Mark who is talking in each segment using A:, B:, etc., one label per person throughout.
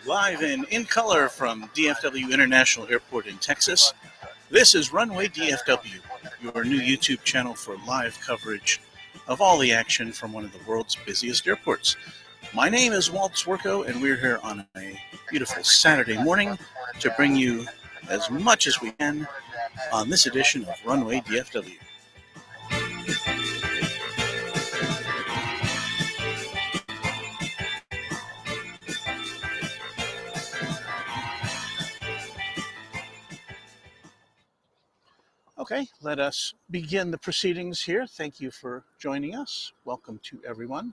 A: Live and in color from DFW International Airport in Texas, this is Runway DFW, your new YouTube channel for live coverage of all the action from one of the world's busiest airports. My name is Walt Swerko, and we're here on a beautiful Saturday morning to bring you as much as we can on this edition of Runway DFW. Okay, let us begin the proceedings here. Thank you for joining us. Welcome to everyone.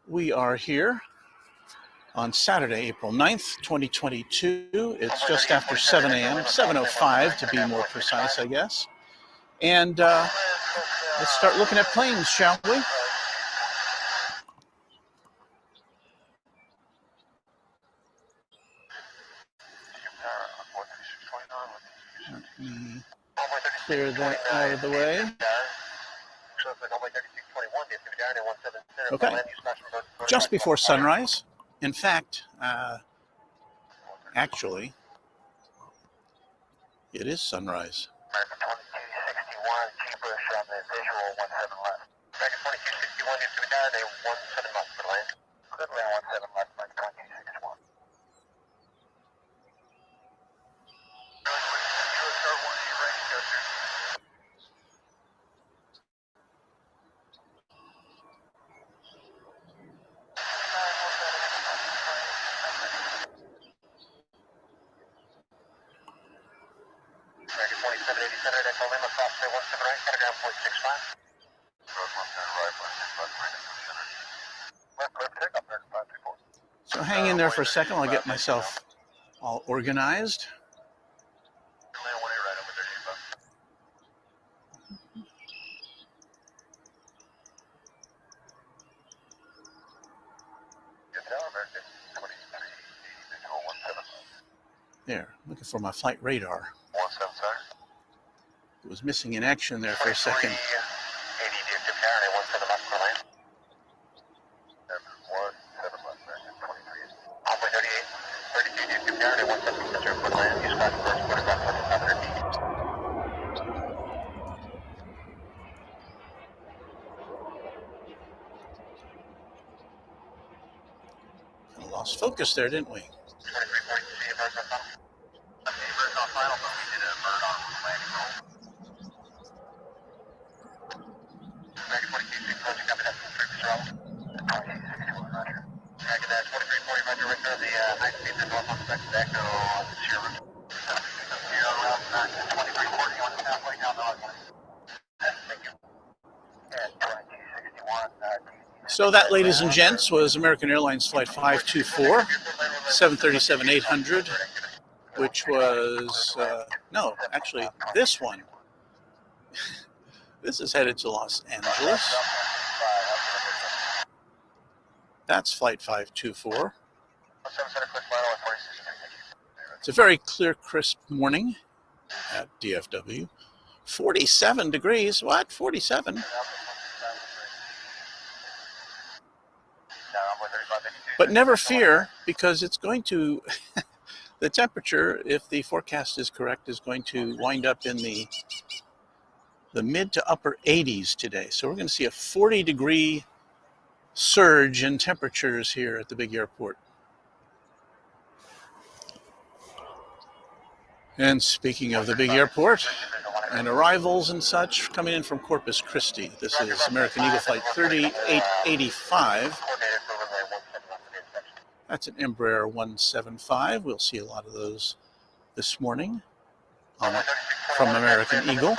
A: We are here on Saturday, April 9th, 2022. It's just after 7 a.m., 7:05 to be more precise, I guess. And let's start looking at planes, shall we? Clear that out of the way. Okay, just before sunrise. In fact, actually, it is sunrise. So hang in there for a second while I get myself all organized. There, looking for my flight radar. It was missing in action there for a second. Lost focus there, didn't we? So that, ladies and gents, was American Airlines Flight 524, 737-800, which was, no, actually, this one. This is headed to Los Angeles. That's Flight 524. It's a very clear, crisp morning at DFW. 47 degrees. What? 47? But never fear, because it's going to, the temperature, if the forecast is correct, is going to wind up in the mid to upper 80s today. So we're going to see a 40-degree surge in temperatures here at the big airport. And speaking of the big airport and arrivals and such, coming in from Corpus Christi, this is American Eagle Flight 3885. That's an Embraer 175. We'll see a lot of those this morning from American Eagle.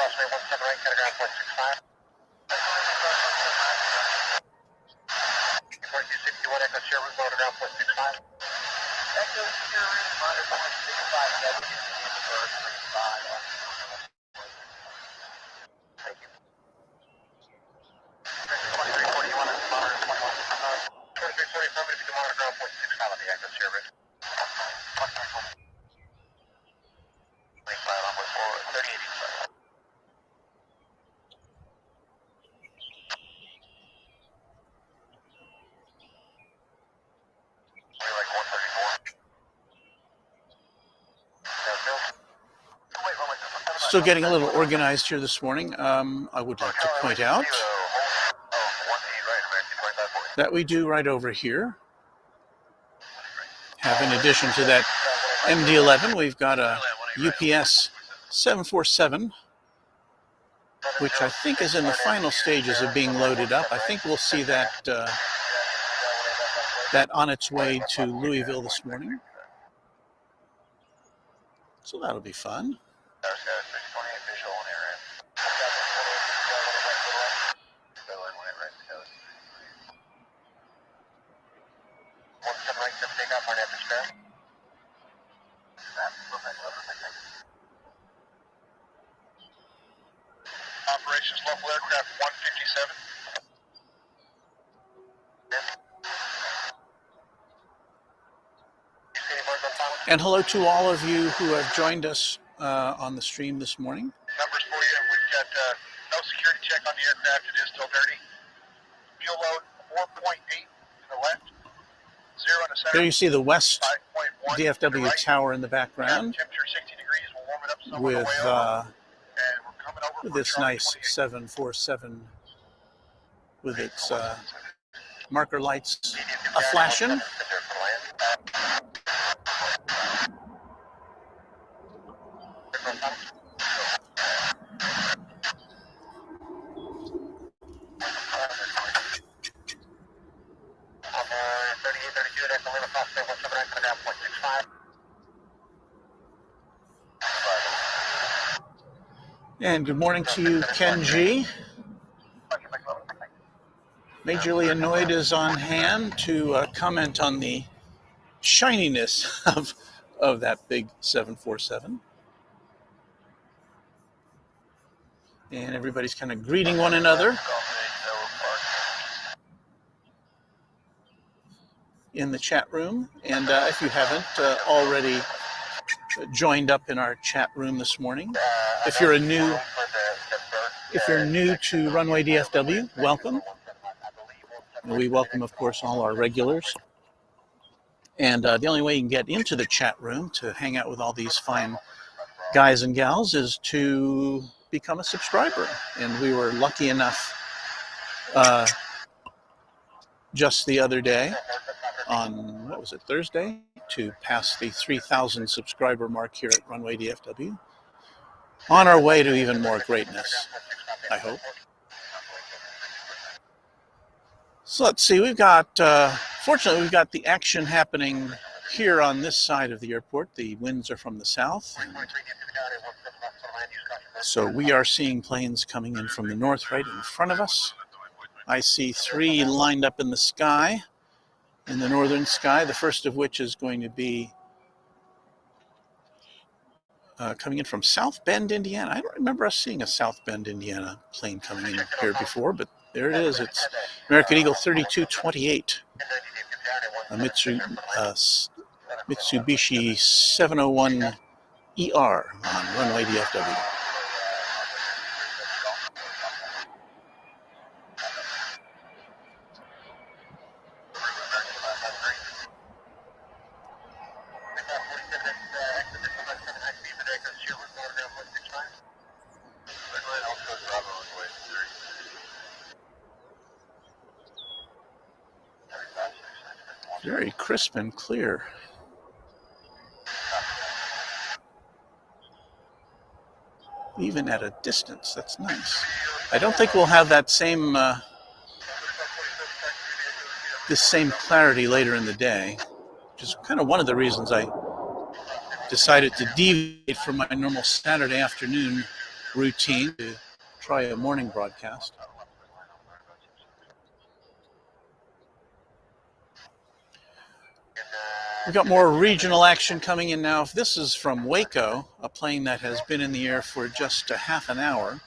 A: Still getting a little organized here this morning. I would like to point out that we do right over here have, in addition to that MD-11, we've got a UPS 747, which I think is in the final stages of being loaded up. I think we'll see that that on its way to Louisville this morning. So that'll be fun.
B: Operations local aircraft 157.
A: And hello to all of you who have joined us on the stream this morning.
B: Numbers for you. We've got no security check on the aircraft. It is still dirty. Fuel load 4.8 to the left. 0 in the center.
A: There you see the West
B: 5.1
A: DFW
B: right.
A: tower in the background
B: Temperature 60 degrees. We'll warm it up some
A: with
B: on the way over. And we're coming over
A: with
B: for
A: this
B: Charlie
A: nice
B: 28.
A: 747 with its marker lights a-flashing. And good morning to you, Ken G. Majorly Annoyed is on hand to comment on the shininess of that big 747. And everybody's kind of greeting one another in the chat room. And if you haven't already joined up in our chat room this morning, if you're new to Runway DFW, welcome. We welcome, of course, all our regulars. And the only way you can get into the chat room to hang out with all these fine guys and gals is to become a subscriber. And we were lucky enough just the other day on, what was it, Thursday, to pass the 3,000 subscriber mark here at Runway DFW. On our way to even more greatness, I hope. So let's see, we've got, fortunately, we've got the action happening here on this side of the airport. The winds are from the south. So we are seeing planes coming in from the north right in front of us. I see 3 lined up in the sky, in the northern sky, the first of which is going to be coming in from South Bend, Indiana. I don't remember us seeing a South Bend, Indiana plane coming in here before, but there it is. It's American Eagle 3228, a Mitsubishi 701 ER on Runway DFW. Very crisp and clear. Even at a distance, that's nice. I don't think we'll have that same this same clarity later in the day, which is kind of one of the reasons I decided to deviate from my normal Saturday afternoon routine to try a morning broadcast. We've got more regional action coming in now. If this is from Waco, a plane that has been in the air for just a half an hour.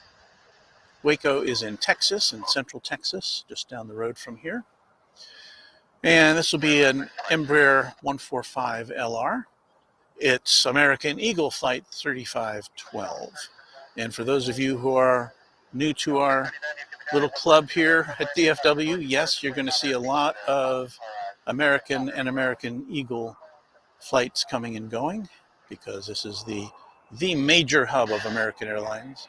A: Waco is in Texas, in central Texas, just down the road from here. And this will be an Embraer 145 LR. It's American Eagle Flight 3512. And for those of you who are new to our little club here at DFW, yes, you're going to see a lot of American and American Eagle flights coming and going, because this is the the major hub of American Airlines.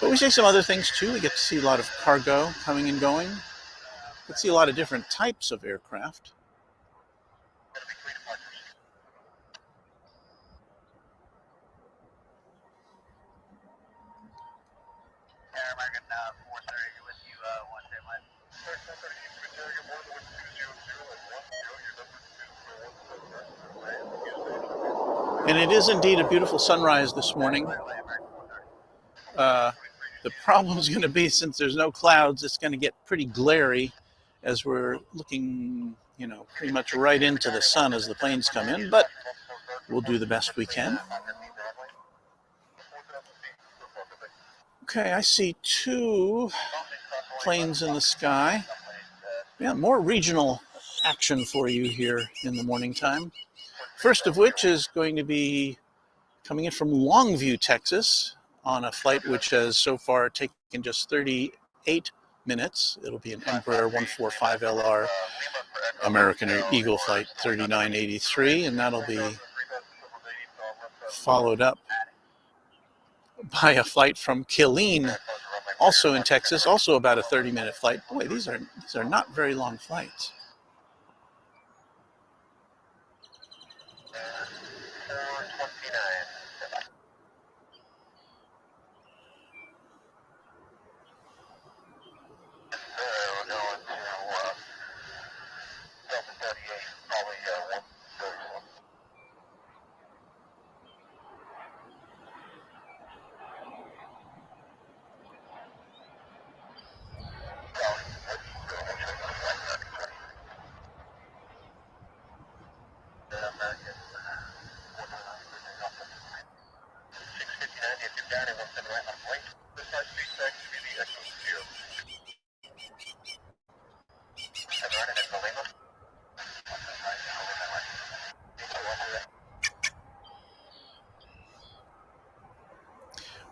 A: But we see some other things too. We get to see a lot of cargo coming and going. We get to see a lot of different types of aircraft.
B: American 430 with you, 110.
A: And it is indeed a beautiful sunrise this morning. The problem is going to be, since there's no clouds, it's going to get pretty glary as we're looking, pretty much right into the sun as the planes come in, but we'll do the best we can. Okay, I see 2 planes in the sky. Yeah, more regional action for you here in the morning time. First of which is going to be coming in from Longview, Texas, on a flight which has so far taken just 38 minutes. It'll be an Embraer 145LR American Eagle Flight 3983, and that'll be followed up by a flight from Killeen, also in Texas, also about a 30-minute flight. Boy, these are not very long flights.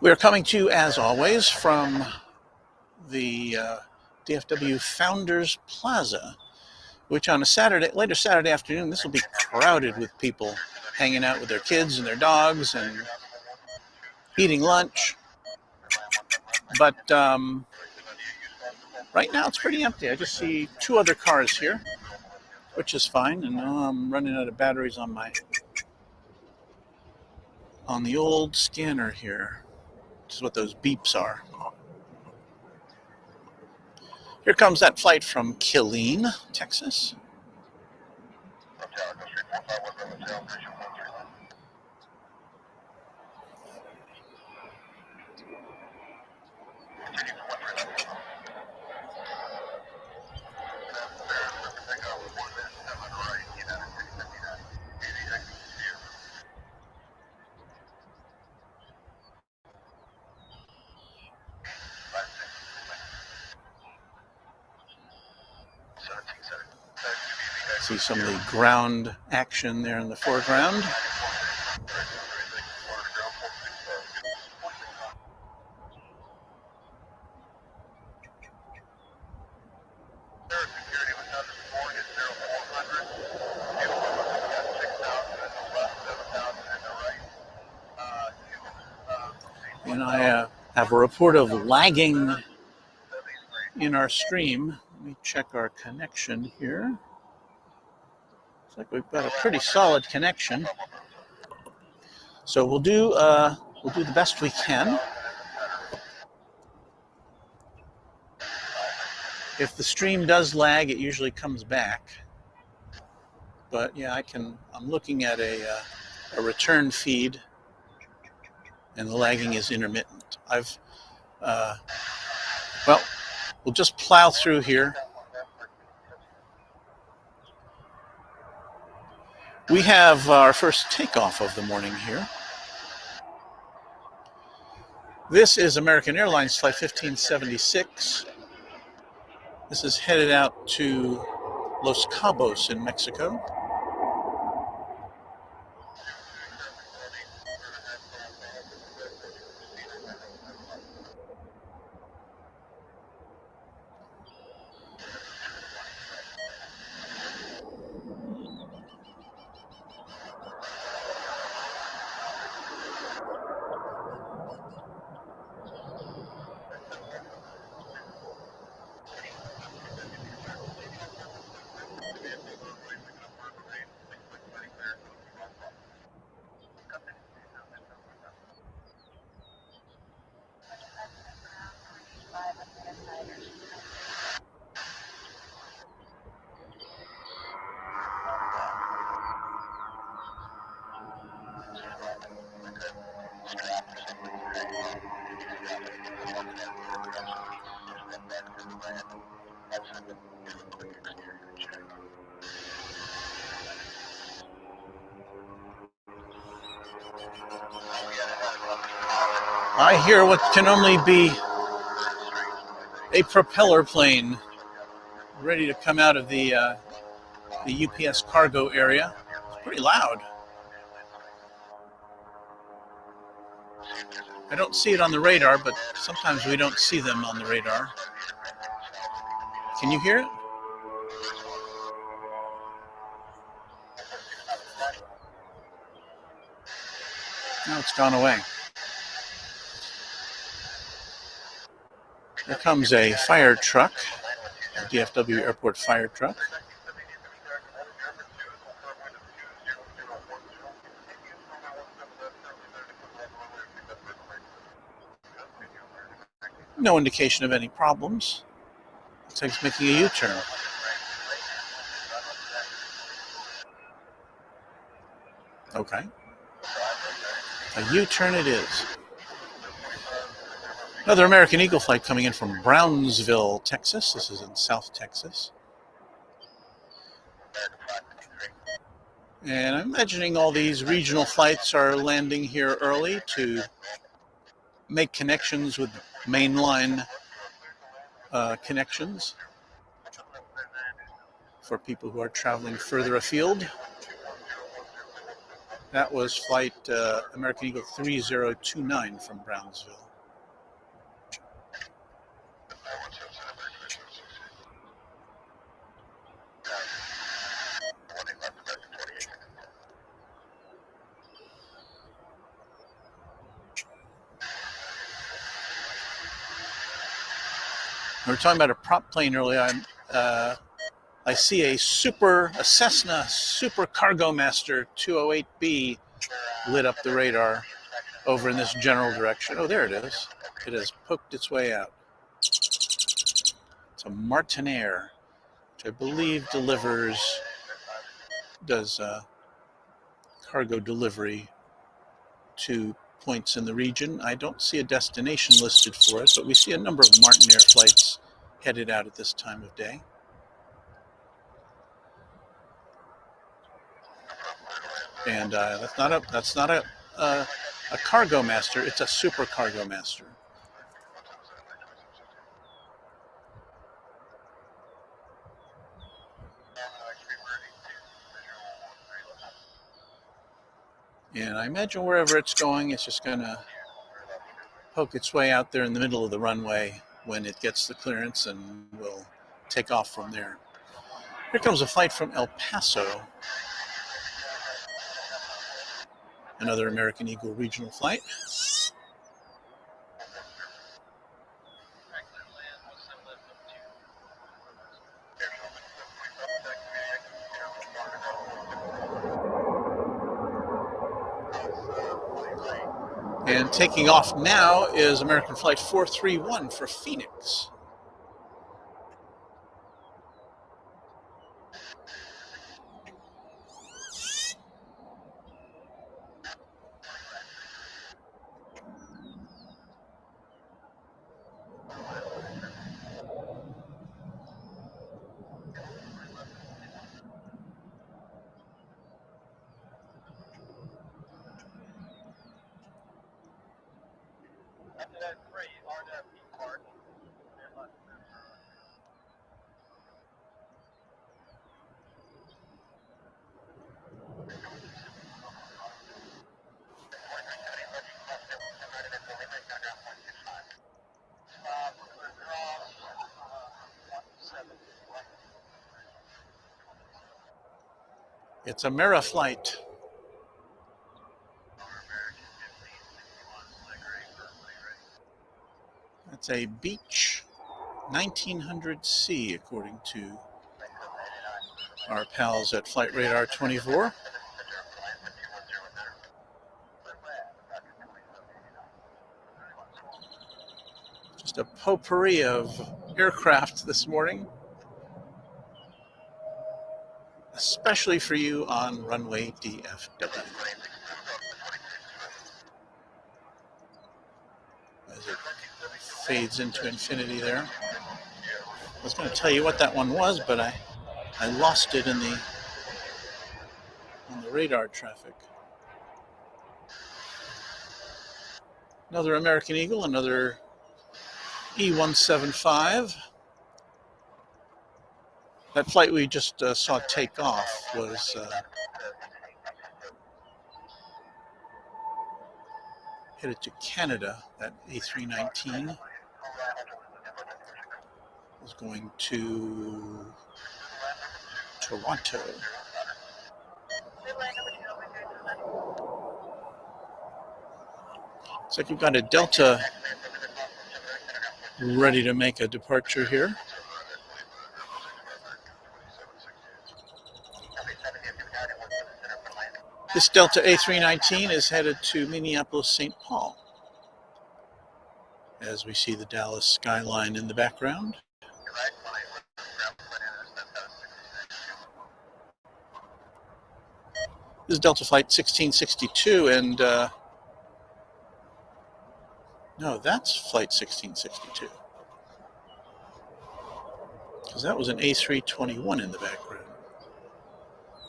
A: We are coming to you, as always, from the DFW Founders Plaza, which on a later Saturday afternoon, this will be crowded with people hanging out with their kids and their dogs and eating lunch. But right now it's pretty empty. I just see 2 other cars here, which is fine. And now I'm running out of batteries on the old scanner here, which is what those beeps are. Here comes that flight from Killeen, Texas. See some of the ground action there in the foreground. And I have a report of lagging in our stream. Let me check our connection here. Looks like we've got a pretty solid connection. So we'll do the best we can. If the stream does lag, it usually comes back. But yeah, I'm looking at a return feed, and the lagging is intermittent. We'll just plow through here. We have our first takeoff of the morning here. This is American Airlines Flight 1576. This is headed out to Los Cabos in Mexico. I hear what can only be a propeller plane ready to come out of the UPS cargo area. It's pretty loud. I don't see it on the radar, but sometimes we don't see them on the radar. Can you hear it? No, it's gone away. Here comes a fire truck, a DFW Airport fire truck. No indication of any problems. Looks like it's making a U-turn. Okay. A U-turn it is. Another American Eagle flight coming in from Brownsville, Texas. This is in South Texas. And I'm imagining all these regional flights are landing here early to make connections with mainline connections for people who are traveling further afield. That was flight American Eagle 3029 from Brownsville. We were talking about a prop plane earlier. I see a Cessna Super Cargo Master 208B lit up the radar over in this general direction. Oh, there it is. It has poked its way out. It's a Martinair, which I believe does cargo delivery to points in the region. I don't see a destination listed for it, but we see a number of Martinair flights headed out at this time of day. And that's not a cargo master. It's a super cargo master. And I imagine wherever it's going, it's just going to poke its way out there in the middle of the runway when it gets the clearance, and will take off from there. Here comes a flight from El Paso. Another American Eagle regional flight. And taking off now is American Flight 431 for Phoenix. It's a Mera flight. That's a Beech 1900C, according to our pals at Flight Radar 24. Just a potpourri of aircraft this morning, especially for you on Runway DFW. As it fades into infinity there. I was going to tell you what that one was, but I lost it on the radar traffic. Another American Eagle, another E175. That flight we just saw take off was headed to Canada. That A319 was going to Toronto. Looks like we've got a Delta ready to make a departure here. This Delta A319 is headed to Minneapolis, St. Paul, as we see the Dallas skyline in the background. This is Delta Flight 1662, and no, that's Flight 1662, because that was an A321 in the background.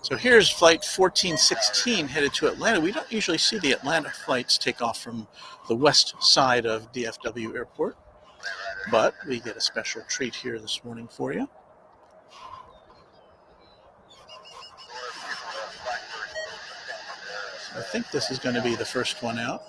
A: So here's Flight 1416 headed to Atlanta. We don't usually see the Atlanta flights take off from the west side of DFW Airport, but we get a special treat here this morning for you. I think this is going to be the first one out.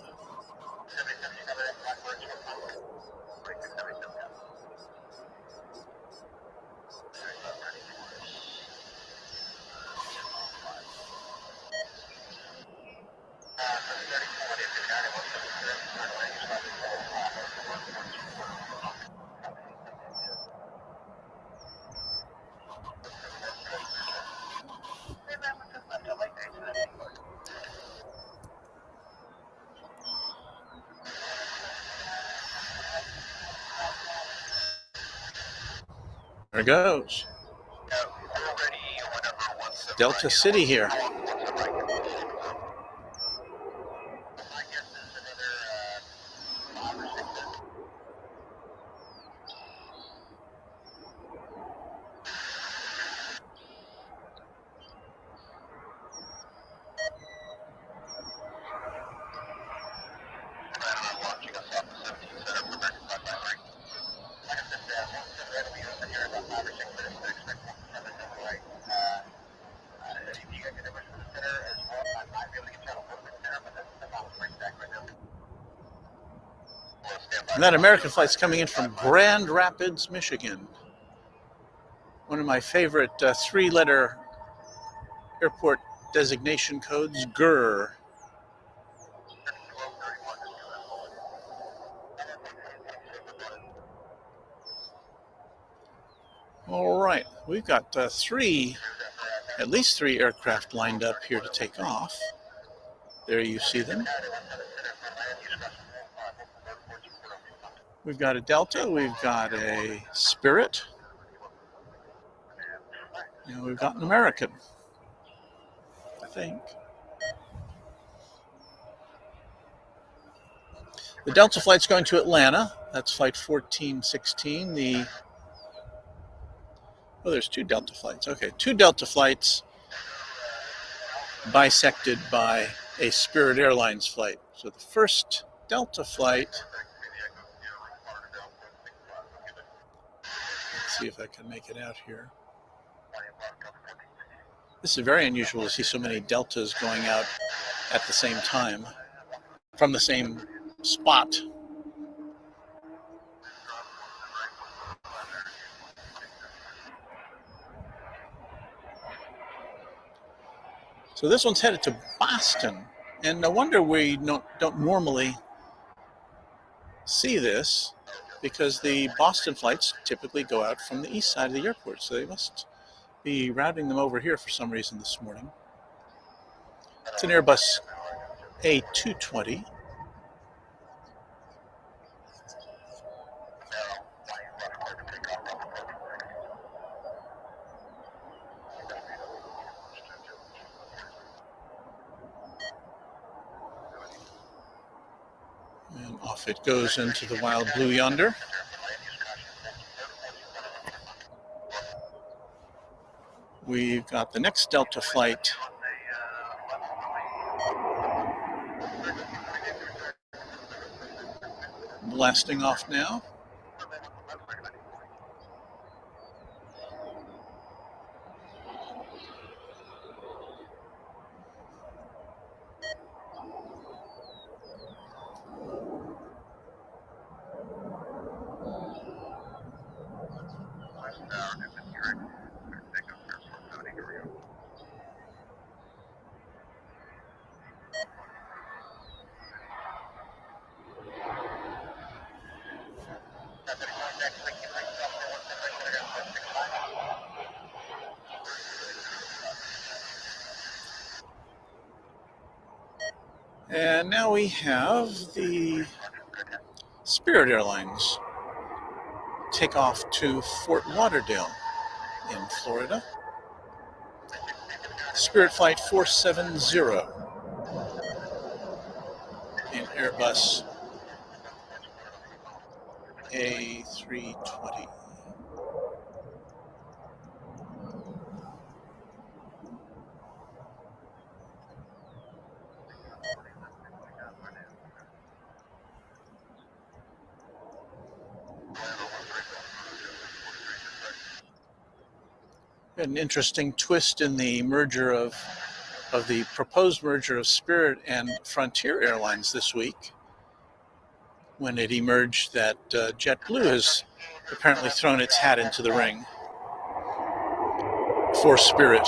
A: There it goes. Delta City here. And that American flight's coming in from Grand Rapids, Michigan. One of my favorite three-letter airport designation codes, GER. All right, we've got at least three aircraft lined up here to take off. There you see them. We've got a Delta, we've got a Spirit, and we've got an American, I think. The Delta flight's going to Atlanta. That's flight 1416. There's two Delta flights. Okay, two Delta flights bisected by a Spirit Airlines flight. So the first Delta flight, let's see if I can make it out here. This is very unusual to see so many Deltas going out at the same time from the same spot. So this one's headed to Boston, and no wonder we don't normally see this, because the Boston flights typically go out from the east side of the airport, so they must be routing them over here for some reason this morning. It's an Airbus A321. And off it goes into the wild blue yonder. We've got the next Delta flight blasting off now. And now we have the Spirit Airlines take off to Fort Lauderdale in Florida. Spirit Flight 470 in Airbus A320. An interesting twist in the merger of the proposed merger of Spirit and Frontier Airlines this week, when it emerged that JetBlue has apparently thrown its hat into the ring for Spirit.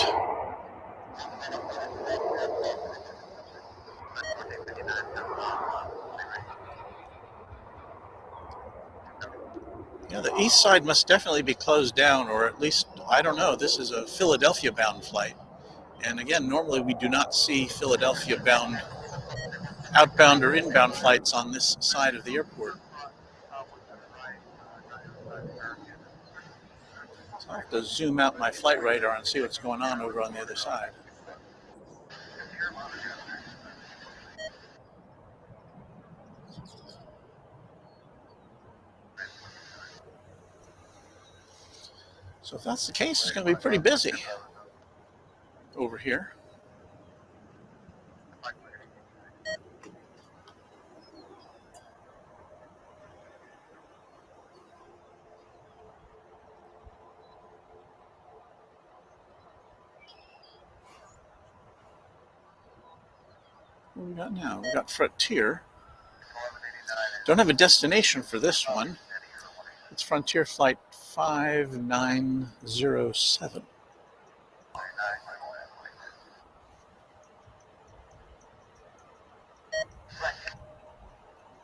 A: Yeah, the east side must definitely be closed down, or at least, I don't know, this is a Philadelphia-bound flight. And again, normally we do not see Philadelphia-bound outbound or inbound flights on this side of the airport. So I have to zoom out my flight radar and see what's going on over on the other side. So if that's the case, it's going to be pretty busy over here. What do we got now? We got Frontier. Don't have a destination for this one. It's Frontier Flight 5907.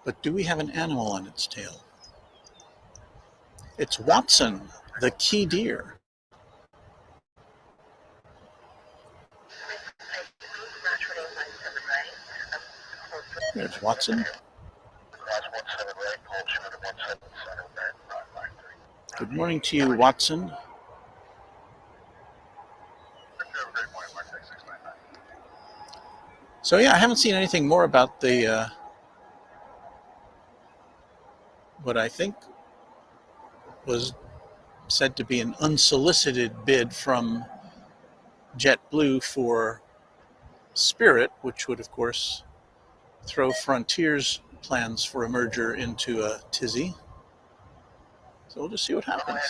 A: But do we have an animal on its tail? It's Watson, the key deer. There's Watson. Good morning to you, Watson. So yeah, I haven't seen anything more about the what I think was said to be an unsolicited bid from JetBlue for Spirit, which would of course throw Frontier's plans for a merger into a tizzy. So we'll just see what happens.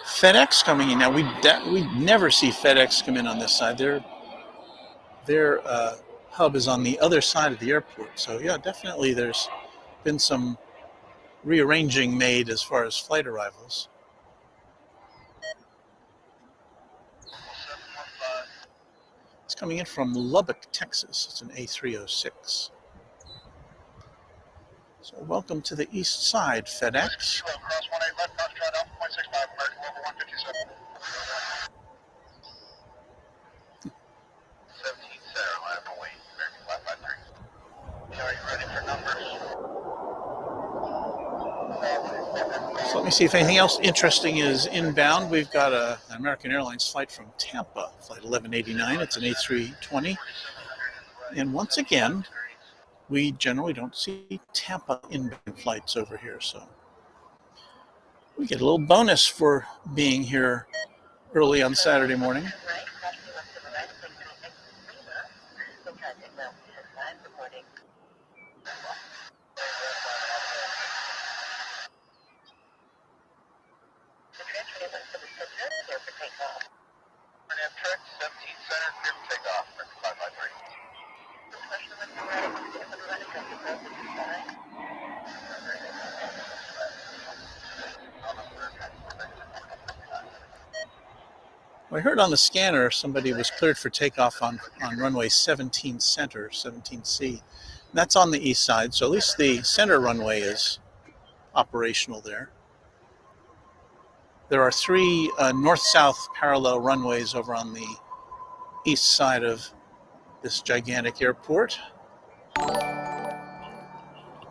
A: FedEx coming in now. We never see FedEx come in on this side. Their hub is on the other side of the airport. So yeah, definitely there's been some rearranging made as far as flight arrivals. It's coming in from Lubbock, Texas. It's an A306. So welcome to the east side, FedEx. So Let me see if anything else interesting is inbound. We've got an American Airlines flight from Tampa, flight 1189. It's an A320. And once again, we generally don't see Tampa inbound flights over here, so we get a little bonus for being here early on Saturday morning. I heard on the scanner somebody was cleared for takeoff on runway 17 center, 17C. That's on the east side, so at least the center runway is operational there. There are three north-south parallel runways over on the east side of this gigantic airport.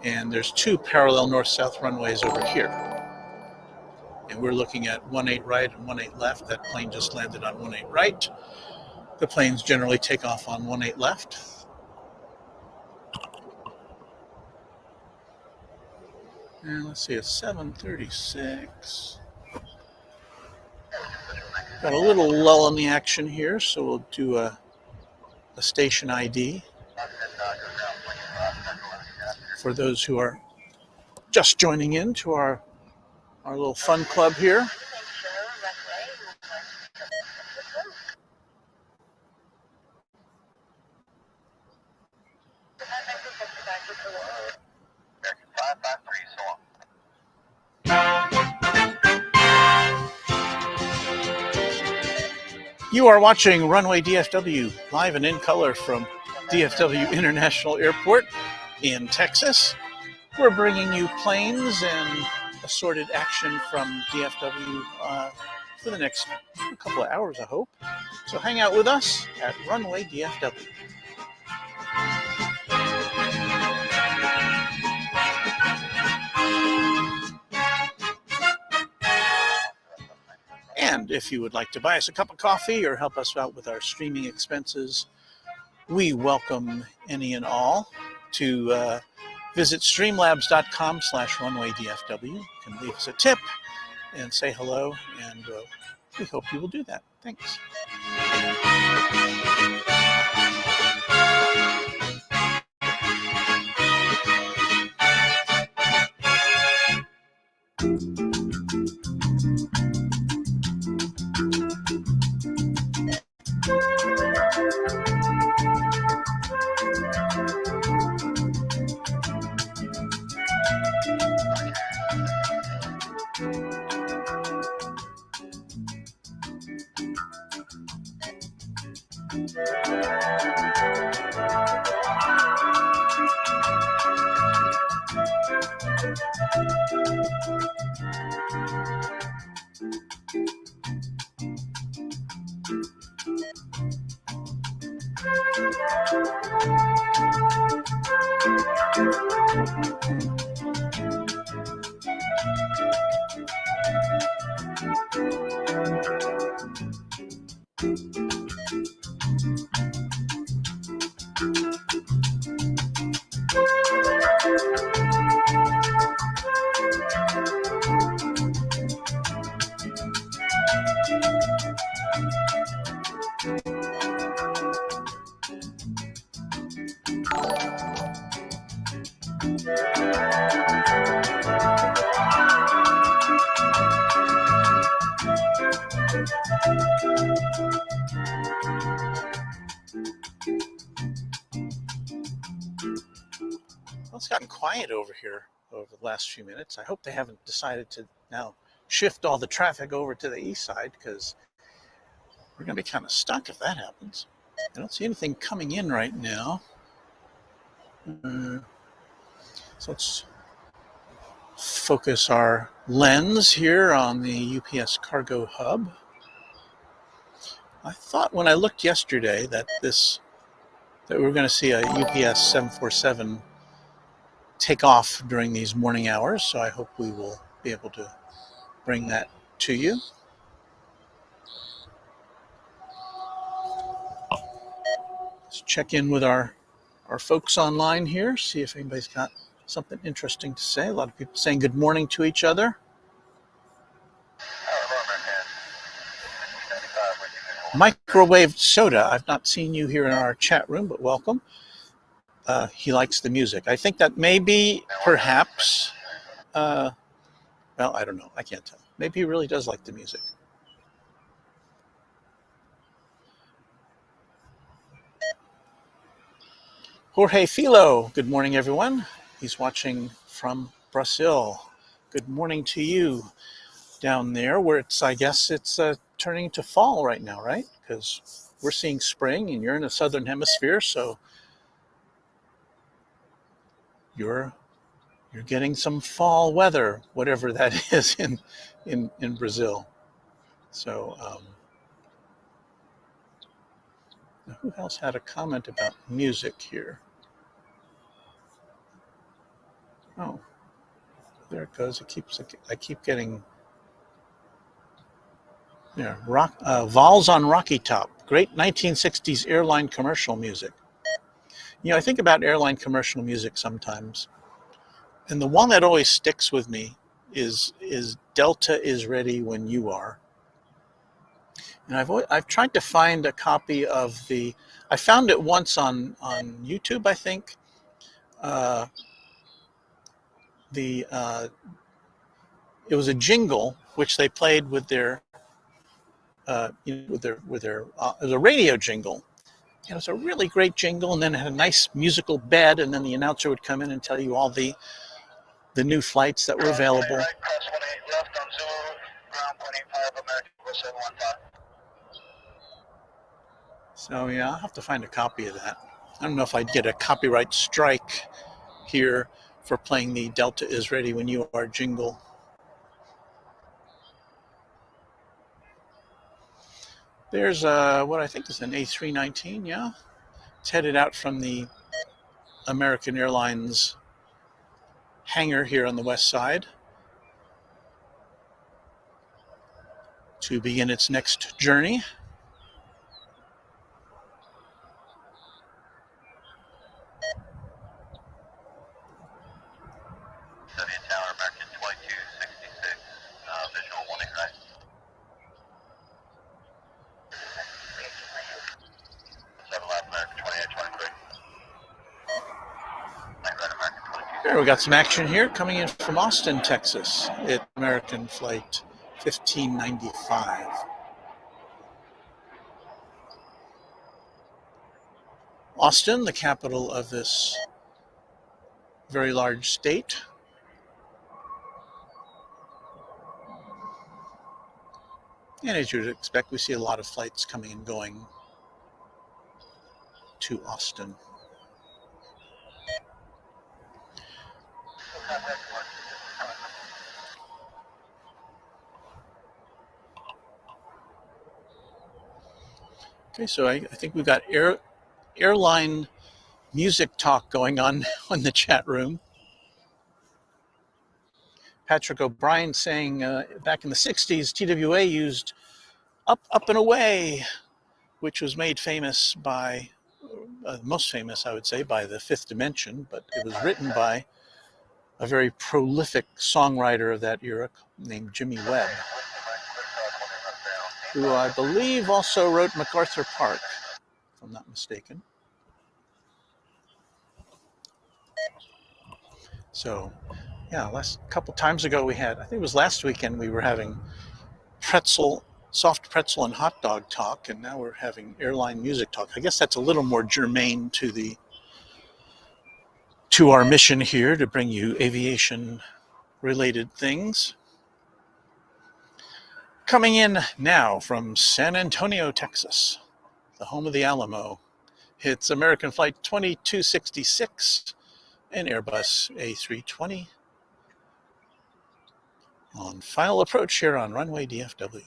A: And there's two parallel north-south runways over here. And we're looking at 18 right and 18 left. That plane just landed on 18 right. The planes generally take off on 18 left. And let's see, it's 7:36. Got a little lull in the action here, so we'll do a station ID for those who are just joining in to our little fun club here. You are watching Runway DFW, live and in color from DFW International Airport in Texas. We're bringing you planes and assorted action from DFW for the next couple of hours, I hope. So hang out with us at Runway DFW. And if you would like to buy us a cup of coffee or help us out with our streaming expenses, we welcome any and all to visit streamlabs.com/runwaydfw. You can leave us a tip and say hello, and we hope you will do that. Thanks. Well, it's gotten quiet over here over the last few minutes. I hope they haven't decided to now shift all the traffic over to the east side, because we're going to be kind of stuck if that happens. I don't see anything coming in right now. So let's focus our lens here on the UPS cargo hub. I thought when I looked yesterday that we were going to see a UPS 747 take off during these morning hours, so I hope we will be able to bring that to you. Let's check in with our folks online here, see if anybody's got something interesting to say. A lot of people saying good morning to each other. Microwave Soda, I've not seen you here in our chat room, but welcome. He likes the music. I think that maybe, perhaps, well, I don't know. I can't tell. Maybe he really does like the music. Jorge Filo, good morning, everyone. He's watching from Brazil. Good morning to you down there where it's, I guess it's turning to fall right now, right? Because we're seeing spring and you're in the southern hemisphere, so you're getting some fall weather, whatever that is in Brazil. So who else had a comment about music here? Oh, there it goes. I keep getting, yeah, Vols on Rocky Top. Great 1960s airline commercial music. I think about airline commercial music sometimes, and the one that always sticks with me is Delta is ready when you are. And I've tried to find a copy of the. I found it once on YouTube, I think. It was a jingle which they played with their it was a radio jingle. It was a really great jingle, and then it had a nice musical bed, and then the announcer would come in and tell you all the new flights that were available.
B: Right, cross 18 left on Zulu, ground 185, American 715.
A: So yeah, I'll have to find a copy of that. I don't know if I'd get a copyright strike here for playing the Delta is ready when you are jingle. There's what I think is an A319, yeah. It's headed out from the American Airlines hangar here on the west side to begin its next journey.
B: Soviet Tower, American 2266, visual 18 right. 7 left, American 2823. Right, American 22.
A: There, we got some action here coming in from Austin, Texas at American Flight 1595. Austin, the capital of this very large state. And as you'd expect, we see a lot of flights coming and going to Austin. Okay, so I think we've got airline music talk going on in the chat room. Patrick O'Brien saying back in the 60s, TWA used Up, Up and Away, which was made famous by, most famous, I would say, by the Fifth Dimension, but it was written by a very prolific songwriter of that era named Jimmy Webb, who I believe also wrote MacArthur Park, if I'm not mistaken. So, yeah, last couple times ago we had, I think it was last weekend, we were having soft pretzel and hot dog talk, and now we're having airline music talk. I guess that's a little more germane to our mission here to bring you aviation related things. Coming in now from San Antonio, Texas, the home of the Alamo. It's American Flight 2266 and Airbus A320 on final approach here on Runway DFW.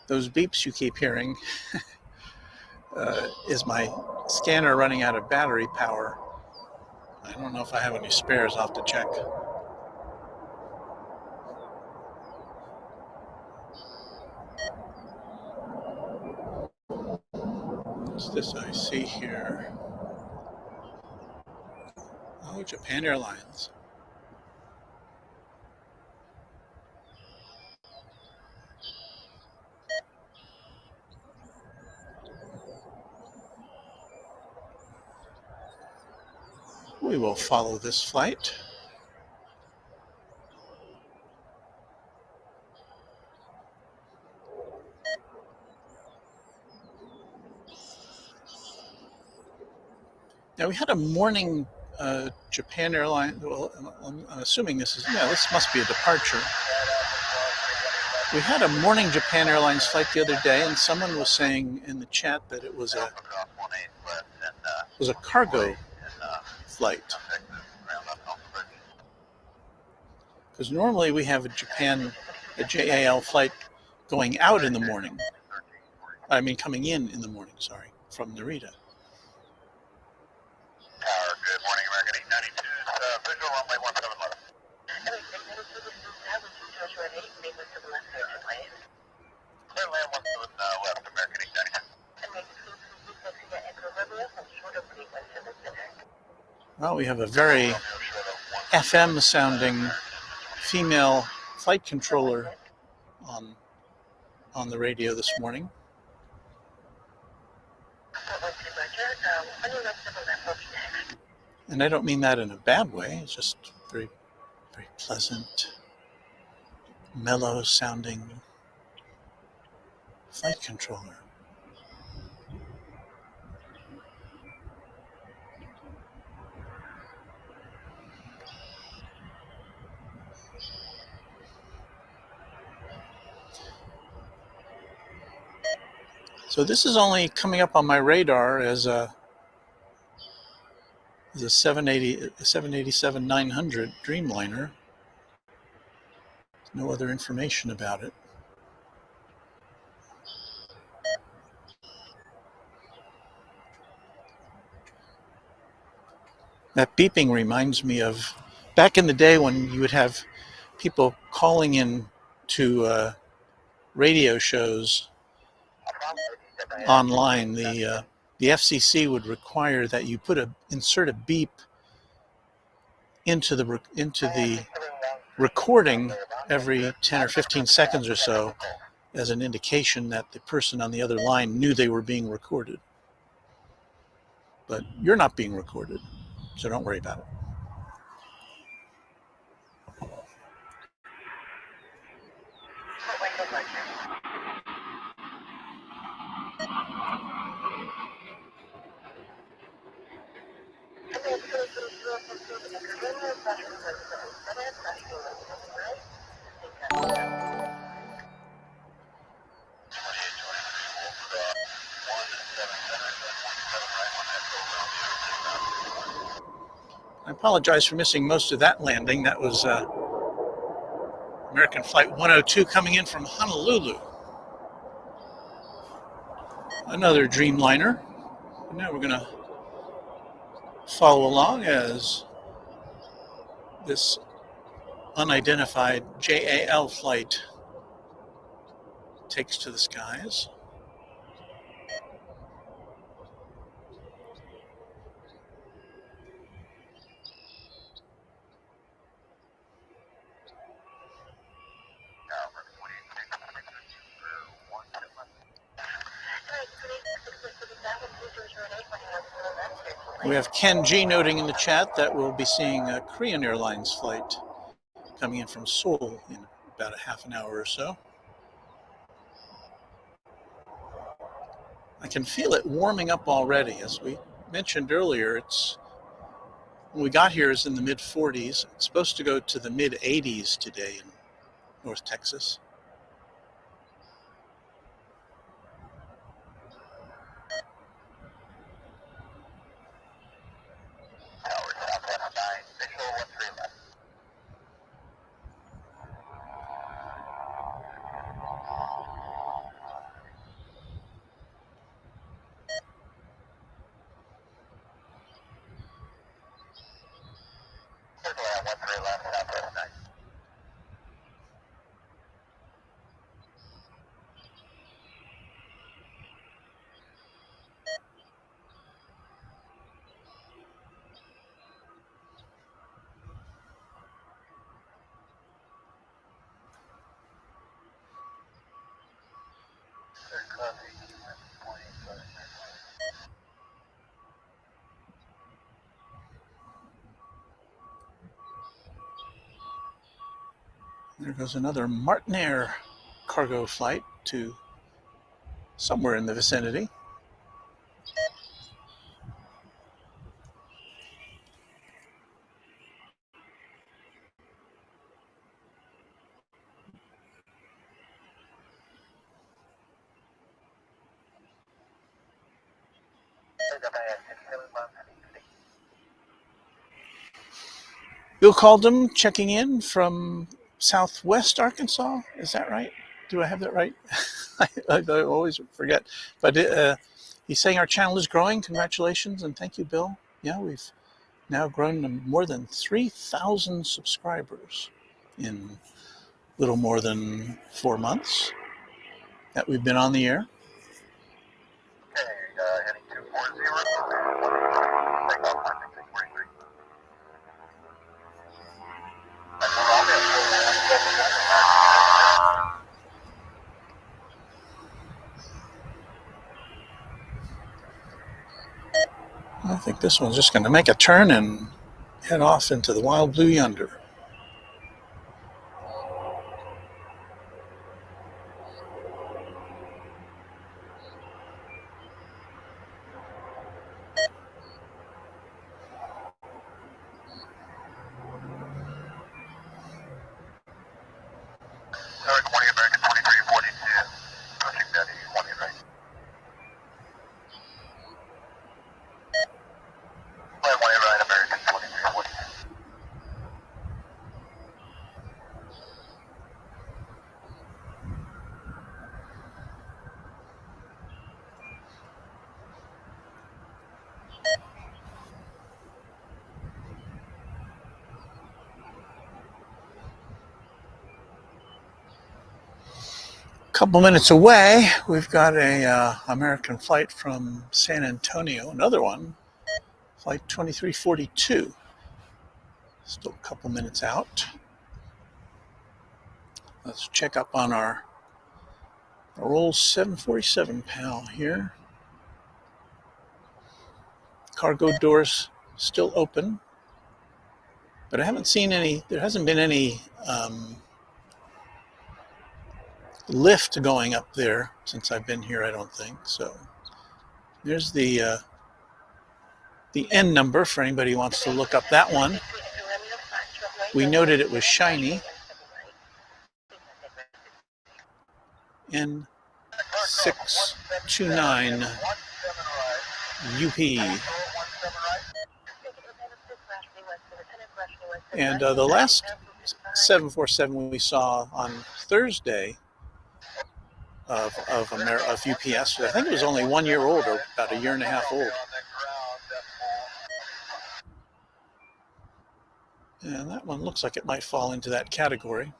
A: Those beeps you keep hearing is my scanner running out of battery power. I don't know if I have any spares. I'll have to check. What's this I see here? Oh, Japan Airlines. We will follow this flight. Now we had a morning Japan Airlines. Well, I'm assuming this is, yeah, this must be a departure. We had a morning Japan Airlines flight the other day, and someone was saying in the chat that it was a cargo flight. Because normally we have a JAL flight going out in the morning. I mean, coming in the morning, sorry, from Narita.
B: Good morning, American 892. Visual runway 1711. Clear land 1 to the left, American 892.
A: Well, we have a very FM sounding female flight controller on the radio this morning. And I don't mean that in a bad way. It's just very, very pleasant, mellow sounding flight controller. So this is only coming up on my radar as a 787-900 Dreamliner. No other information about it. That beeping reminds me of back in the day when you would have people calling in to radio shows online. The FCC would require that you insert a beep into the recording every 10 or 15 seconds or so as an indication that the person on the other line knew they were being recorded. But you're not being recorded, so don't worry about it. I apologize for missing most of that landing. That was American Flight 102 coming in from Honolulu. Another Dreamliner. And now we're going to follow along as this unidentified JAL flight takes to the skies. We have Ken G noting in the chat that we'll be seeing a Korean Airlines flight coming in from Seoul in about a half an hour or so. I can feel it warming up already. As we mentioned earlier, when we got here is in the mid 40s. It's supposed to go to the mid 80s today in North Texas. There goes another Martin Air cargo flight to somewhere in the vicinity. Bill Caldum checking in from Southwest Arkansas. Is that right? Do I have that right? I always forget. But he's saying our channel is growing. Congratulations and thank you, Bill. Yeah, we've now grown to more than 3,000 subscribers in a little more than 4 months that we've been on the air.
B: Heading 240. Take off landing 643.
A: I think this one's just going to make a turn and head off into the wild blue yonder. Couple minutes away, we've got a American flight from San Antonio, another one, flight 2342. Still a couple minutes out. Let's check up on our old 747 pal here. Cargo doors still open, but I haven't seen any, there hasn't been any lift going up there since I've been here, I don't think. So there's the N number for anybody who wants to look up that one. We noted it was shiny. N629 UP. And the last 747 we saw on Thursday of UPS, I think it was only 1 year old or about a year and a half old. And that one looks like it might fall into that category.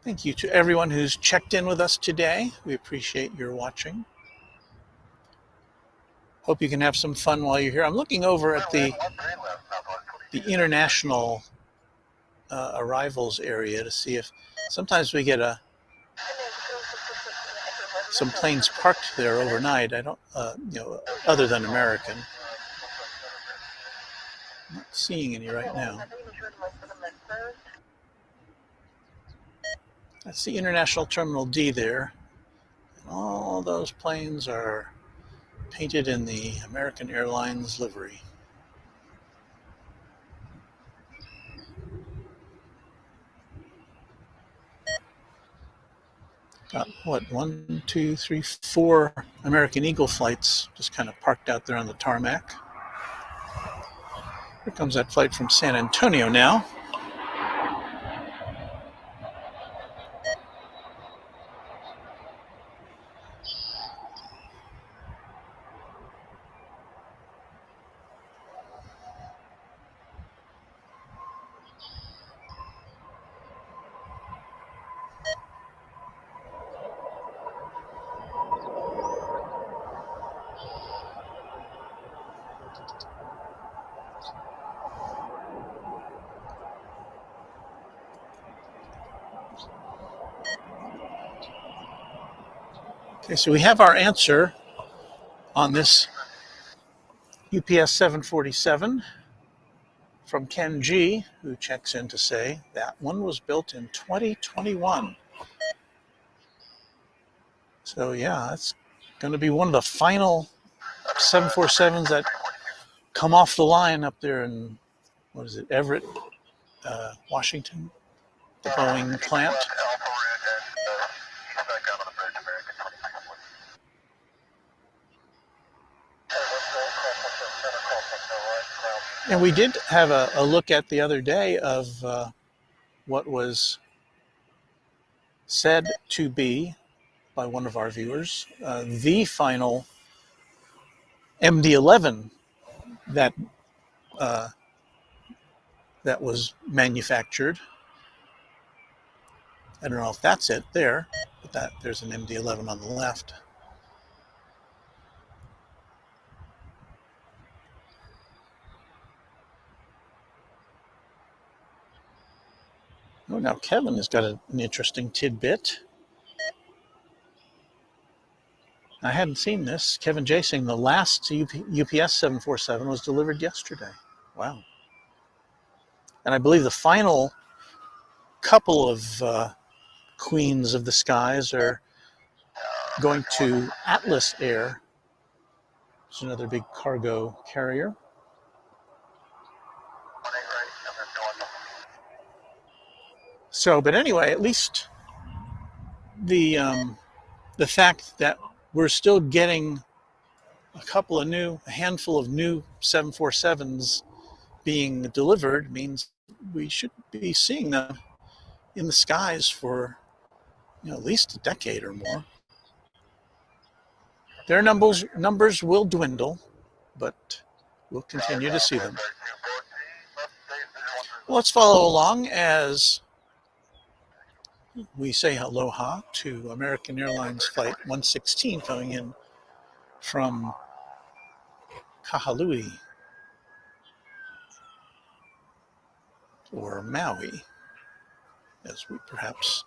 A: Thank you to everyone who's checked in with us today. We appreciate your watching. Hope you can have some fun while you're here. I'm looking over at the international arrivals area to see if sometimes we get some planes parked there overnight. I don't, other than American. Not seeing any right now. That's the International Terminal D there. And all those planes are painted in the American Airlines livery. Got what, 1, 2, 3, 4 American Eagle flights just kind of parked out there on the tarmac. Here comes that flight from San Antonio now. Okay, so we have our answer on this UPS 747 from Ken G, who checks in to say that one was built in 2021. So yeah, that's going to be one of the final 747s that come off the line up there in, what is it, Everett, Washington, the Boeing plant. And we did have a look at the other day of what was said to be, by one of our viewers, the final MD-11 that that was manufactured. I don't know if that's it there, but there's an MD-11 on the left. Oh, now Kevin has got an interesting tidbit. I hadn't seen this. Kevin J saying the last UPS 747 was delivered yesterday. Wow. And I believe the final couple of Queens of the Skies are going to Atlas Air. It's another big cargo carrier. So, but anyway, at least the fact that we're still getting a handful of new 747s being delivered means we should be seeing them in the skies for at least a decade or more. Their numbers will dwindle, but we'll continue to see them. Well, let's follow along as we say aloha to American Airlines Flight 116 coming in from Kahului, or Maui, as we perhaps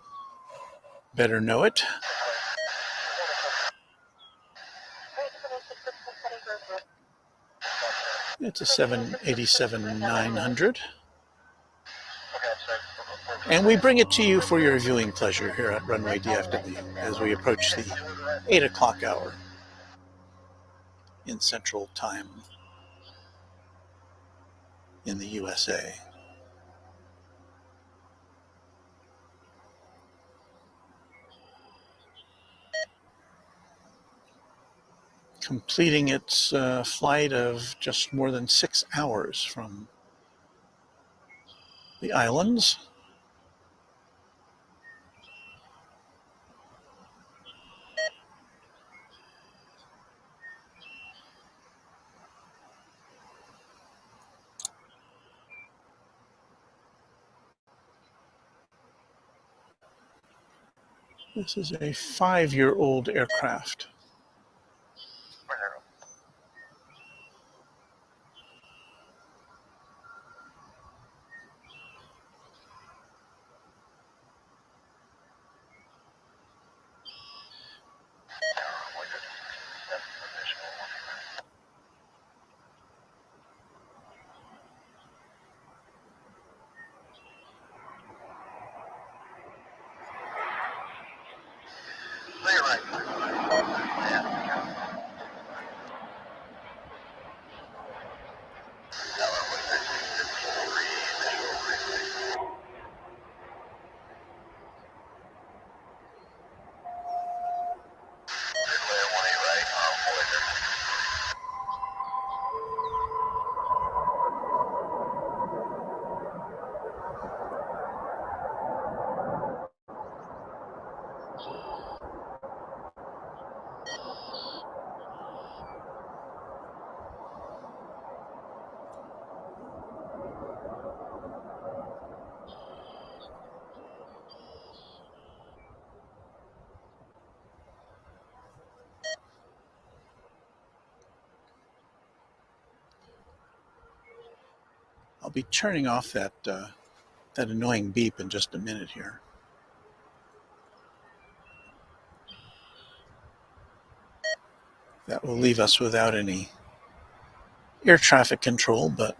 A: better know it. It's a 787-900. And we bring it to you for your viewing pleasure here at Runway DFW as we approach the 8 o'clock hour in Central Time in the USA. Completing its flight of just more than 6 hours from the islands. This is a 5-year-old aircraft. I'll be turning off that annoying beep in just a minute here. That will leave us without any air traffic control, but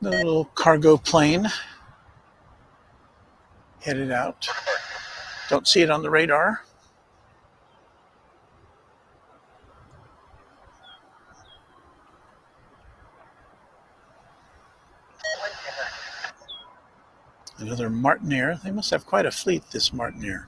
A: the little cargo plane headed out. Don't see it on the radar. Another Martinair. They must have quite a fleet, this Martinair.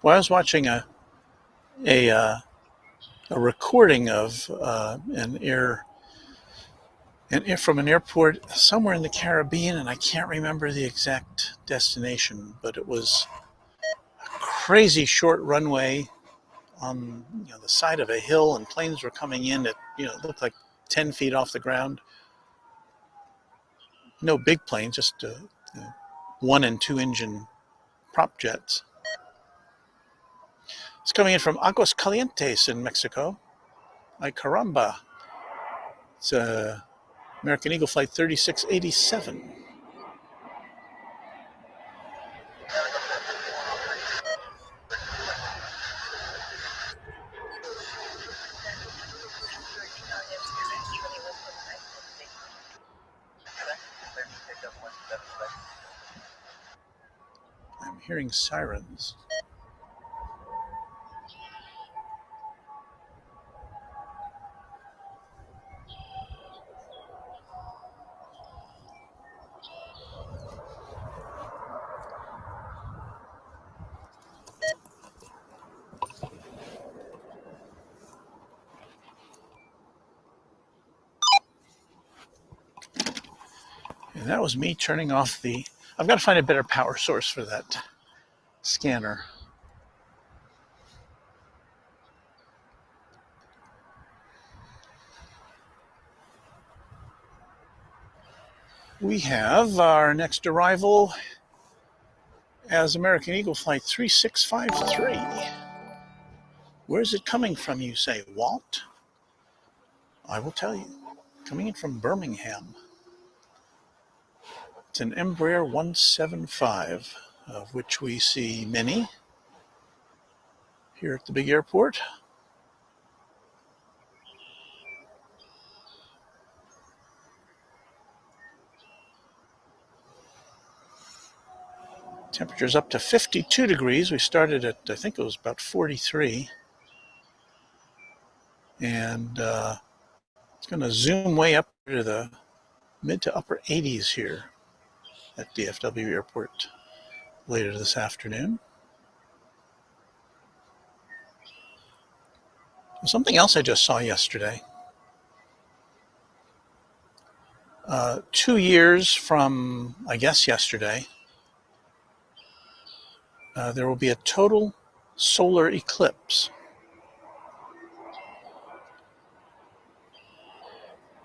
A: Well, I was watching a recording of from an airport somewhere in the Caribbean, and I can't remember the exact destination, but it was a crazy short runway on the side of a hill, and planes were coming in at it looked like 10 feet off the ground. No big planes, just 1 and 2 engine prop jets. It's coming in from Aguascalientes in Mexico. Ay caramba. It's American Eagle Flight 3687. I'm hearing sirens. And that was me turning off I've got to find a better power source for that scanner. We have our next arrival as American Eagle Flight 3653. Where's it coming from, you say, Walt? I will tell you. Coming in from Birmingham. It's an Embraer 175, of which we see many here at the big airport. Temperature's up to 52 degrees. We started at, I think it was about 43. And it's going to zoom way up to the mid to upper 80s here at DFW Airport later this afternoon. Something else I just saw yesterday. 2 years from, I guess, yesterday, there will be a total solar eclipse.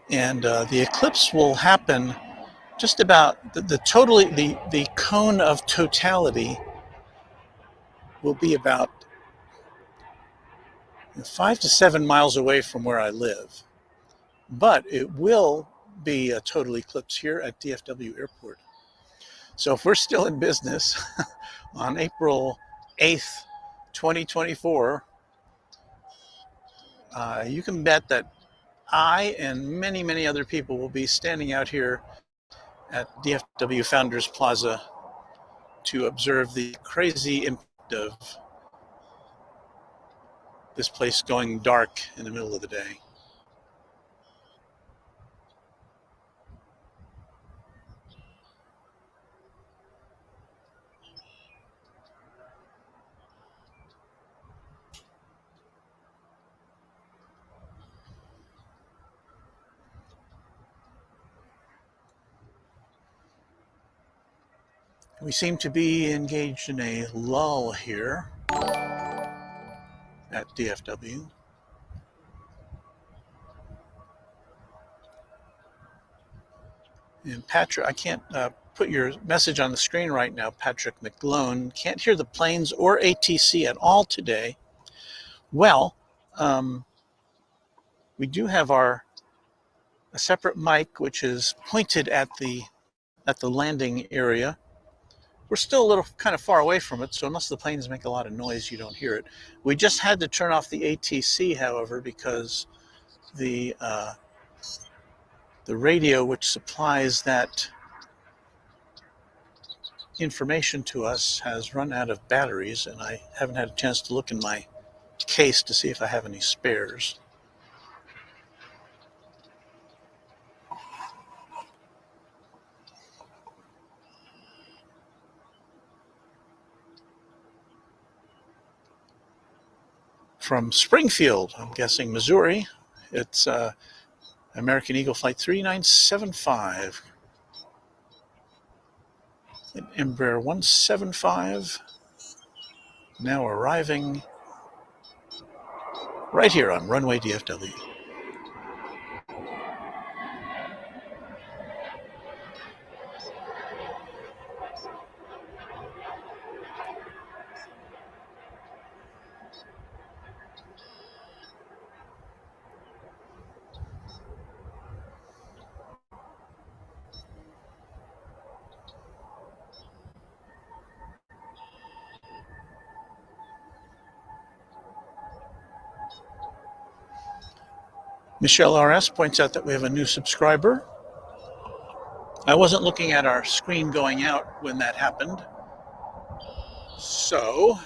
A: And the eclipse will happen just about the cone of totality will be about 5 to 7 miles away from where I live. But it will be a total eclipse here at DFW Airport. So if we're still in business on April 8th, 2024, you can bet that I and many, many other people will be standing out here at DFW Founders Plaza to observe the crazy impact of this place going dark in the middle of the day. We seem to be engaged in a lull here at DFW. And Patrick, I can't put your message on the screen right now, Patrick McGlone. Can't hear the planes or ATC at all today. Well, we do have a separate mic, which is pointed at the landing area. We're still a little kind of far away from it, so unless the planes make a lot of noise, you don't hear it. We just had to turn off the ATC, however, because the radio which supplies that information to us has run out of batteries, and I haven't had a chance to look in my case to see if I have any spares. From Springfield, I'm guessing Missouri, it's American Eagle Flight 3975. An Embraer 175 now arriving right here on Runway DFW. Michelle RS points out that we have a new subscriber. I wasn't looking at our screen going out when that happened, so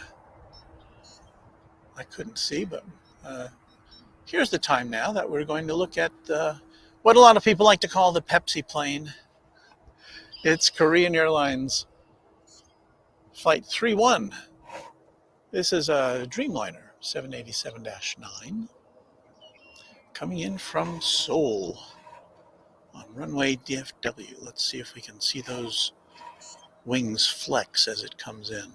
A: I couldn't see, but here's the time now that we're going to look at what a lot of people like to call the Pepsi plane. It's Korean Airlines Flight 31. This is a Dreamliner 787-9 coming in from Seoul on Runway DFW. Let's see if we can see those wings flex as it comes in.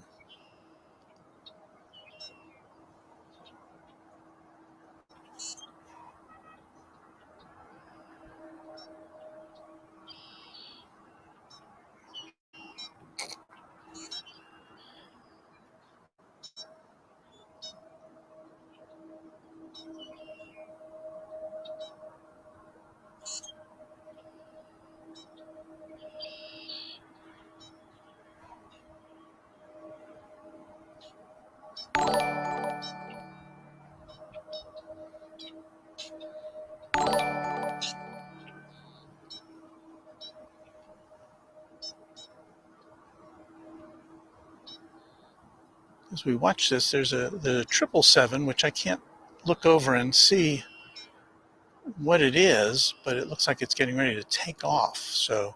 A: As we watch this, there's the 777, which I can't look over and see what it is, but it looks like it's getting ready to take off. So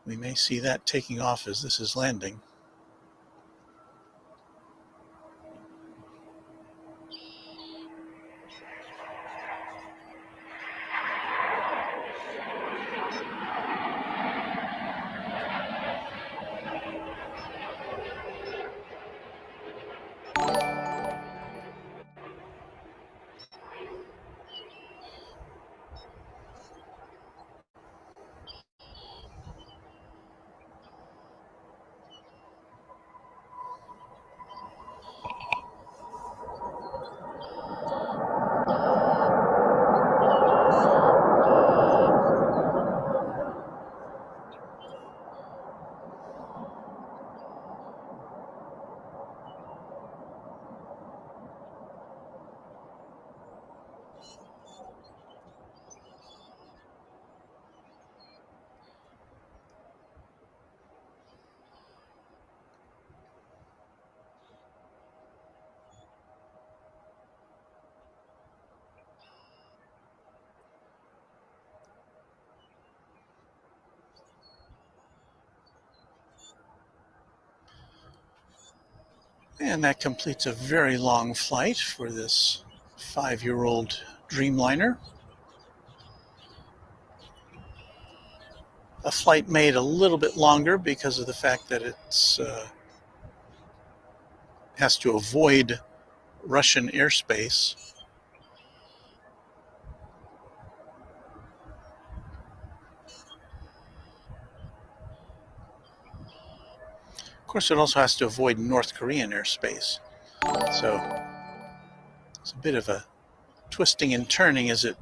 A: we may see that taking off as this is landing. And that completes a very long flight for this 5-year-old Dreamliner. A flight made a little bit longer because of the fact that it's has to avoid Russian airspace. Of course, it also has to avoid North Korean airspace. So it's a bit of a twisting and turning as it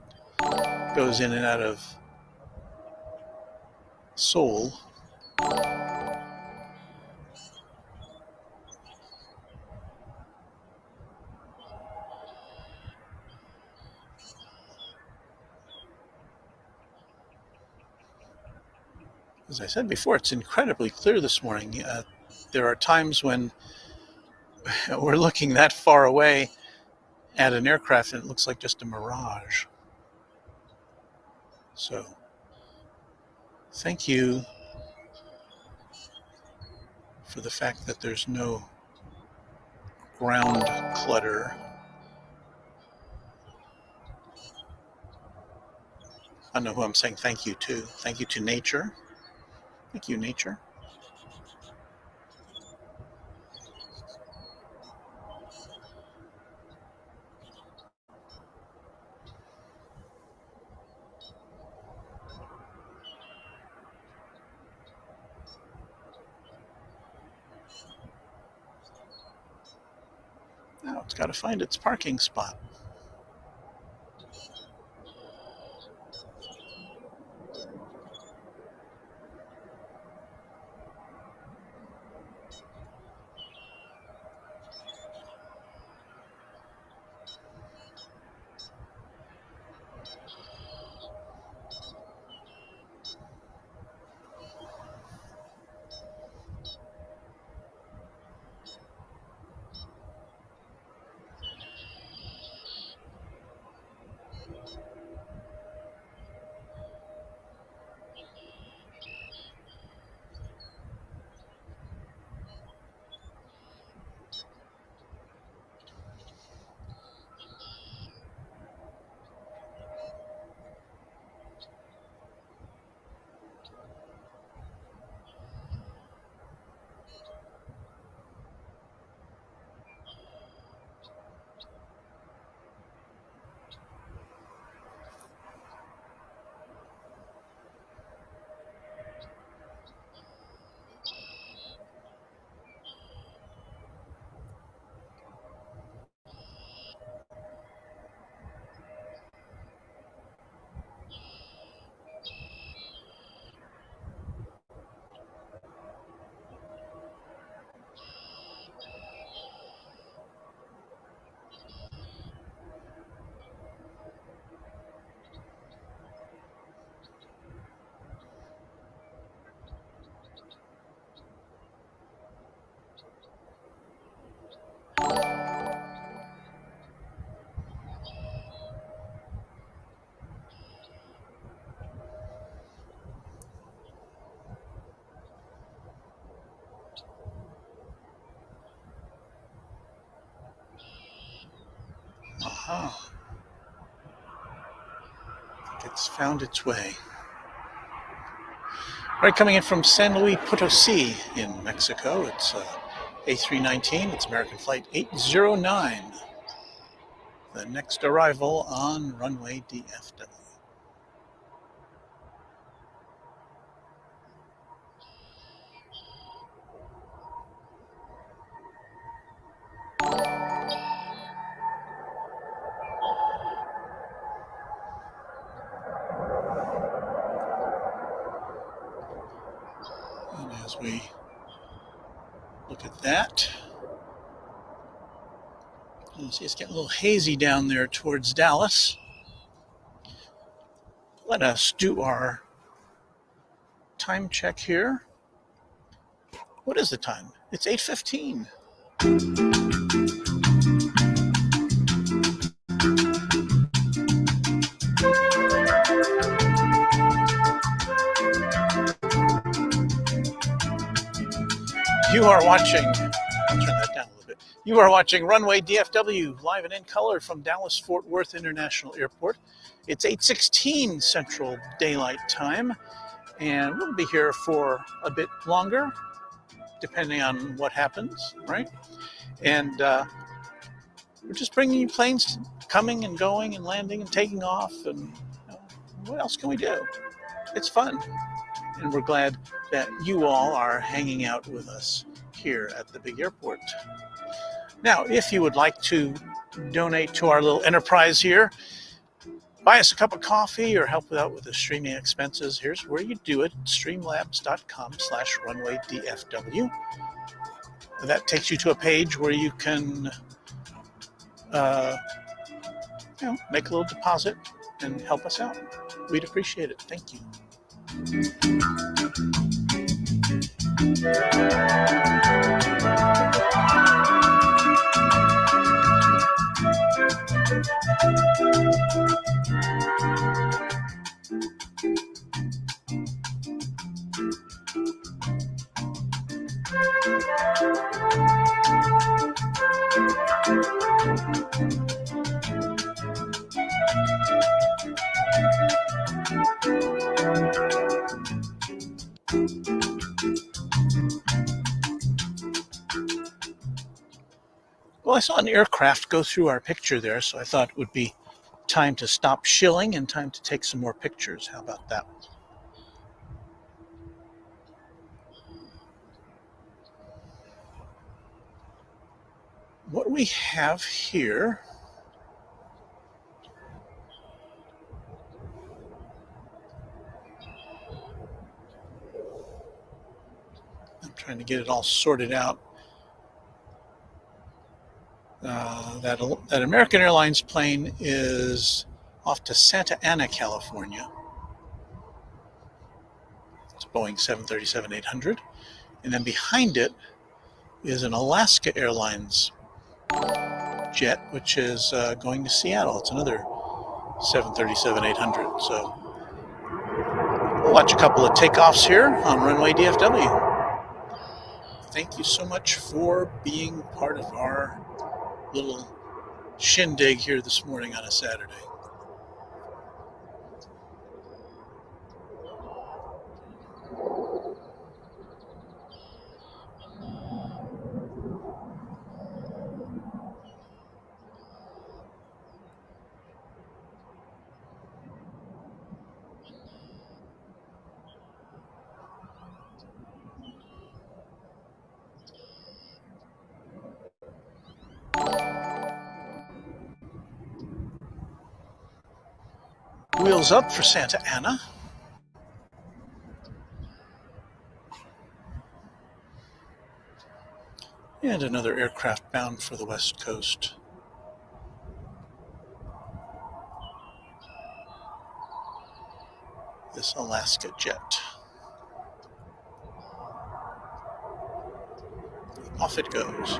A: goes in and out of Seoul. As I said before, it's incredibly clear this morning. There are times when we're looking that far away at an aircraft and it looks like just a mirage. So, thank you for the fact that there's no ground clutter. I don't know who I'm saying thank you to. Thank you to nature. Thank you, nature. Now it's got to find its parking spot. Aha. It's found its way. Right, coming in from San Luis Potosí in Mexico, it's A319, it's American Flight 809. The next arrival on Runway DFW. And as we look at that, you see it's getting a little hazy down there towards Dallas. Let us do our time check here. What is the time? It's 8:15. You are watching, I'll turn that down a little bit. You are watching Runway DFW, live and in color from Dallas-Fort Worth International Airport. It's 8:16 Central Daylight Time, and we'll be here for a bit longer, depending on what happens, right? And we're just bringing you planes coming and going and landing and taking off, and what else can we do? It's fun, and we're glad that you all are hanging out with us here at the big airport. Now, if you would like to donate to our little enterprise here, buy us a cup of coffee or help out with the streaming expenses, here's where you do it, streamlabs.com/runwaydfw. That takes you to a page where you can make a little deposit and help us out. We'd appreciate it. Thank you. Well, I saw an aircraft go through our picture there, so I thought it would be time to stop shilling and time to take some more pictures. How about that? What we have here I'm trying to get it all sorted out. That American Airlines plane is off to Santa Ana, California. It's a Boeing 737-800. And then behind it is an Alaska Airlines jet, which is going to Seattle. It's another 737-800. So we'll watch a couple of takeoffs here on Runway DFW. Thank you so much for being part of our little shindig here this morning on a Saturday. Wheels up for Santa Ana. And another aircraft bound for the West Coast. This Alaska jet. Off it goes.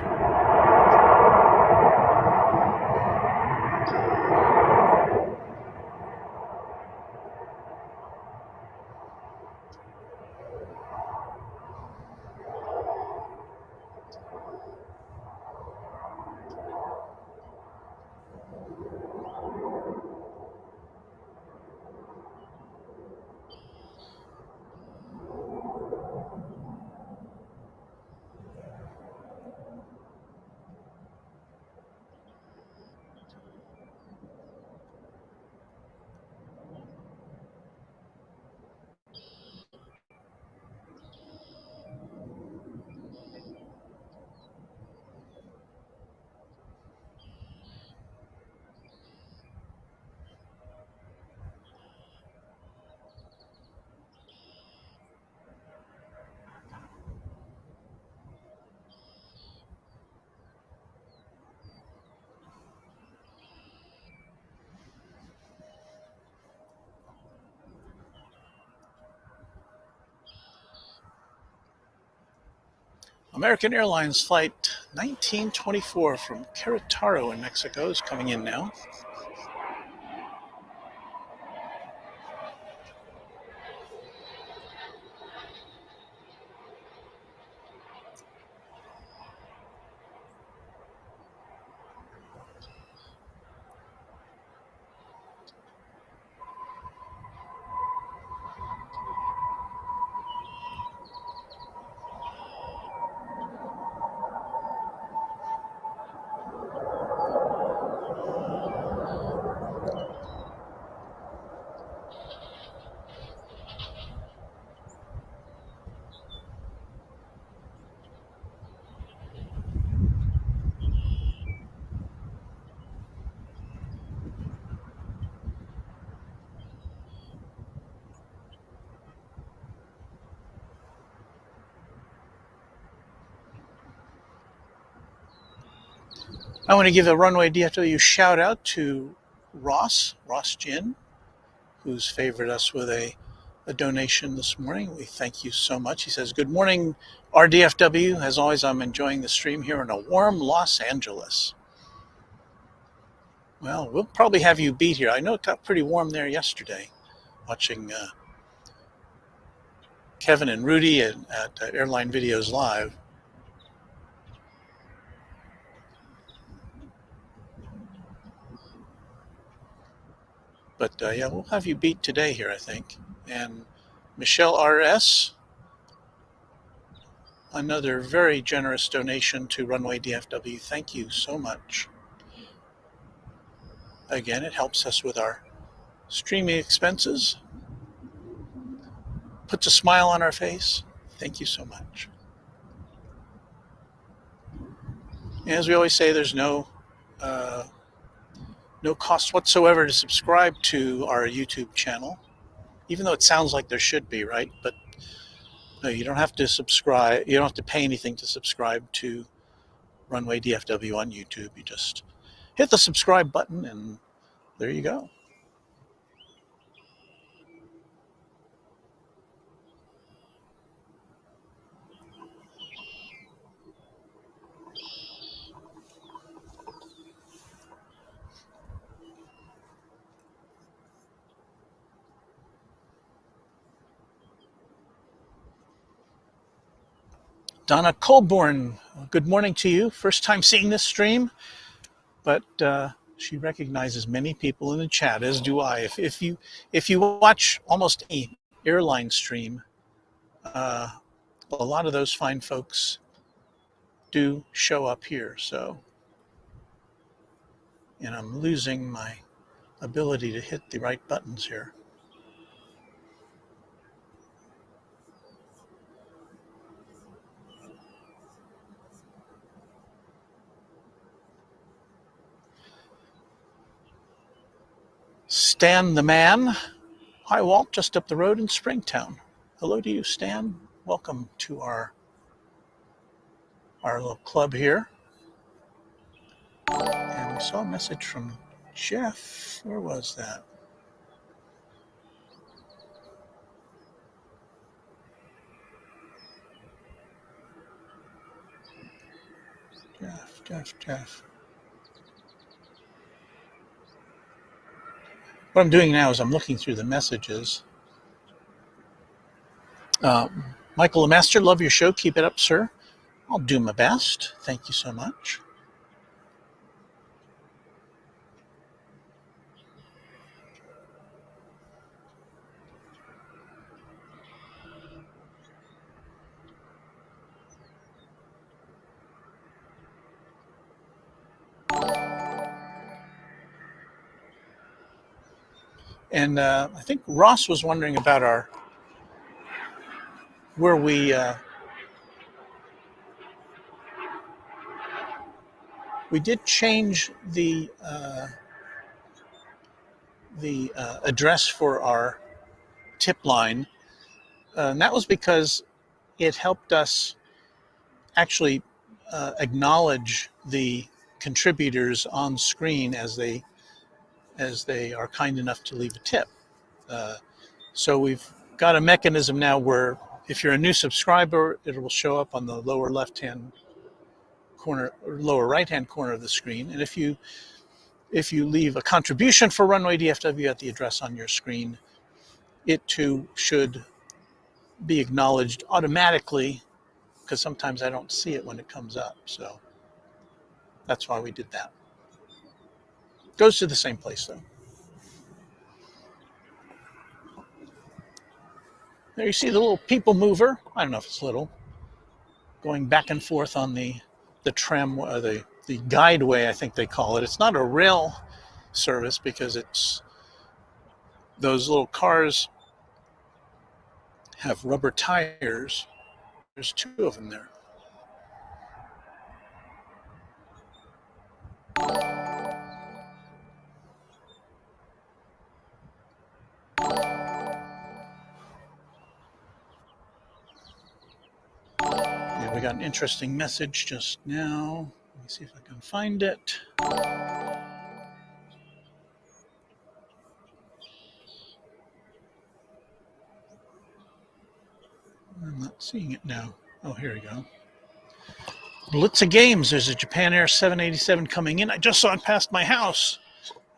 A: American Airlines Flight 1924 from Querétaro in Mexico is coming in now. I want to give a Runway DFW shout out to Ross Gin, who's favored us with a donation this morning. We thank you so much. He says, "Good morning, RDFW. As always, I'm enjoying the stream here in a warm Los Angeles." Well, we'll probably have you beat here. I know it got pretty warm there yesterday, watching Kevin and Rudy at Airline Videos Live. But yeah, we'll have you beat today here, I think. And Michelle RS, another very generous donation to Runway DFW. Thank you so much. Again, it helps us with our streaming expenses. Puts a smile on our face. Thank you so much. And as we always say, there's no cost whatsoever to subscribe to our YouTube channel, even though it sounds like there should be, right? But no, you don't have to subscribe. You don't have to pay anything to subscribe to Runway DFW on YouTube. You just hit the subscribe button and there you go. Donna Colborn, good morning to you. First time seeing this stream, but she recognizes many people in the chat, as do I. If you watch almost any airline stream, a lot of those fine folks do show up here. So, and I'm losing my ability to hit the right buttons here. Stan the Man. Hi, Walt, just up the road in Springtown. Hello to you, Stan. Welcome to our little club here. And we saw a message from Jeff. Where was that? Jeff. What I'm doing now is I'm looking through the messages. Michael Lemaster, love your show. Keep it up, sir. I'll do my best. Thank you so much. And I think Ross was wondering about where we did change the address for our tip line, and that was because it helped us actually acknowledge the contributors on screen as they are kind enough to leave a tip. So we've got a mechanism now where if you're a new subscriber, it will show up on the lower left-hand corner or lower right-hand corner of the screen. And if you leave a contribution for Runway DFW at the address on your screen, it too should be acknowledged automatically, because sometimes I don't see it when it comes up. So that's why we did that. Goes to the same place though. There you see the little people mover. I don't know if it's little, going back and forth on the tram, the guideway, I think they call it. It's not a rail service because it's those little cars have rubber tires. There's two of them there. Yeah, we got an interesting message just now. me see if I can find it. I'm not seeing it now. Oh, here we go. Blitz of games. There's a Japan Air 787 coming in. I just saw it past my house.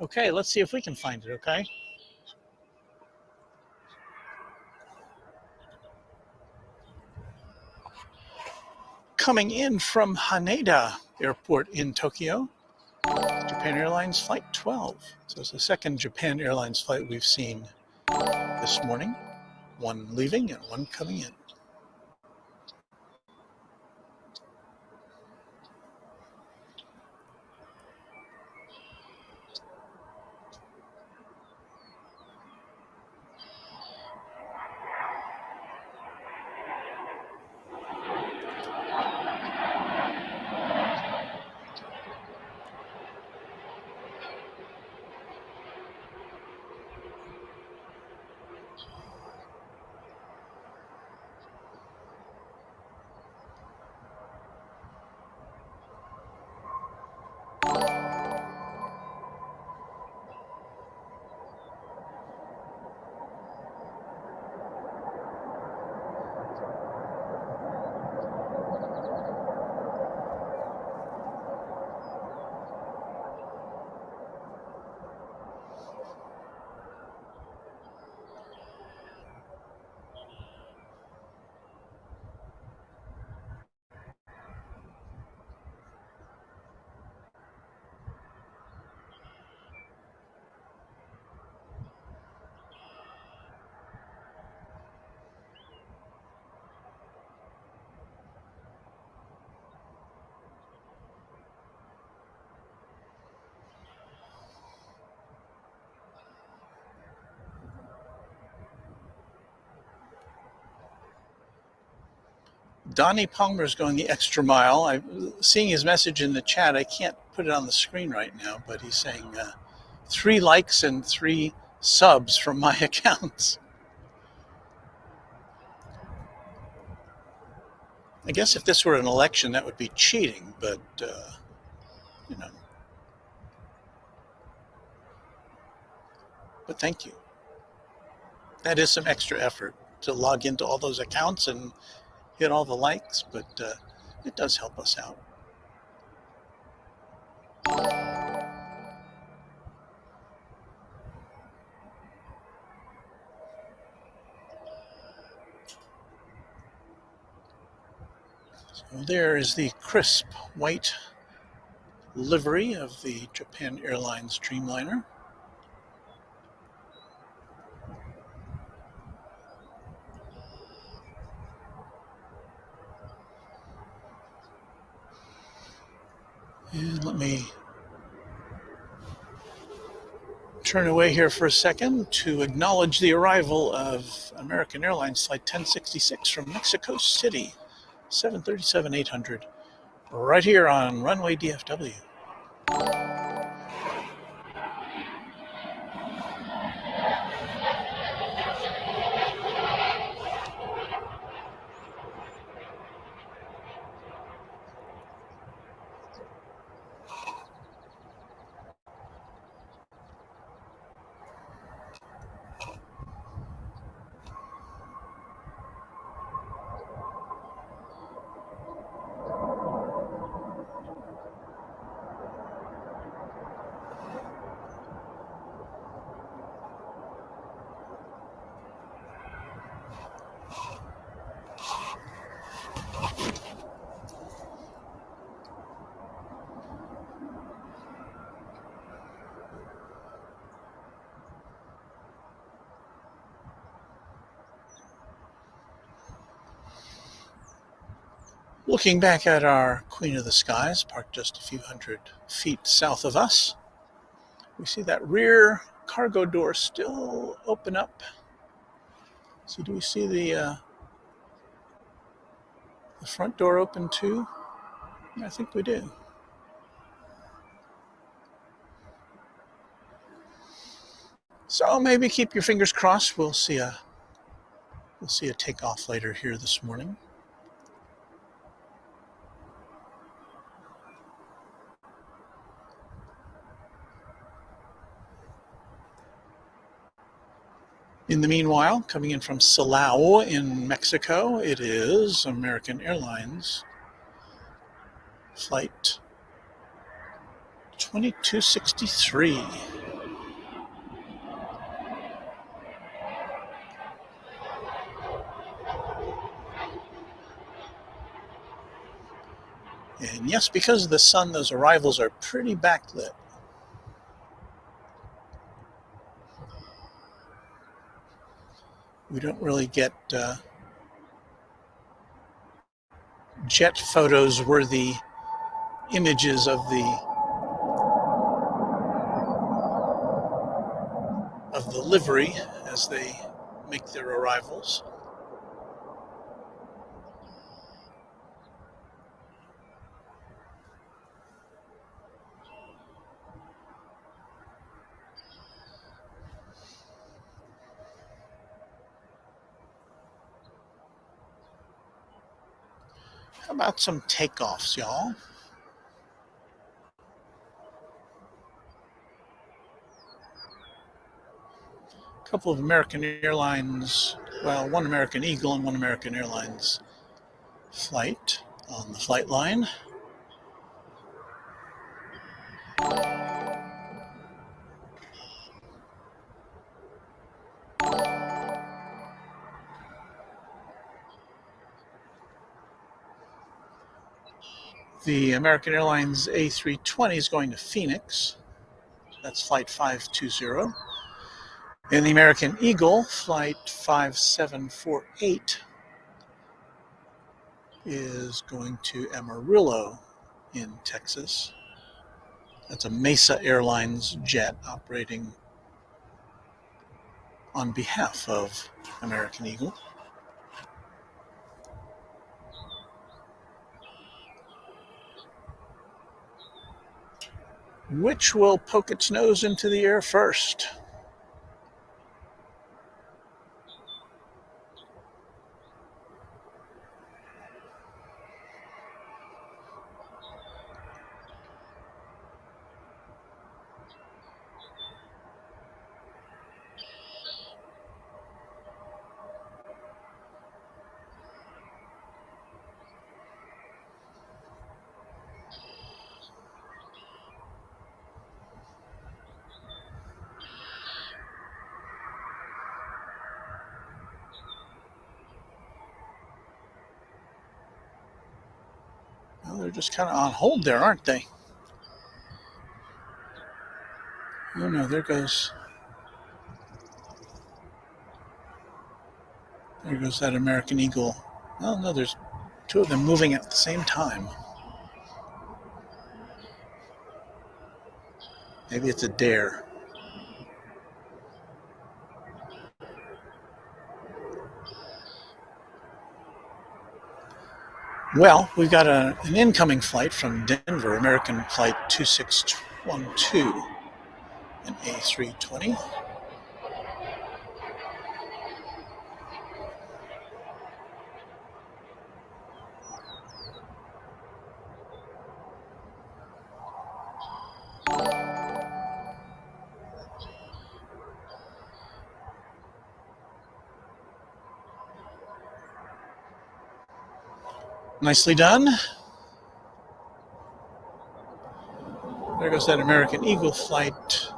A: Okay, let's see if we can find it, okay? Coming in from Haneda Airport in Tokyo, Japan Airlines Flight 12. So it's the second Japan Airlines flight we've seen this morning. One leaving and one coming in. Donnie Palmer's going the extra mile. I'm seeing his message in the chat. I can't put it on the screen right now, but he's saying 3 likes and 3 subs from my accounts. I guess if this were an election, that would be cheating, but, you know. But thank you. That is some extra effort to log into all those accounts and hit all the likes, but it does help us out. So there is the crisp white livery of the Japan Airlines Dreamliner. And let me turn away here for a second to acknowledge the arrival of American Airlines Flight 1066 from Mexico City, 737-800, right here on Runway DFW. Looking back at our Queen of the Skies, parked just a few hundred feet south of us, we see that rear cargo door still open up. So do we see the front door open too? I think we do. So maybe keep your fingers crossed. We'll see a takeoff later here this morning. In the meanwhile, coming in from Silao in Mexico, it is American Airlines flight 2263. And yes, because of the sun, those arrivals are pretty backlit. We don't really get jet photos worthy images of the livery as they make their arrivals. How about some takeoffs, y'all? A couple of American Airlines, well, one American Eagle and one American Airlines flight on the flight line. The American Airlines A320 is going to Phoenix. That's flight 520. And the American Eagle, flight 5748, is going to Amarillo in Texas. That's a Mesa Airlines jet operating on behalf of American Eagle. Which will poke its nose into the air first? Well, they're just kind of on hold there, aren't they? Oh no, there goes that American Eagle. Oh no, there's two of them moving at the same time. Maybe it's a dare. Well, we've got an incoming flight from Denver, American Flight 2612, an A320. Nicely done. There goes that American Eagle flight,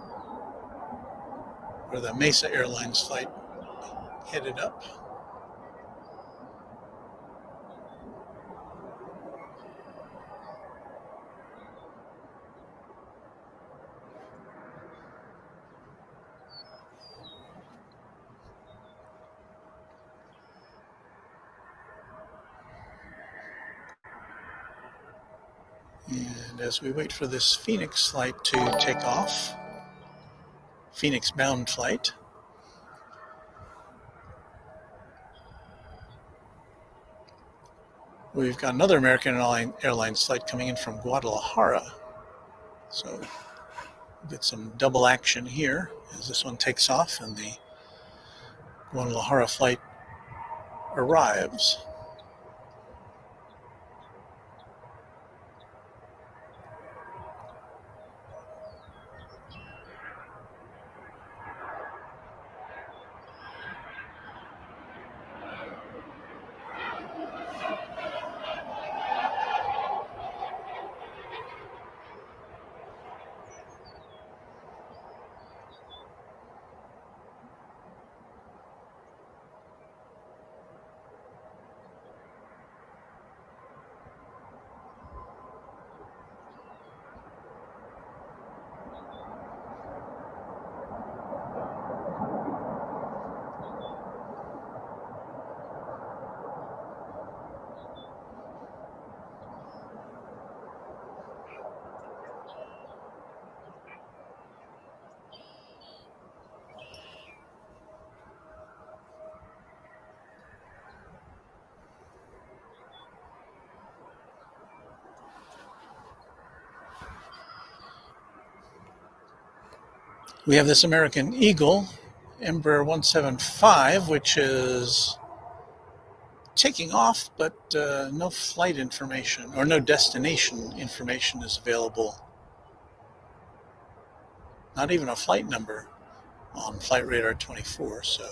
A: or the Mesa Airlines flight, headed up. And as we wait for this Phoenix flight to take off, Phoenix bound flight, we've got another American Airlines flight coming in from Guadalajara. So we'll get some double action here as this one takes off and the Guadalajara flight arrives. We have this American Eagle, Embraer 175, which is taking off, but no flight information or no destination information is available. Not even a flight number on Flight Radar 24, so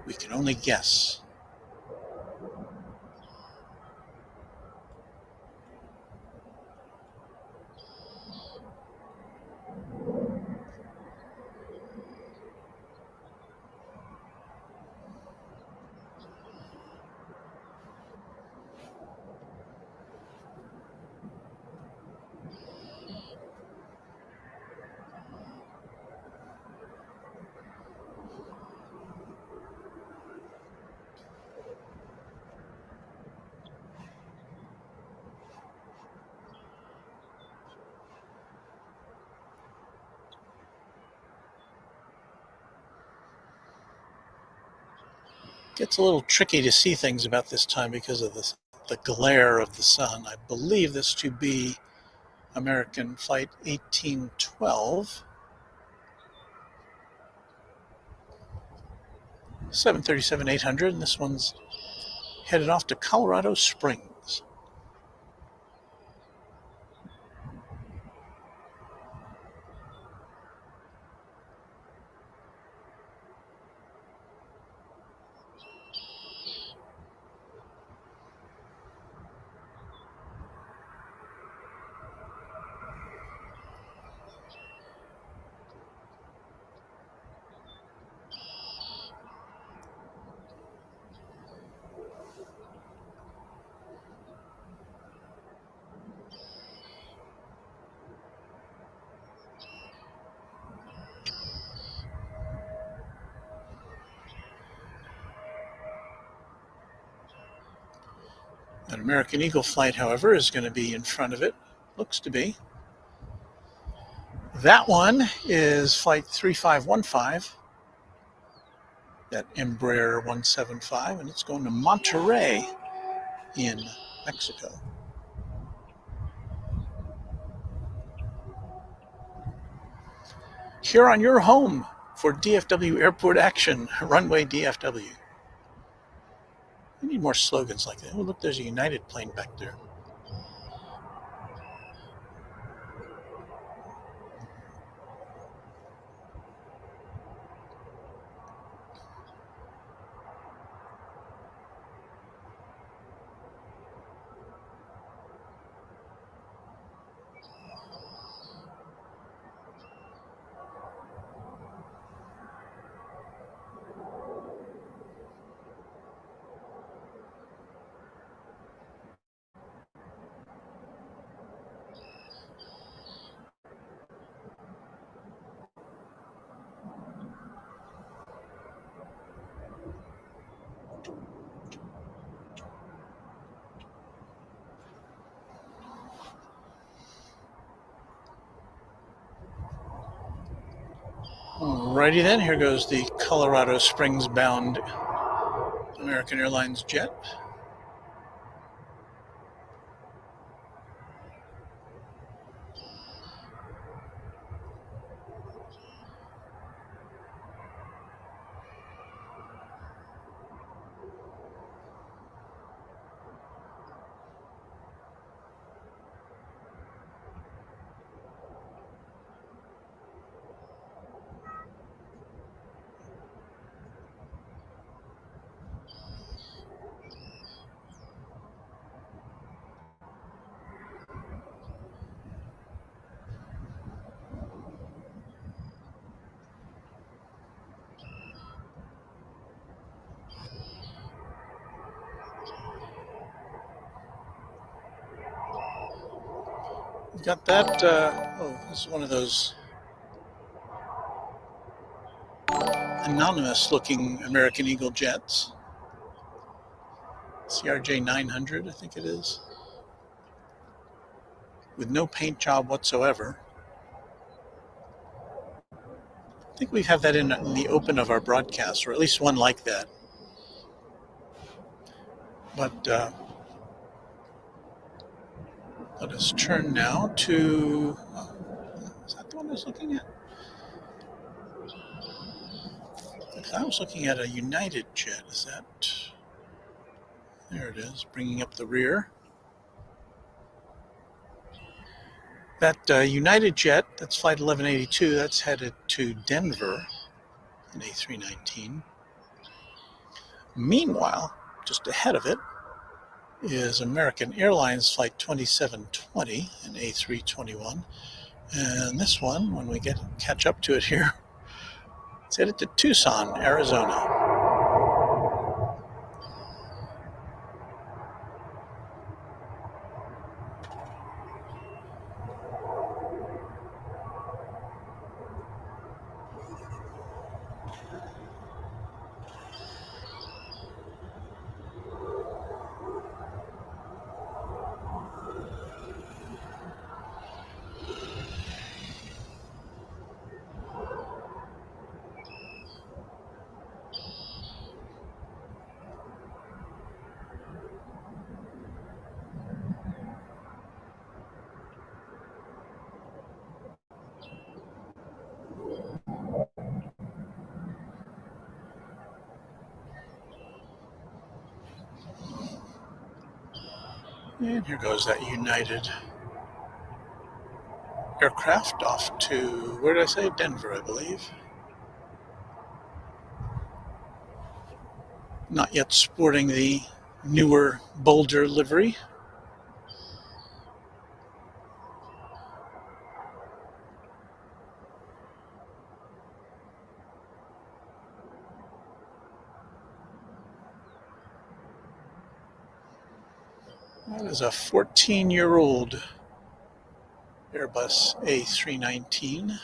A: we can only guess. Gets a little tricky to see things about this time because of the glare of the sun. I believe this to be American Flight 1812, 737-800, and this one's headed off to Colorado Springs. An American Eagle flight, however, is going to be in front of it. Looks to be. That one is Flight 3515, that Embraer 175, and it's going to Monterrey in Mexico. Here on your home for DFW Airport action, Runway DFW. We need more slogans like that. Oh, look, there's a United plane back there. Alrighty then, here goes the Colorado Springs bound American Airlines jet. We've got that, this is one of those anonymous looking American Eagle jets. CRJ 900, I think it is. With no paint job whatsoever. I think we have that in the open of our broadcast, or at least one like that. But let us turn now to, is that was looking at? I was looking at a United jet. Is that? There it is, bringing up the rear. That United jet, that's flight 1182, that's headed to Denver, an A319. Meanwhile, just ahead of it is American Airlines flight 2720, an A321. And this one, when we catch up to it here, it's headed to Tucson, Arizona. And here goes that United aircraft off to, where did I say? Denver, I believe. Not yet sporting the newer, bolder livery. That is a 14-year-old Airbus A319.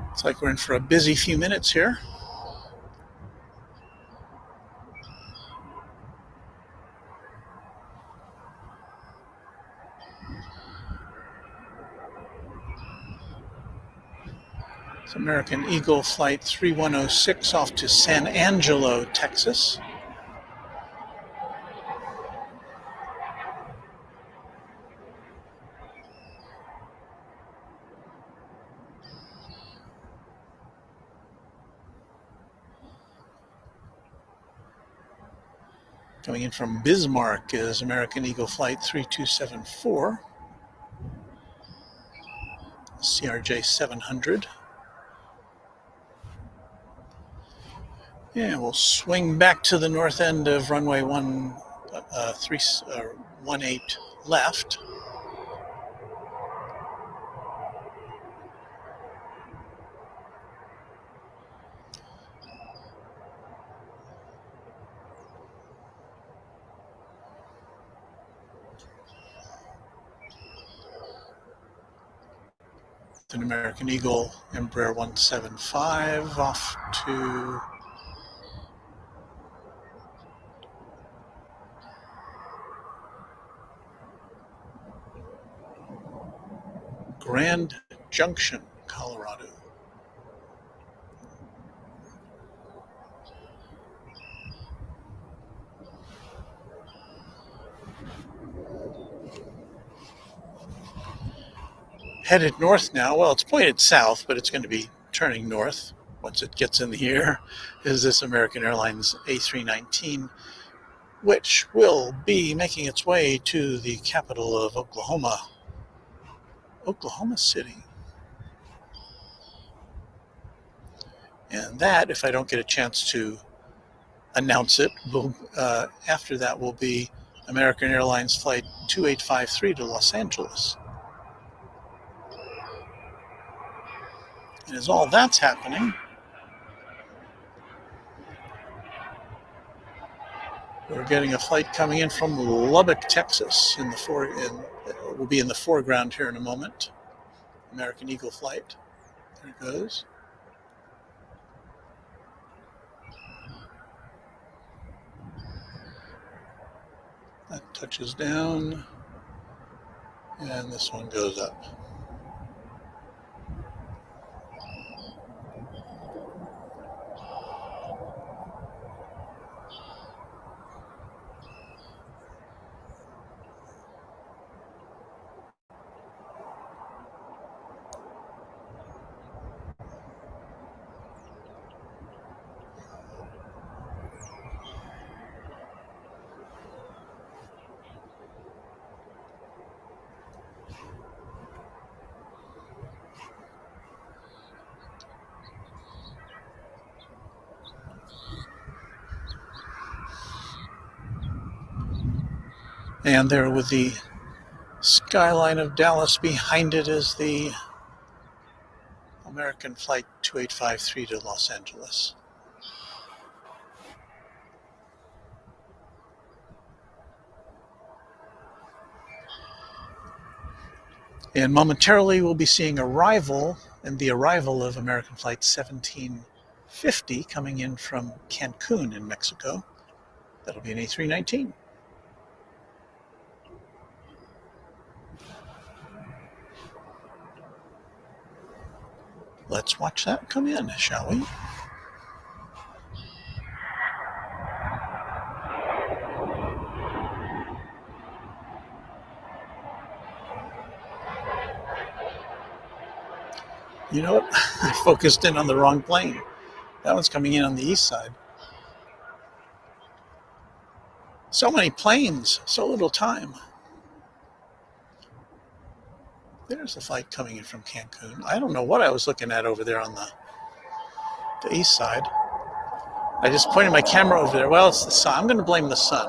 A: Looks like we're in for a busy few minutes here. It's American Eagle flight 3106 off to San Angelo, Texas. Coming in from Bismarck is American Eagle flight 3274, CRJ 700. Yeah, we'll swing back to the north end of runway 18 left. An American Eagle Embraer 175 off to Grand Junction, Colorado. Headed north now. Well, it's pointed south, but it's going to be turning north once it gets in the air, is this American Airlines A319, which will be making its way to the capital of Oklahoma, Oklahoma City. And that, if I don't get a chance to announce it, after that will be American Airlines flight 2853 to Los Angeles. And as all that's happening, we're getting a flight coming in from Lubbock, Texas. Will be in the foreground here in a moment. American Eagle flight. There it goes. touches down, and this one goes up. And there with the skyline of Dallas behind it is the American Flight 2853 to Los Angeles. And momentarily we'll be seeing the arrival of American Flight 1750 coming in from Cancun in Mexico. That'll be an A319. Let's watch that come in, shall we? You know what? I focused in on the wrong plane. That one's coming in on the east side. So many planes, so little time. There's the flight coming in from Cancun. I don't know what I was looking at over there on the east side. I just pointed my camera over there. Well, it's the sun. I'm going to blame the sun.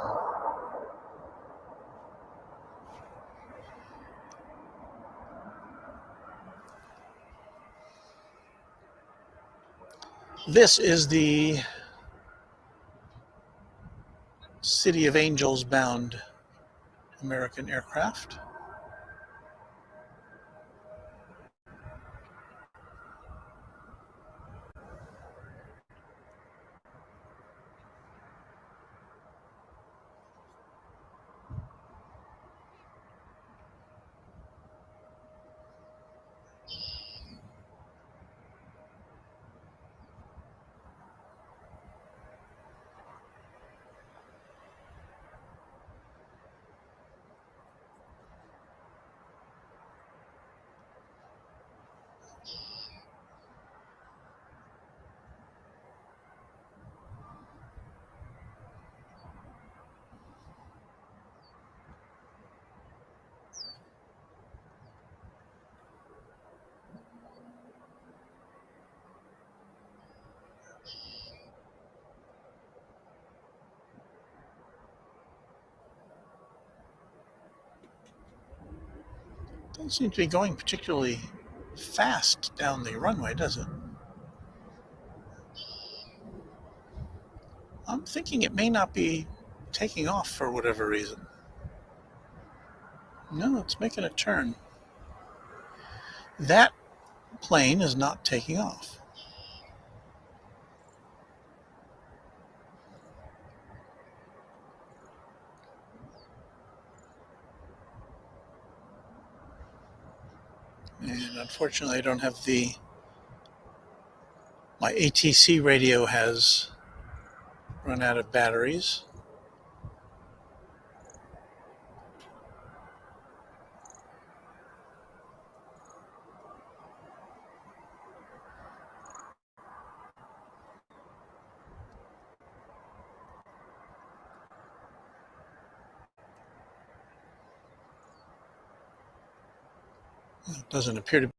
A: This is the City of Angels bound American aircraft. Doesn't seem to be going particularly fast down the runway, does it? I'm thinking it may not be taking off for whatever reason. No, it's making a turn. That plane is not taking off. And unfortunately, I don't have my ATC radio has run out of batteries. It doesn't appear to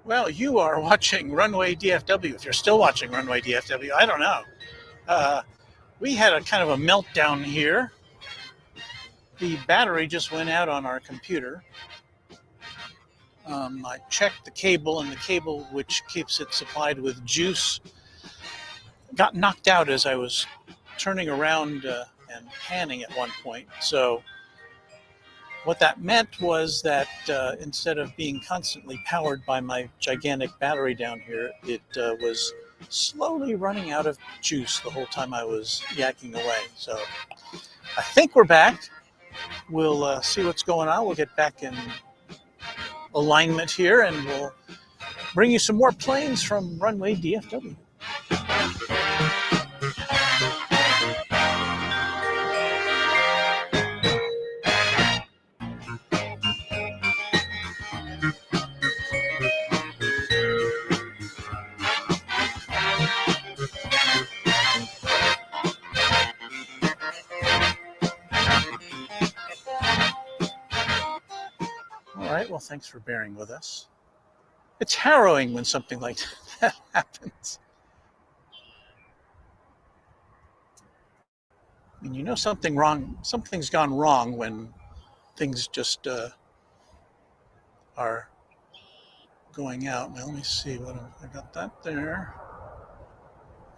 A: Well, you are watching Runway DFW. If you're still watching Runway DFW, I don't know. We had a kind of a meltdown here. The battery just went out on our computer. I checked the cable, and the cable which keeps it supplied with juice got knocked out as I was turning around and panning at one point. So what that meant was that instead of being constantly powered by my gigantic battery down here, it was slowly running out of juice the whole time I was yakking away. So I think we're back. We'll see what's going on. We'll get back in alignment here, and we'll bring you some more planes from Runway DFW. All right, well, thanks for bearing with us. It's harrowing when something like that happens. I mean, you know something's gone wrong when things just are going out. Now, let me see what I got that there.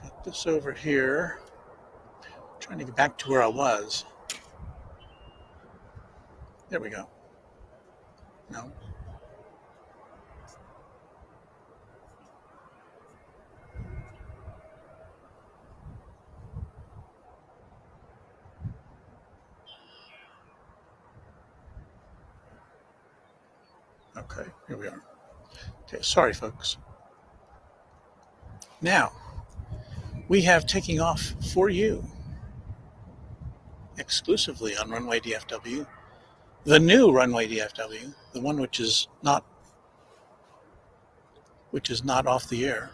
A: Got this over here. I'm trying to get back to where I was. There we go. No. Okay, here we are. Okay, sorry, folks. Now, we have taking off for you exclusively on Runway DFW, the new Runway DFW, the one which is not off the air.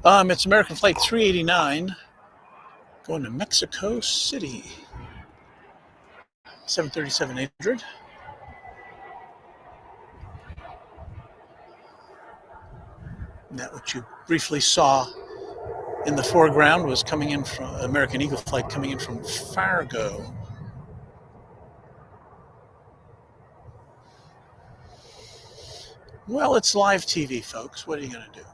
A: It's American Flight 389 going to Mexico City. 737-800. And that which you briefly saw in the foreground was coming in from American Eagle Flight coming in from Fargo. Well, it's live TV, folks. What are you going to do?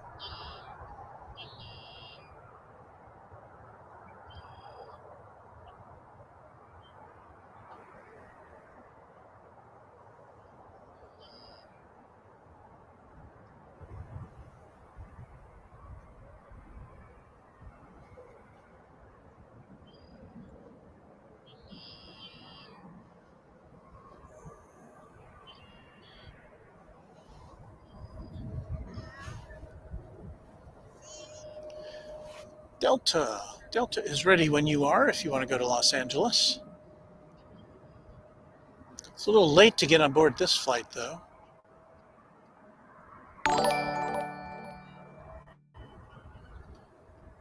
A: Delta. Delta is ready when you are if you want to go to Los Angeles. It's a little late to get on board this flight, though.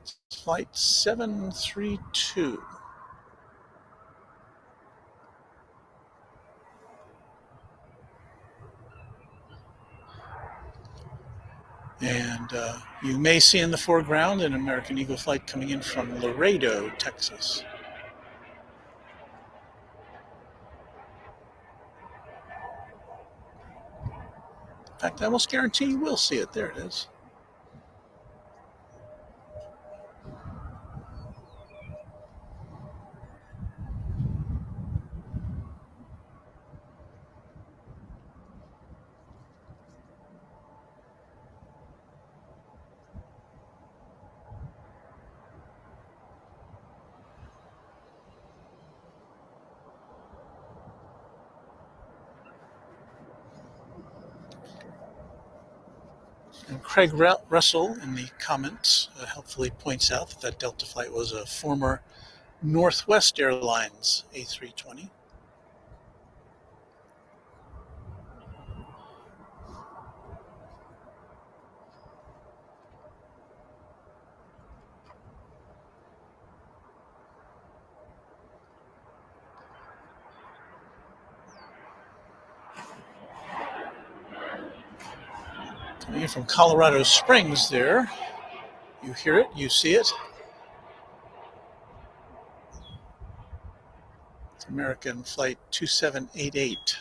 A: It's Flight 732. And you may see in the foreground an American Eagle Flight coming in from Laredo, Texas. In fact, I almost guarantee you will see it. There it is. And Craig Russell in the comments helpfully points out that that Delta flight was a former Northwest Airlines A320. Coming in from Colorado Springs there. You hear it, you see it. It's American Flight 2788.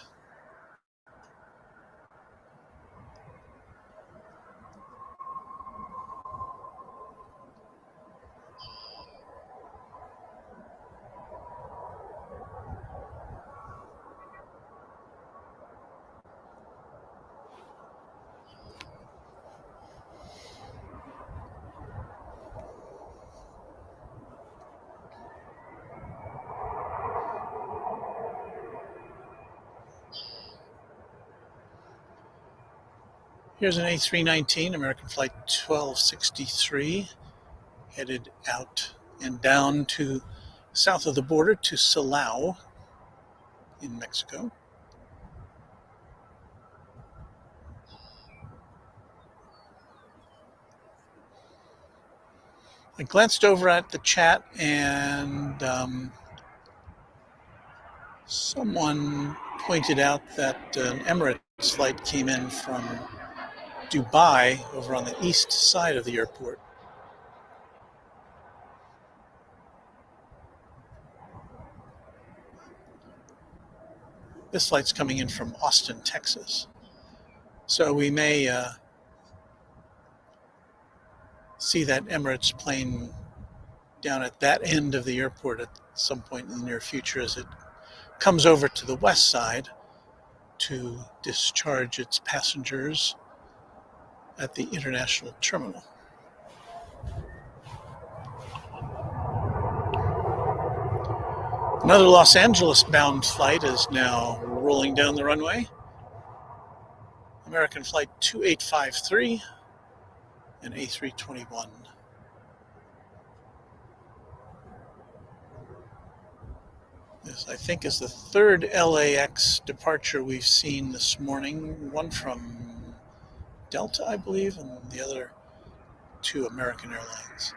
A: Here's an A319, American Flight 1263, headed out and down to south of the border to Silao in Mexico. I glanced over at the chat and someone pointed out that an Emirates flight came in from Dubai over on the east side of the airport. This flight's coming in from Austin, Texas. So we may see that Emirates plane down at that end of the airport at some point in the near future as it comes over to the west side to discharge its passengers at the international terminal. Another Los Angeles bound flight is now rolling down the runway. American Flight 2853, an A321. This, I think, is the third LAX departure we've seen this morning. One from Delta, I believe, and the other two American Airlines.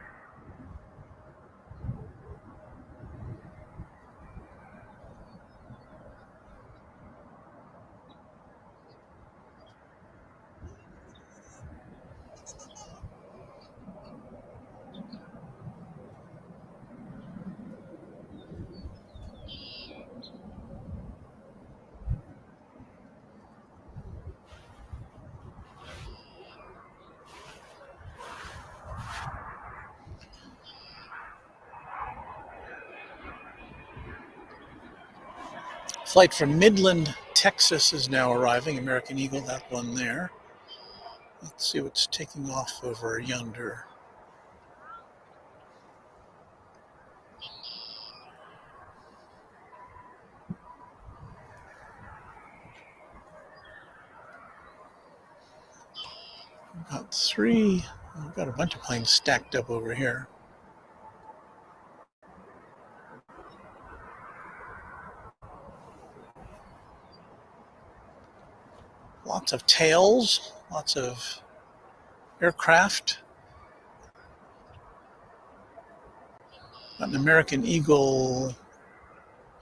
A: Flight from Midland, Texas is now arriving. American Eagle, that one there. Let's see what's taking off over yonder. We've got a bunch of planes stacked up over here. Lots of tails, lots of aircraft. Got an American Eagle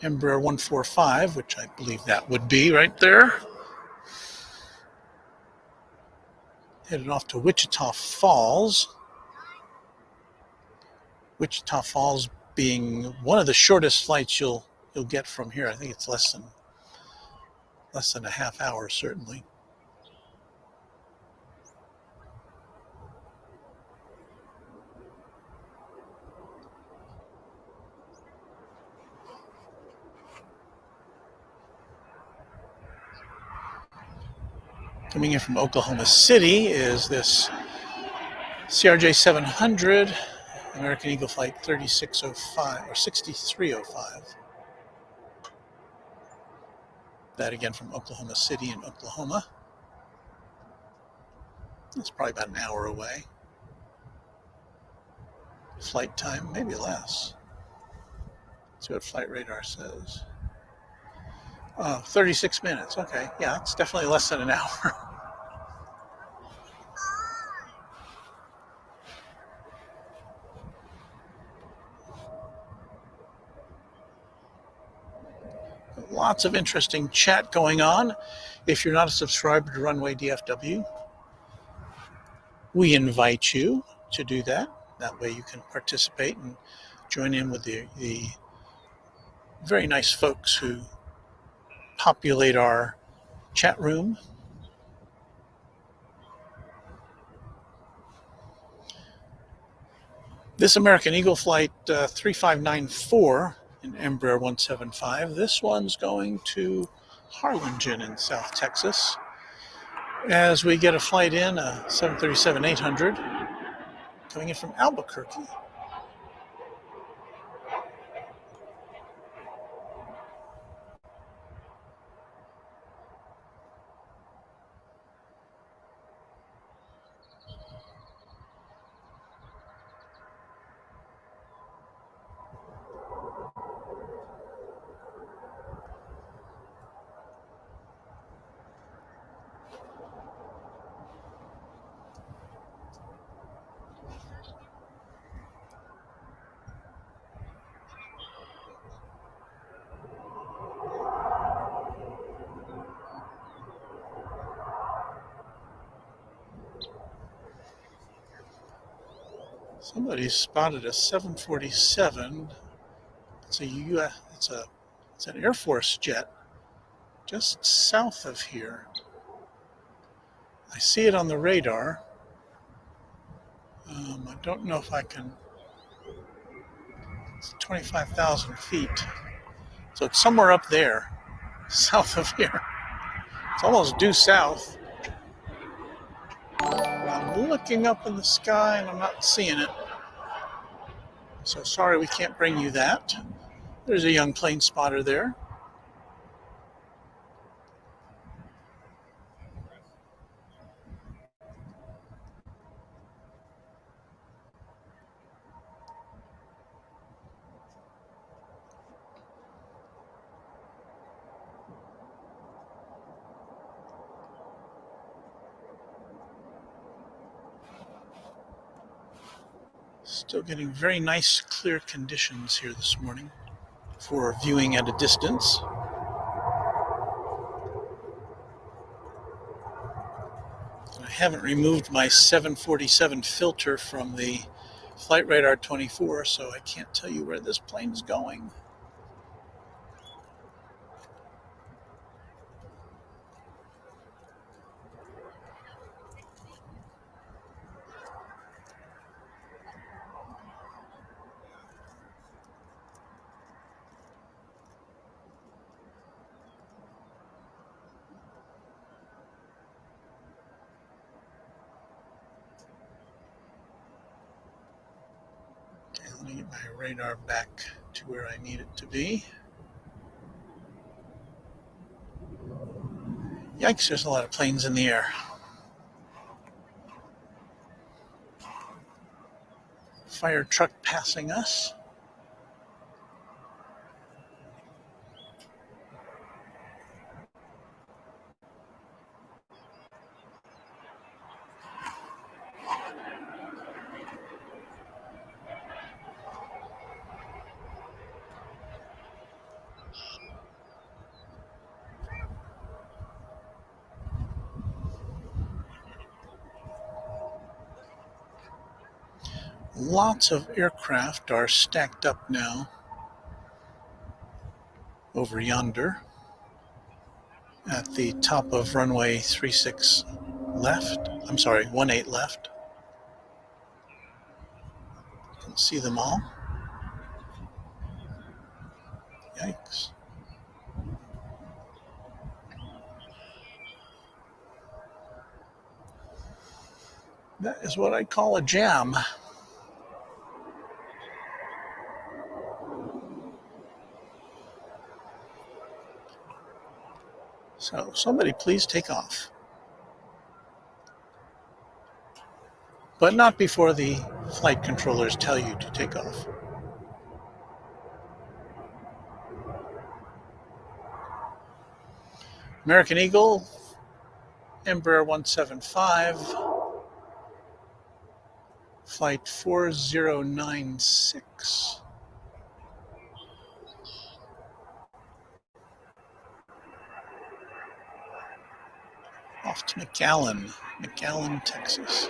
A: Embraer 145, which I believe that would be right there. Headed off to Wichita Falls. Wichita Falls being one of the shortest flights you'll get from here. I think it's less than a half hour, certainly. Coming in from Oklahoma City is this CRJ 700, American Eagle Flight 3605 or 6305. That again from Oklahoma City in Oklahoma. That's probably about an hour away. Flight time, maybe less. Let's see what Flight Radar says. Oh, 36 minutes. Okay, yeah, it's definitely less than an hour. Lots of interesting chat going on. If you're not a subscriber to Runway DFW, We invite you to do that. That way you can participate and join in with the very nice folks who populate our chat room. This American Eagle flight 3594 in Embraer 175, this one's going to Harlingen in South Texas. As we get a flight in, a 737-800 coming in from Albuquerque. Somebody spotted a 747. It's an Air Force jet just south of here. I see it on the radar. I don't know if I can. It's 25,000 feet. So it's somewhere up there, south of here. It's almost due south. I'm looking up in the sky and I'm not seeing it. So sorry we can't bring you that. There's a young plane spotter there. Still getting very nice, clear conditions here this morning for viewing at a distance. I haven't removed my 747 filter from the Flight Radar 24, so I can't tell you where this plane is going. Let me get my radar back to where I need it to be. Yikes, there's a lot of planes in the air. Fire truck passing us. Lots of aircraft are stacked up now over yonder at the top of runway 36 left. I'm sorry, 18 left. Can see them all. Yikes. That is what I call a jam. So somebody please take off. But not before the flight controllers tell you to take off. American Eagle, Embraer 175, flight 4096. Off to McAllen, Texas.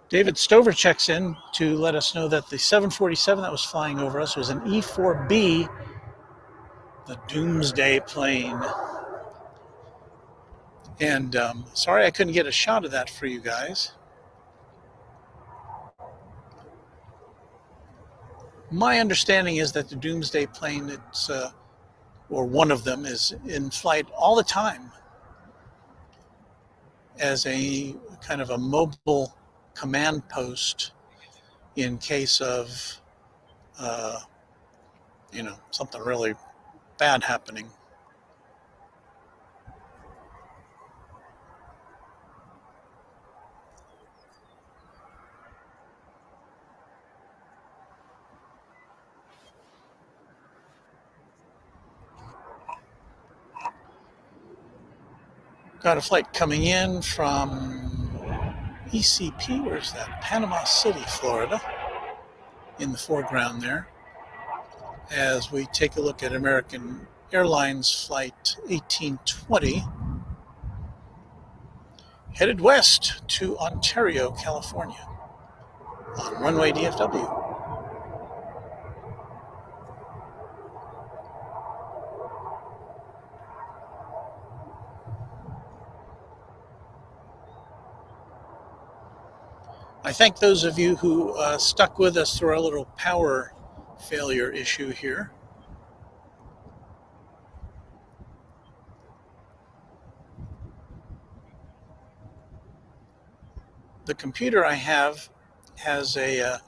A: David Stover checks in to let us know that the 747 that was flying over us was an E-4B, the Doomsday plane. And sorry I couldn't get a shot of that for you guys. My understanding is that the Doomsday plane, or one of them, is in flight all the time as a kind of a mobile command post in case of, something really bad happening. Got a flight coming in from ECP, where's that? Panama City, Florida, in the foreground there, as we take a look at American Airlines Flight 1820, headed west to Ontario, California, on Runway DFW. I thank those of you who stuck with us through our little power failure issue here. The computer I have has a,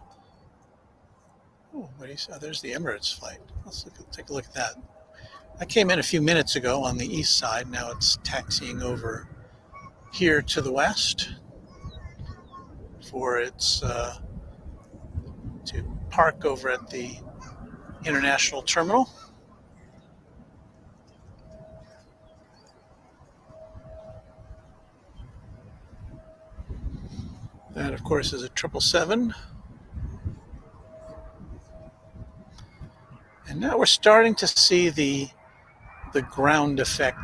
A: there's the Emirates flight. Take a look at that. I came in a few minutes ago on the east side. Now it's taxiing over here to the west for its to park over at the international terminal. That, of course, is a 777. And now we're starting to see the ground effect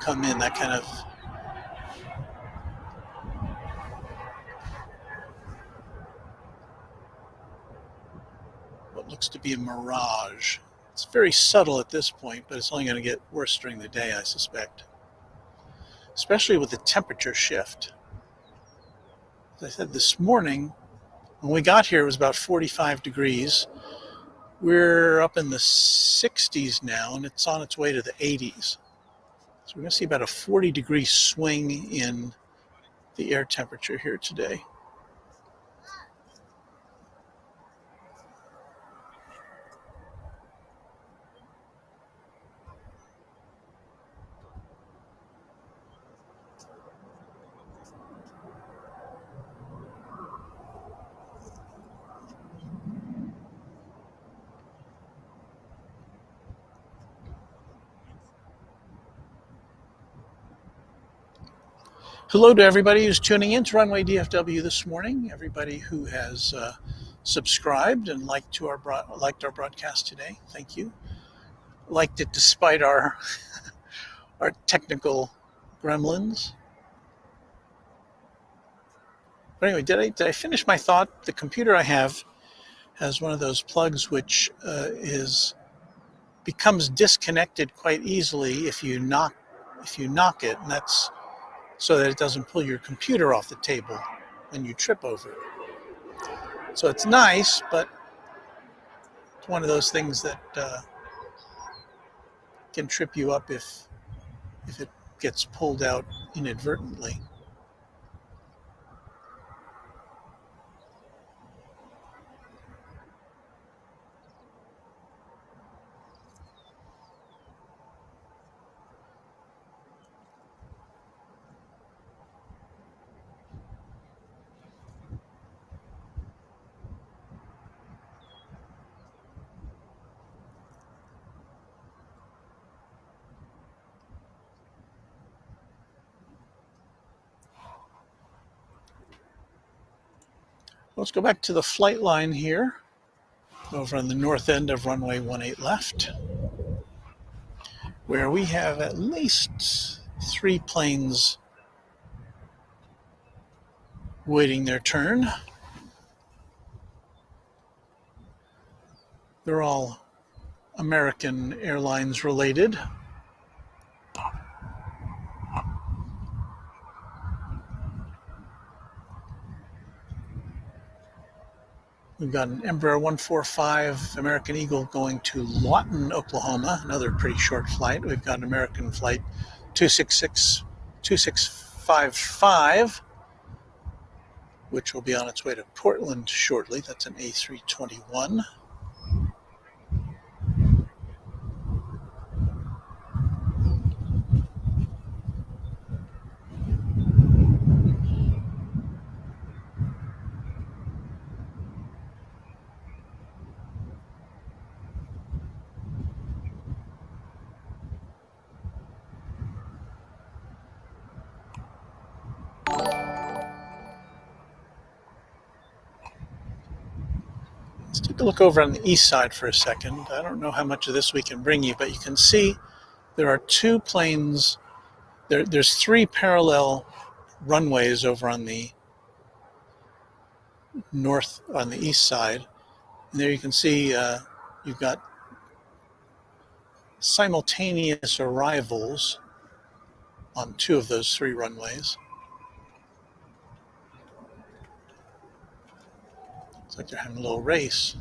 A: come in, that kind of what looks to be a mirage. It's very subtle at this point, but it's only going to get worse during the day, I suspect, especially with the temperature shift. As I said this morning, when we got here, it was about 45 degrees. We're up in the 60s now, and it's on its way to the 80s. So we're going to see about a 40-degree swing in the air temperature here today. Hello to everybody who's tuning in to Runway DFW this morning, everybody who has subscribed and liked our broadcast today. Thank you. Liked it despite our our technical gremlins. But anyway, did I finish my thought? The computer I have has one of those plugs which becomes disconnected quite easily if you knock it, and that's so that it doesn't pull your computer off the table when you trip over it. So it's nice, but it's one of those things that can trip you up if it gets pulled out inadvertently. Let's go back to the flight line here, over on the north end of runway 18 left, where we have at least 3 planes waiting their turn. They're all American Airlines related. We've got an Embraer 145 American Eagle going to Lawton, Oklahoma, another pretty short flight. We've got an American flight 2655, which will be on its way to Portland shortly. That's an A321. Let's take a look over on the east side for a second. I don't know how much of this we can bring you, but you can see there are two planes. There's three parallel runways over on the east side. And there you can see you've got simultaneous arrivals on two of those three runways. Looks like they're having a little race.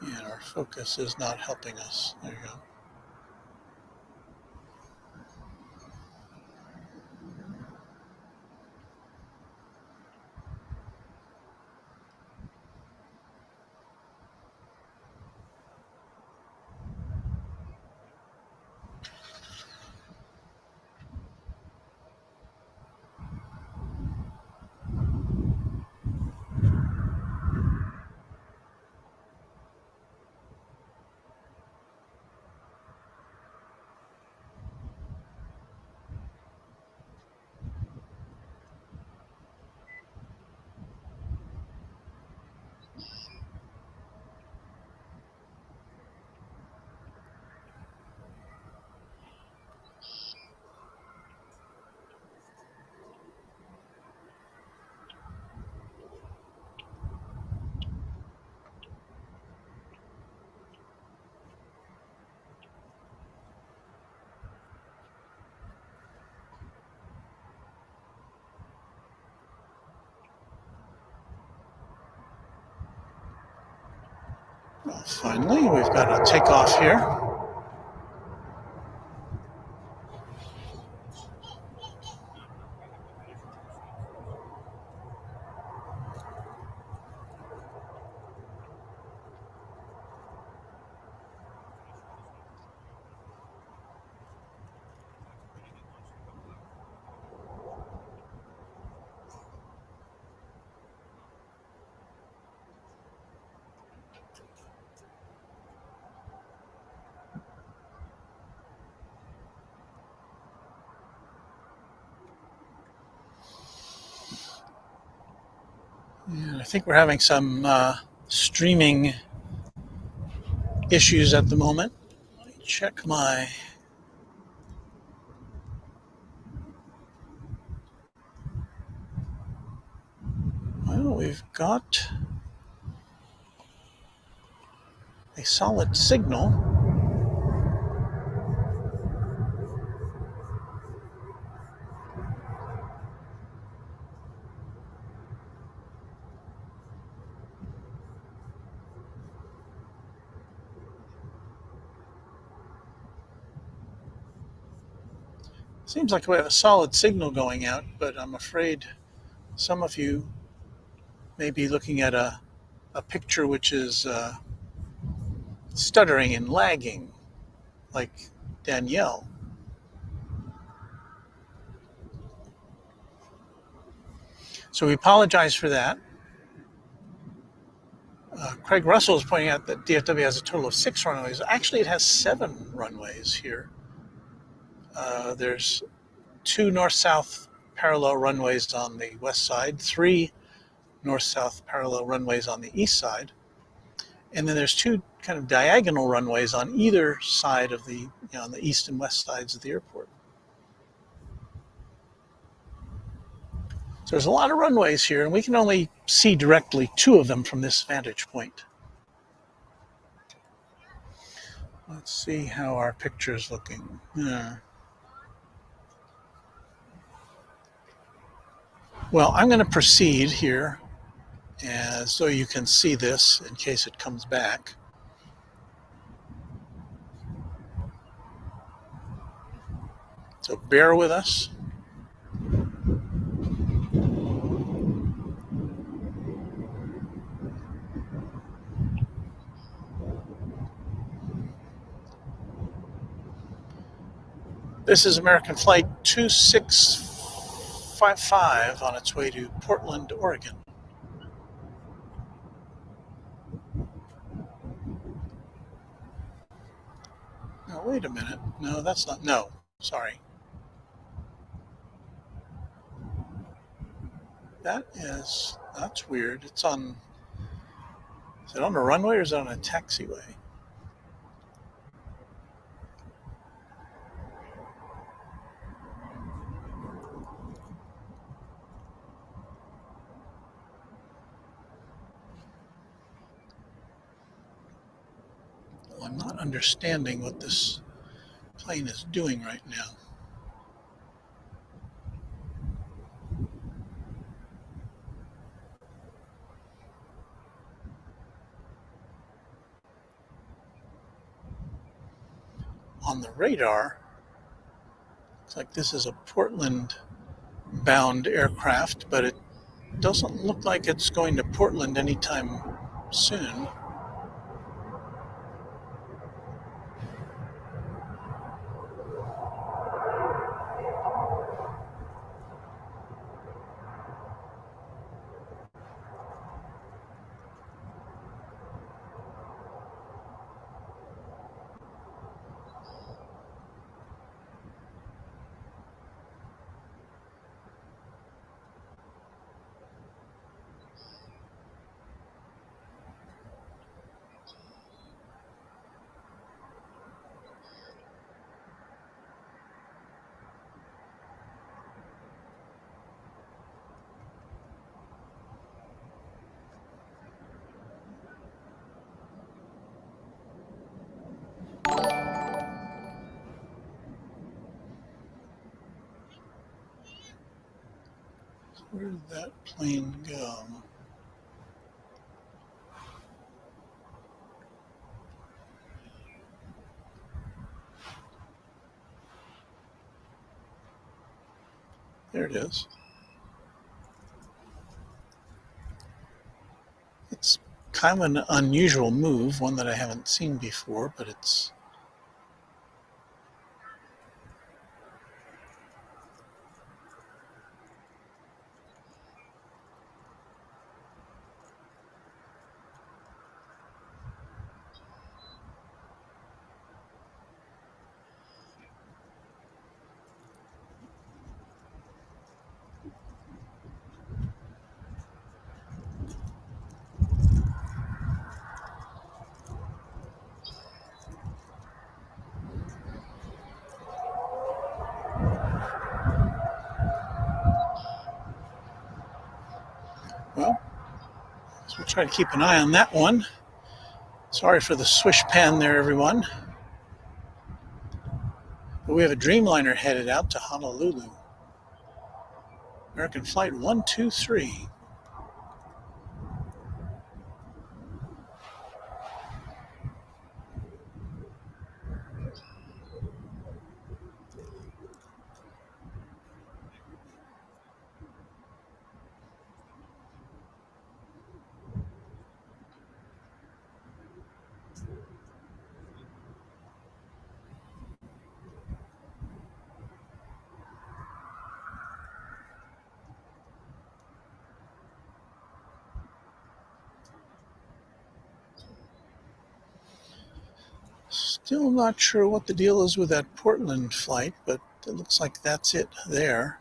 A: And our focus is not helping us. There you go. Well, finally, we've got a takeoff here. And I think we're having some streaming issues at the moment. Let me check my... Well, we've got a solid signal. Seems like we have a solid signal going out, but I'm afraid some of you may be looking at a picture which is stuttering and lagging, like Danielle. So we apologize for that. Craig Russell is pointing out that DFW has a total of 6 runways. Actually, it has 7 runways here. There's 2 north-south parallel runways on the west side, 3 north-south parallel runways on the east side, And then there's two kind of diagonal runways on either side of the, on the east and west sides of the airport. So there's a lot of runways here, and we can only see directly two of them from this vantage point. Let's see how our picture's looking. Yeah. Well, I'm going to proceed here so you can see this in case it comes back. So bear with us. This is American Flight 2655 on its way to Portland, Oregon. Now, wait a minute. No, that's not. No, sorry. That's weird. Is it on a runway or is it on a taxiway? Well, I'm not understanding what this plane is doing right now. On the radar, looks like this is a Portland-bound aircraft, but it doesn't look like it's going to Portland anytime soon. Where did that plane go? There it is. It's kind of an unusual move, one that I haven't seen before, but it's well, so we'll try to keep an eye on that one. Sorry for the swish pan there, everyone. But we have a Dreamliner headed out to Honolulu. American Flight 123. Still not sure what the deal is with that Portland flight, but it looks like that's it there.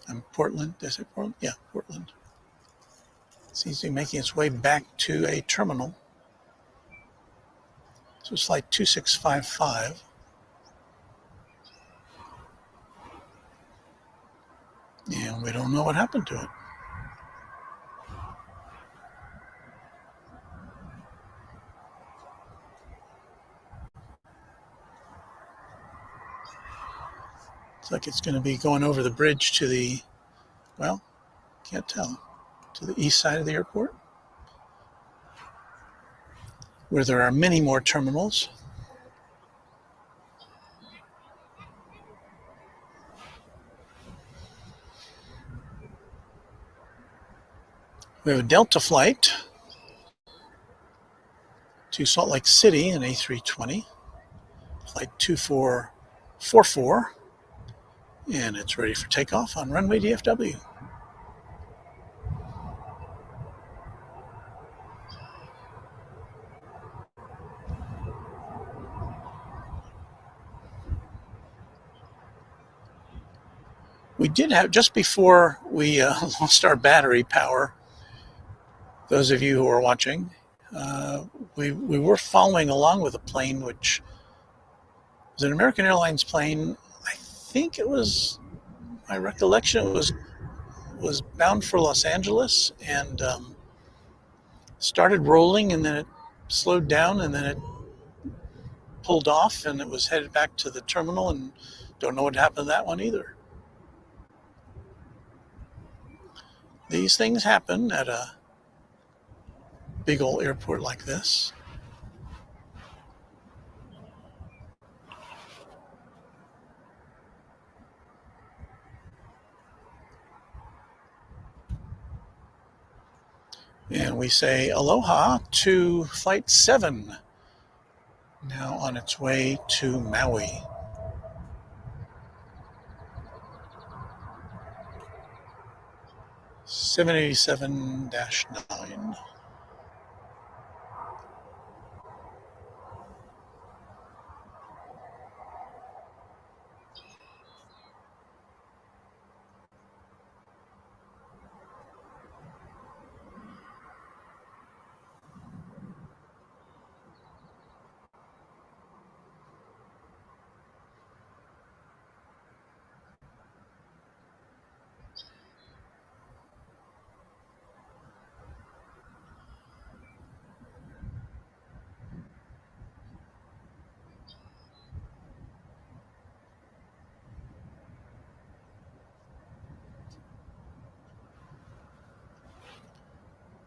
A: And Portland, did I say Portland? Yeah, Portland. Seems to be making its way back to a terminal. So it's flight 2655. And we don't know what happened to it. Looks like it's going to be going over the bridge to the, well, can't tell, to the east side of the airport, where there are many more terminals. We have a Delta flight to Salt Lake City, an A320, flight 2444, and it's ready for takeoff on runway DFW. We did have, just before we lost our battery power, those of you who are watching, we were following along with a plane, which was an American Airlines plane. I think it was, my recollection, it was bound for Los Angeles and started rolling, and then it slowed down, and then it pulled off, and it was headed back to the terminal, and don't know what happened to that one either. These things happen at a big old airport like this. And we say aloha to Flight 7, now on its way to Maui. (787-9).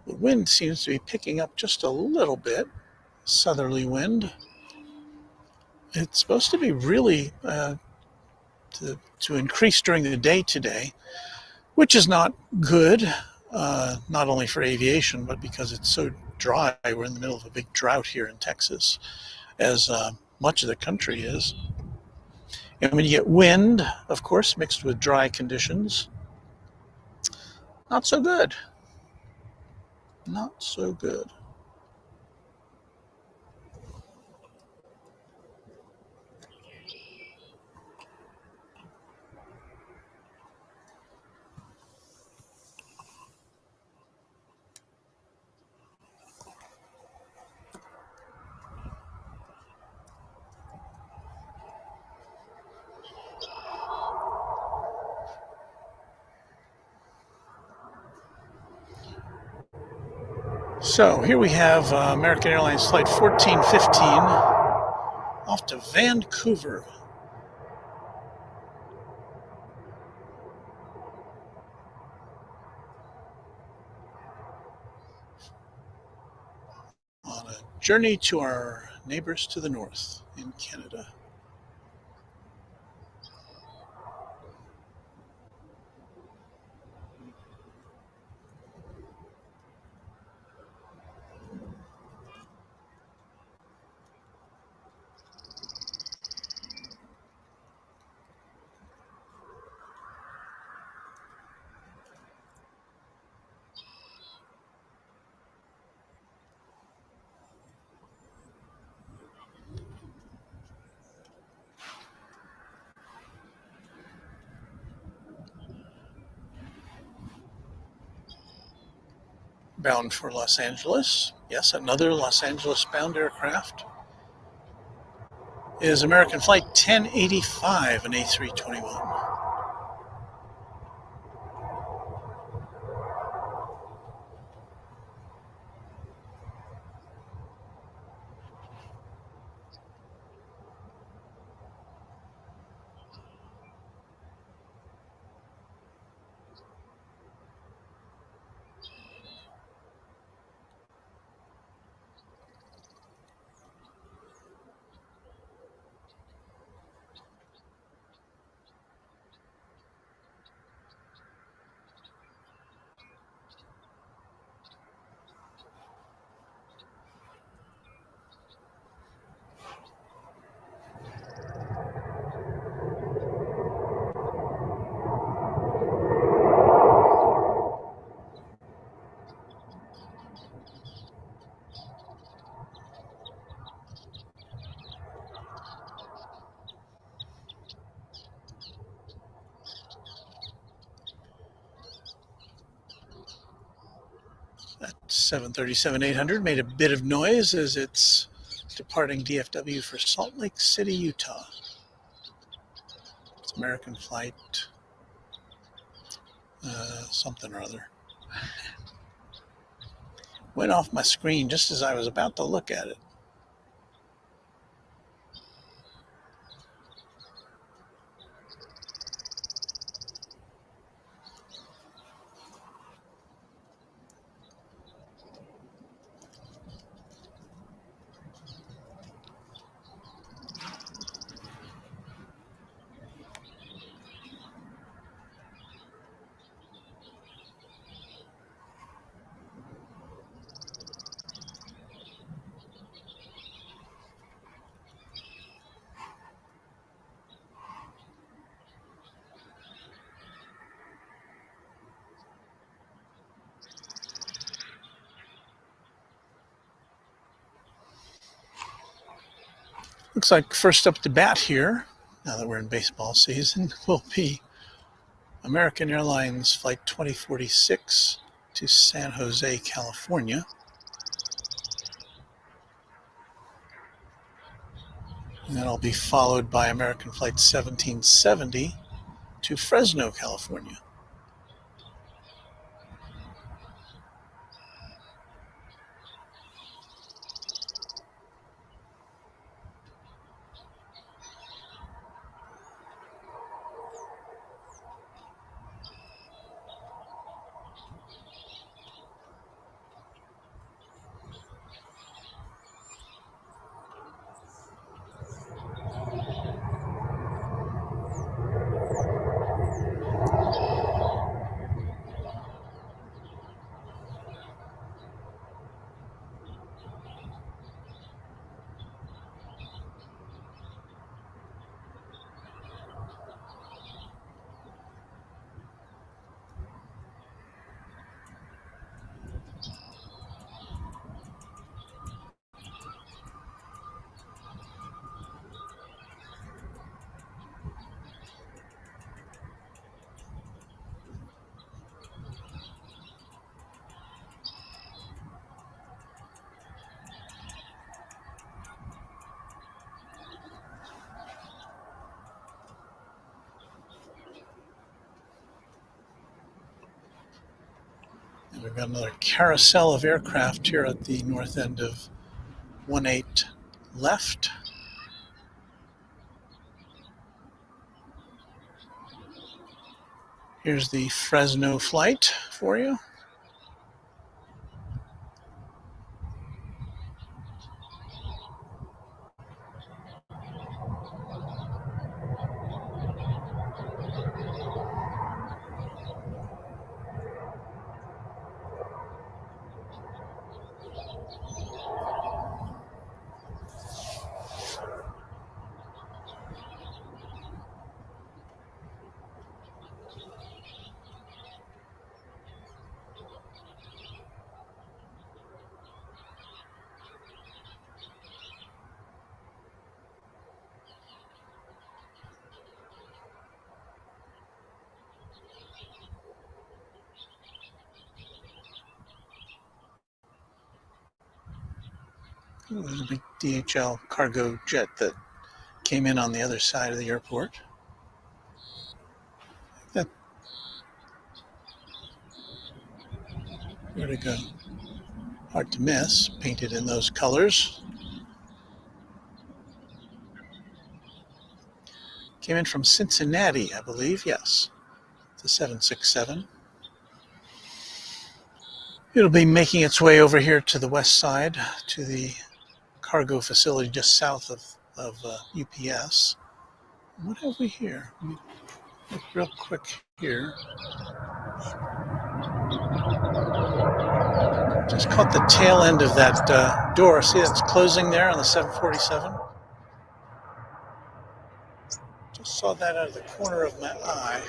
A: The wind seems to be picking up just a little bit, southerly wind. It's supposed to be really to increase during the day today, which is not good, not only for aviation, but because it's so dry. We're in the middle of a big drought here in Texas, as much of the country is. And when you get wind, of course, mixed with dry conditions, not so good. Not so good. So here we have American Airlines Flight 1415 off to Vancouver. On a journey to our neighbors to the north in Canada. bound for Los Angeles. Yes, another Los Angeles bound aircraft is American Flight 1085, an A321. That 737-800 made a bit of noise as it's departing DFW for Salt Lake City, Utah. It's American Flight something or other. Went off my screen just as I was about to look at it. Looks like first up to bat here, now that we're in baseball season, will be American Airlines Flight 2046 to San Jose, California. And that'll be followed by American Flight 1770 to Fresno, California. And we've got another carousel of aircraft here at the north end of 18 left. Here's the Fresno flight for you. Ooh, there's a big DHL cargo jet that came in on the other side of the airport. That, where'd it go? Hard to miss, painted in those colors. Came in from Cincinnati, I believe, yes. It's a 767. It'll be making its way over here to the west side, to the cargo facility just south of UPS. What have we here? Let me look real quick here. Just caught the tail end of that door. See, that's closing there on the 747. Just saw that out of the corner of my eye.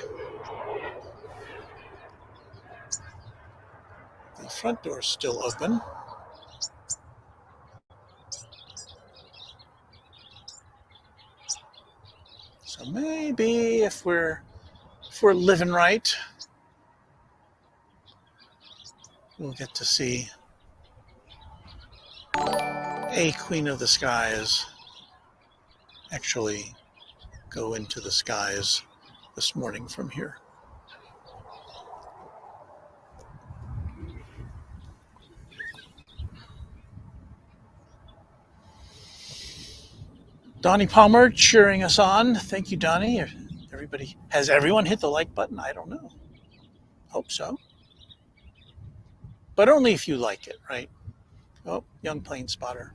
A: The front door's still open. So maybe if we're living right, we'll get to see a Queen of the Skies actually go into the skies this morning from here. Donnie Palmer cheering us on. Thank you, Donnie. Has everyone hit the like button? I don't know. Hope so. But only if you like it, right? Oh, young plane spotter.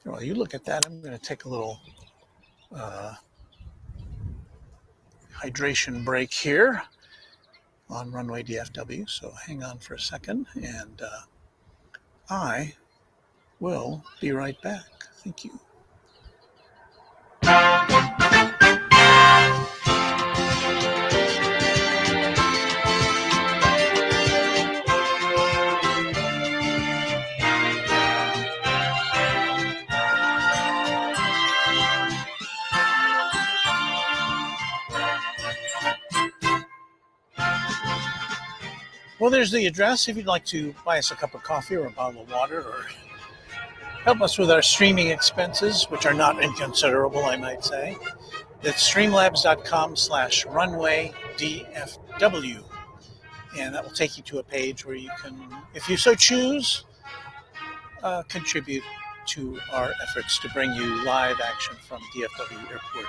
A: While you look at that, I'm going to take a little hydration break here on Runway DFW. So hang on for a second, and I will be right back. Thank you. Well, there's the address if you'd like to buy us a cup of coffee or a bottle of water or help us with our streaming expenses, which are not inconsiderable, I might say. It's streamlabs.com/runwaydfw. And that will take you to a page where you can, if you so choose, contribute to our efforts to bring you live action from DFW Airport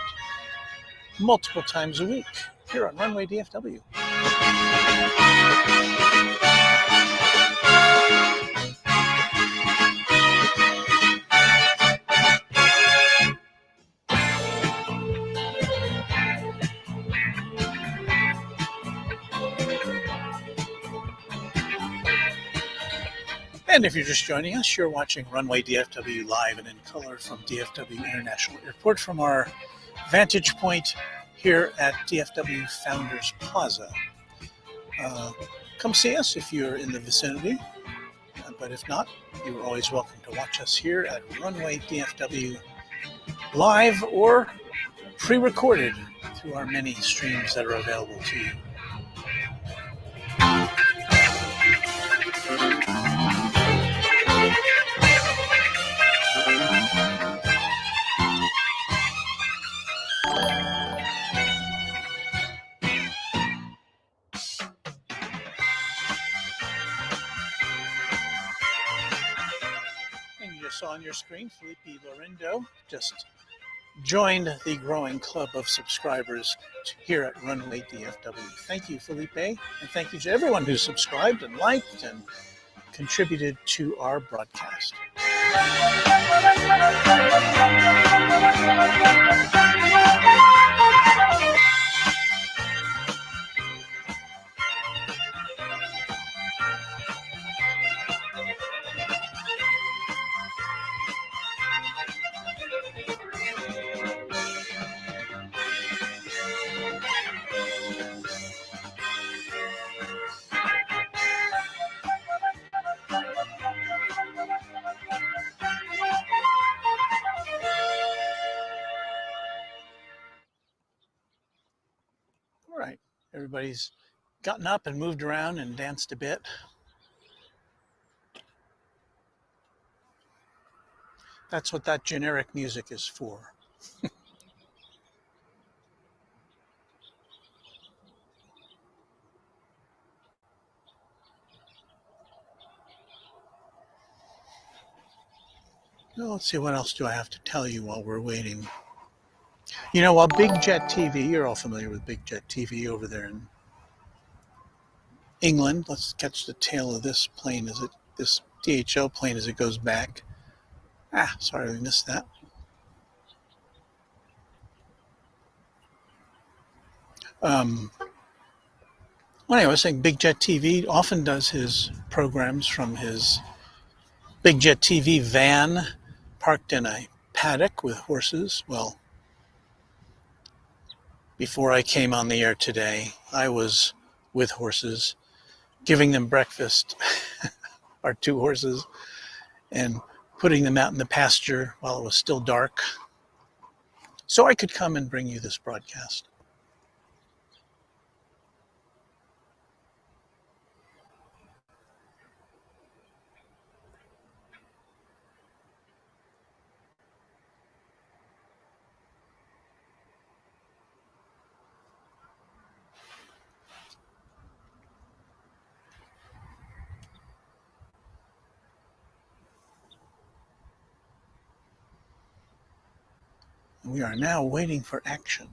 A: multiple times a week here on Runway DFW. And if you're just joining us, you're watching Runway DFW live and in color from DFW International Airport from our vantage point here at DFW Founders Plaza. Come see us if you're in the vicinity, but if not, you're always welcome to watch us here at Runway DFW live or pre-recorded through our many streams that are available to you. And you just saw on your screen, Felipe Lorindo just joined the growing club of subscribers here at Runway DFW. Thank you, Felipe, and thank you to everyone who subscribed and liked and contributed to our broadcast. Everybody's gotten up and moved around and danced a bit. That's what that generic music is for. Well, let's see, what else do I have to tell you while we're waiting? You know, while Big Jet TV, you're all familiar with Big Jet TV over there in England. Let's catch the tail of this plane this DHL plane as it goes back. Sorry we missed that. Well, anyway, I was saying Big Jet TV often does his programs from his Big Jet TV van parked in a paddock with horses. Well, before I came on the air today, I was with horses, giving them breakfast, our two horses, and putting them out in the pasture while it was still dark, so I could come and bring you this broadcast. We are now waiting for action.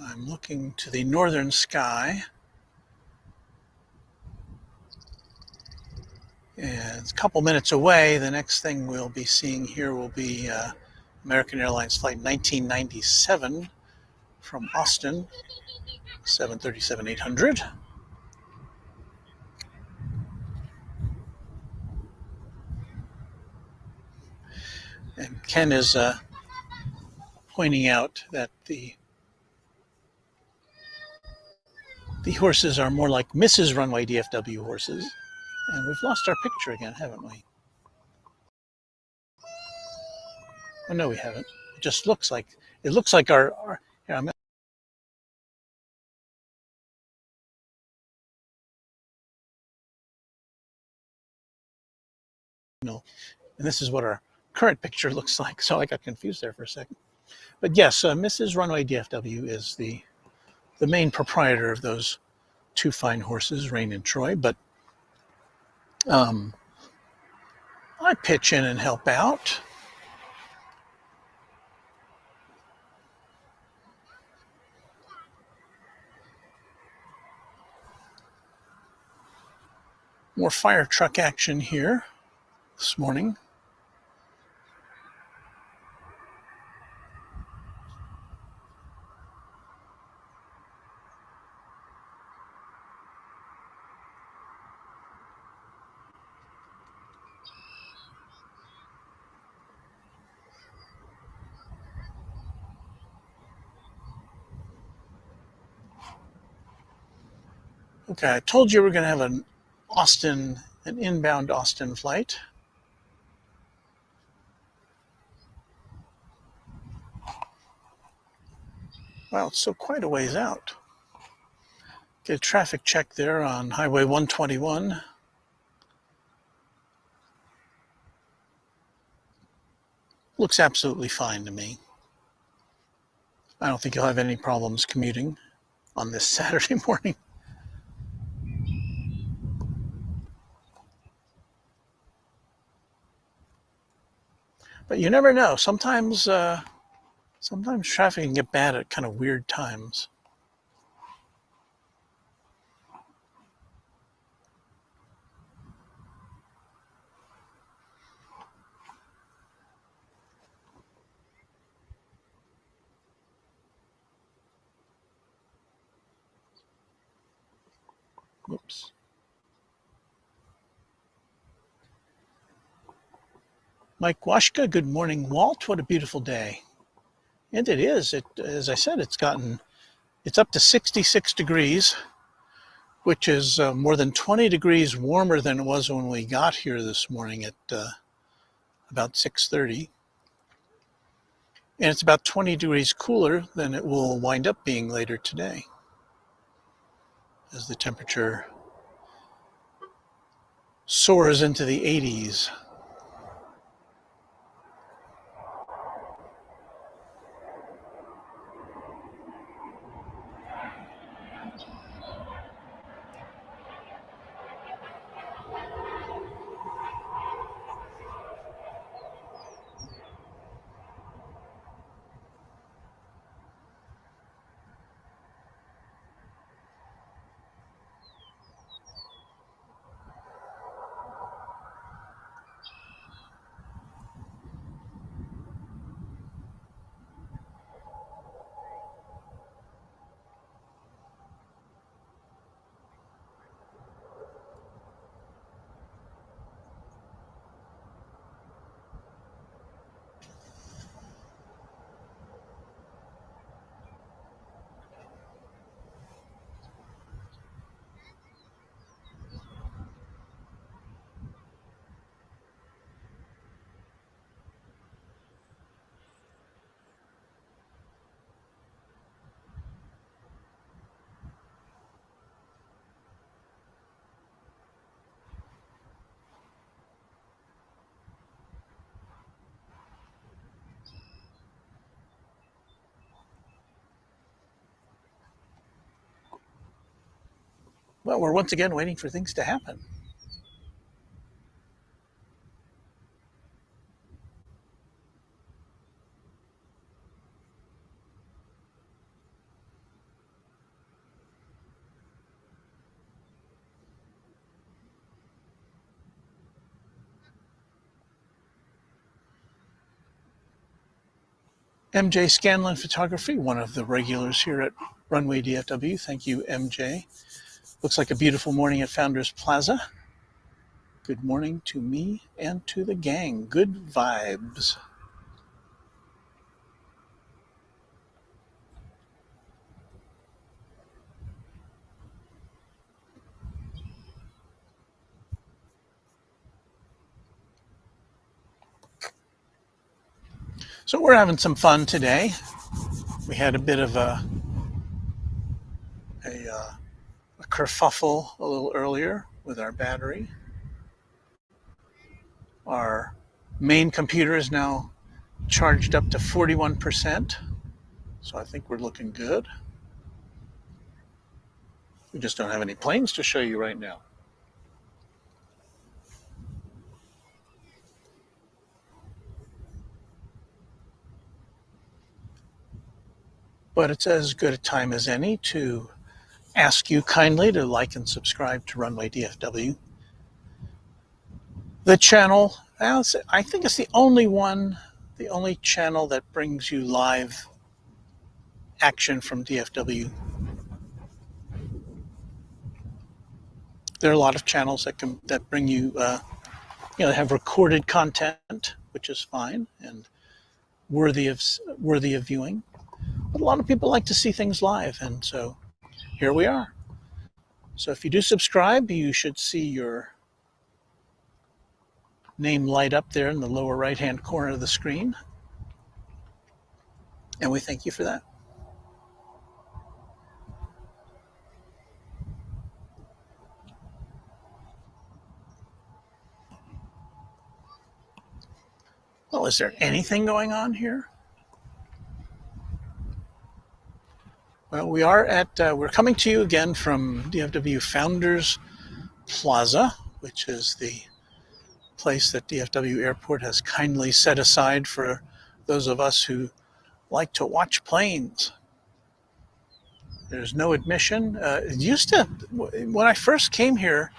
A: I'm looking to the northern sky, and it's a couple minutes away. The next thing we'll be seeing here will be American Airlines flight 1997 from Austin, 737-800. And Ken is pointing out that the horses are more like Mrs. Runway DFW horses. And we've lost our picture again, haven't we? Oh, no, we haven't. It looks like our here, and this is what our current picture looks like. So I got confused there for a second. But yes, Mrs. Runway DFW is the main proprietor of those two fine horses, Rain and Troy. But I pitch in and help out. More fire truck action here this morning. Okay, I told you we're going to have an inbound Austin flight. Wow, it's so quite a ways out. Get a traffic check there on Highway 121. Looks absolutely fine to me. I don't think you'll have any problems commuting on this Saturday morning. But you never know. Sometimes traffic can get bad at kind of weird times. Whoops. Mike Washka, good morning. Walt, what a beautiful day. And it is. As I said, it's up to 66 degrees, which is more than 20 degrees warmer than it was when we got here this morning at about 6:30. And it's about 20 degrees cooler than it will wind up being later today. as the temperature soars into the 80s. Well, we're once again waiting for things to happen. MJ Scanlon Photography, one of the regulars here at Runway DFW. Thank you, MJ. Looks like a beautiful morning at Founders Plaza. Good morning to me and to the gang. Good vibes. So we're having some fun today. We had a bit of a kerfuffle a little earlier with our battery. Our main computer is now charged up to 41%, so I think we're looking good. We just don't have any planes to show you right now. But it's as good a time as any to ask you kindly to like and subscribe to Runway DFW. The channel, I think it's the only channel that brings you live action from DFW. There are a lot of channels that bring you, have recorded content, which is fine and worthy of viewing. But a lot of people like to see things live, and so here we are. So if you do subscribe, you should see your name light up there in the lower right-hand corner of the screen. And we thank you for that. Well, is there anything going on here? Well, we're coming to you again from DFW Founders Plaza, which is the place that DFW Airport has kindly set aside for those of us who like to watch planes. There's no admission. When I first came here,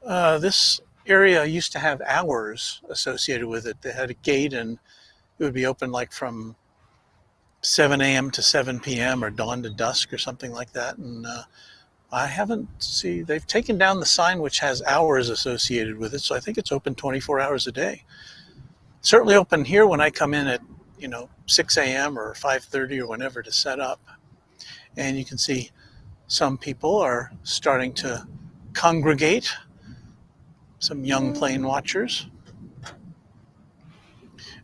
A: this area used to have hours associated with it. They had a gate and it would be open like from 7 a.m. to 7 p.m. or dawn to dusk or something like that. And they've taken down the sign which has hours associated with it. So I think it's open 24 hours a day. Certainly open here when I come in at, 6 a.m. or 5:30 or whenever to set up. And you can see some people are starting to congregate, some young plane watchers.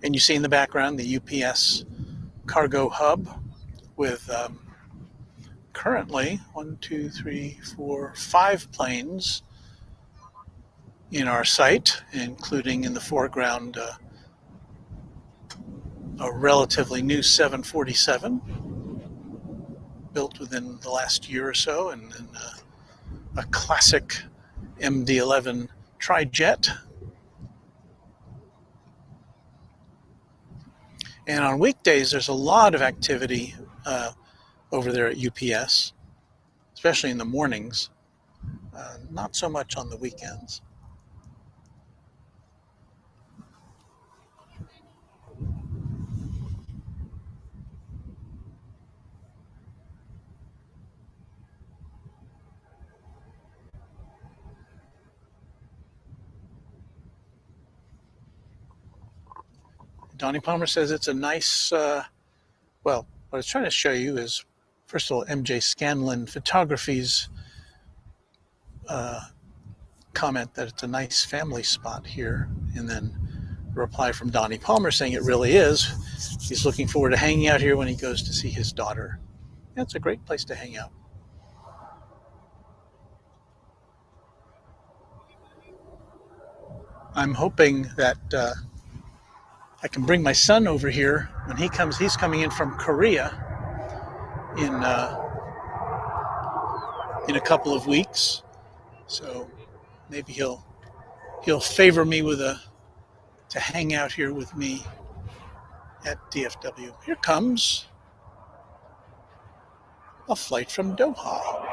A: And you see in the background the UPS cargo hub with currently 5 planes in our sight, including in the foreground a relatively new 747 built within the last year or so, and a classic MD-11 tri-jet. And on weekdays, there's a lot of activity over there at UPS, especially in the mornings. Not so much on the weekends. Donnie Palmer says it's a nice, well, what I was trying to show you is, first of all, MJ Scanlon Photography's comment that it's a nice family spot here, and then a reply from Donnie Palmer saying it really is. He's looking forward to hanging out here when he goes to see his daughter. Yeah, it's a great place to hang out. I'm hoping that I can bring my son over here when he comes. He's coming in from Korea in a couple of weeks, so maybe he'll favor me with to hang out here with me at DFW. Here comes a flight from Doha.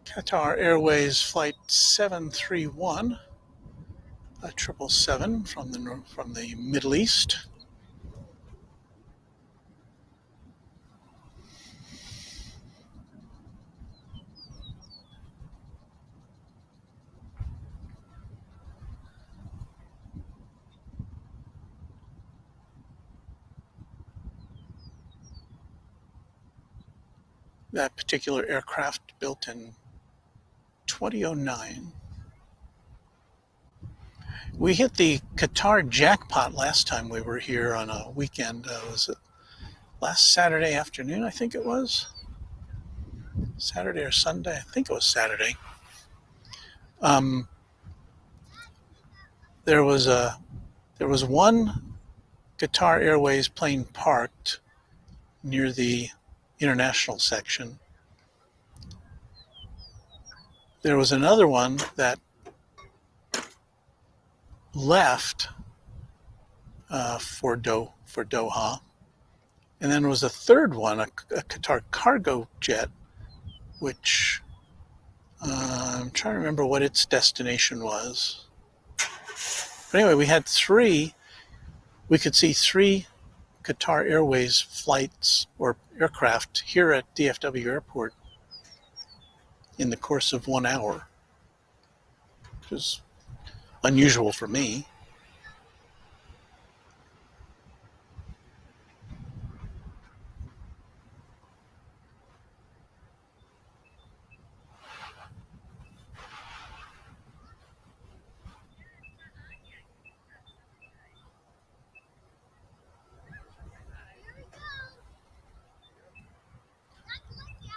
A: Qatar Airways Flight 731, a 777 from the Middle East. That particular aircraft built in 2009. We hit the Qatar jackpot last time we were here on a weekend. Was it last Saturday afternoon, I think it was? Saturday or Sunday? I think it was Saturday. There was one Qatar Airways plane parked near the international section. There was another one that left for Doha, and then there was a third one, a Qatar cargo jet, which I'm trying to remember what its destination was. But anyway, we had three. We could see 3 Qatar Airways flights or aircraft here at DFW Airport in the course of 1 hour, which is unusual for me.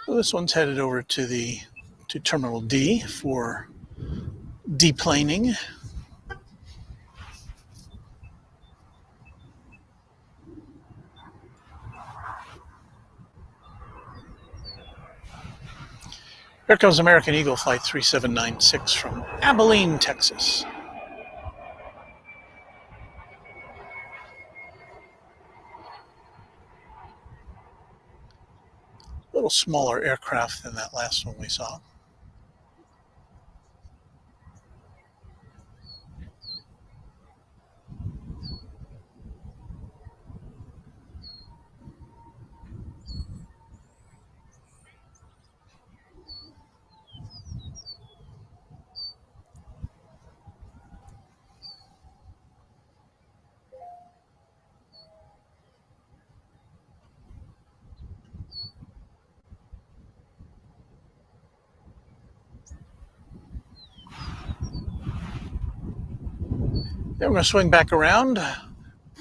A: So this one's headed over to Terminal D for deplaning. Here comes American Eagle Flight 3796 from Abilene, Texas. A little smaller aircraft than that last one we saw. Then we're going to swing back around,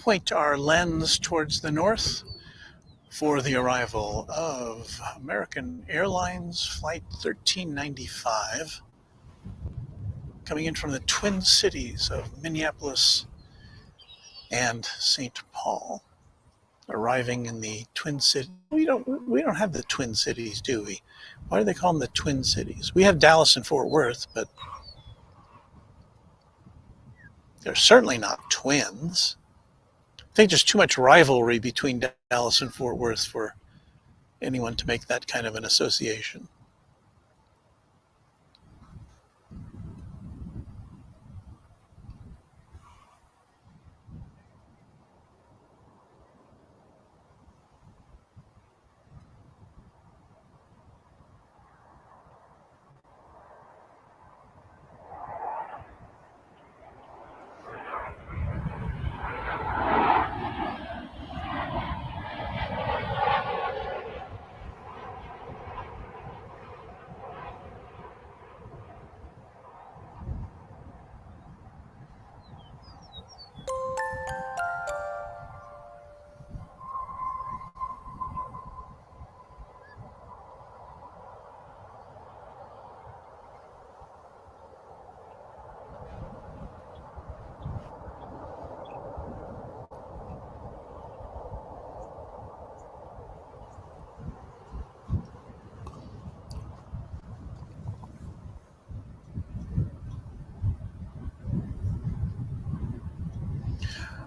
A: point our lens towards the north for the arrival of American Airlines Flight 1395, coming in from the Twin Cities of Minneapolis and St. Paul. Arriving in the Twin Cities. We don't have the Twin Cities, do we? Why do they call them the Twin Cities? We have Dallas and Fort Worth, but they're certainly not twins. I think there's too much rivalry between Dallas and Fort Worth for anyone to make that kind of an association.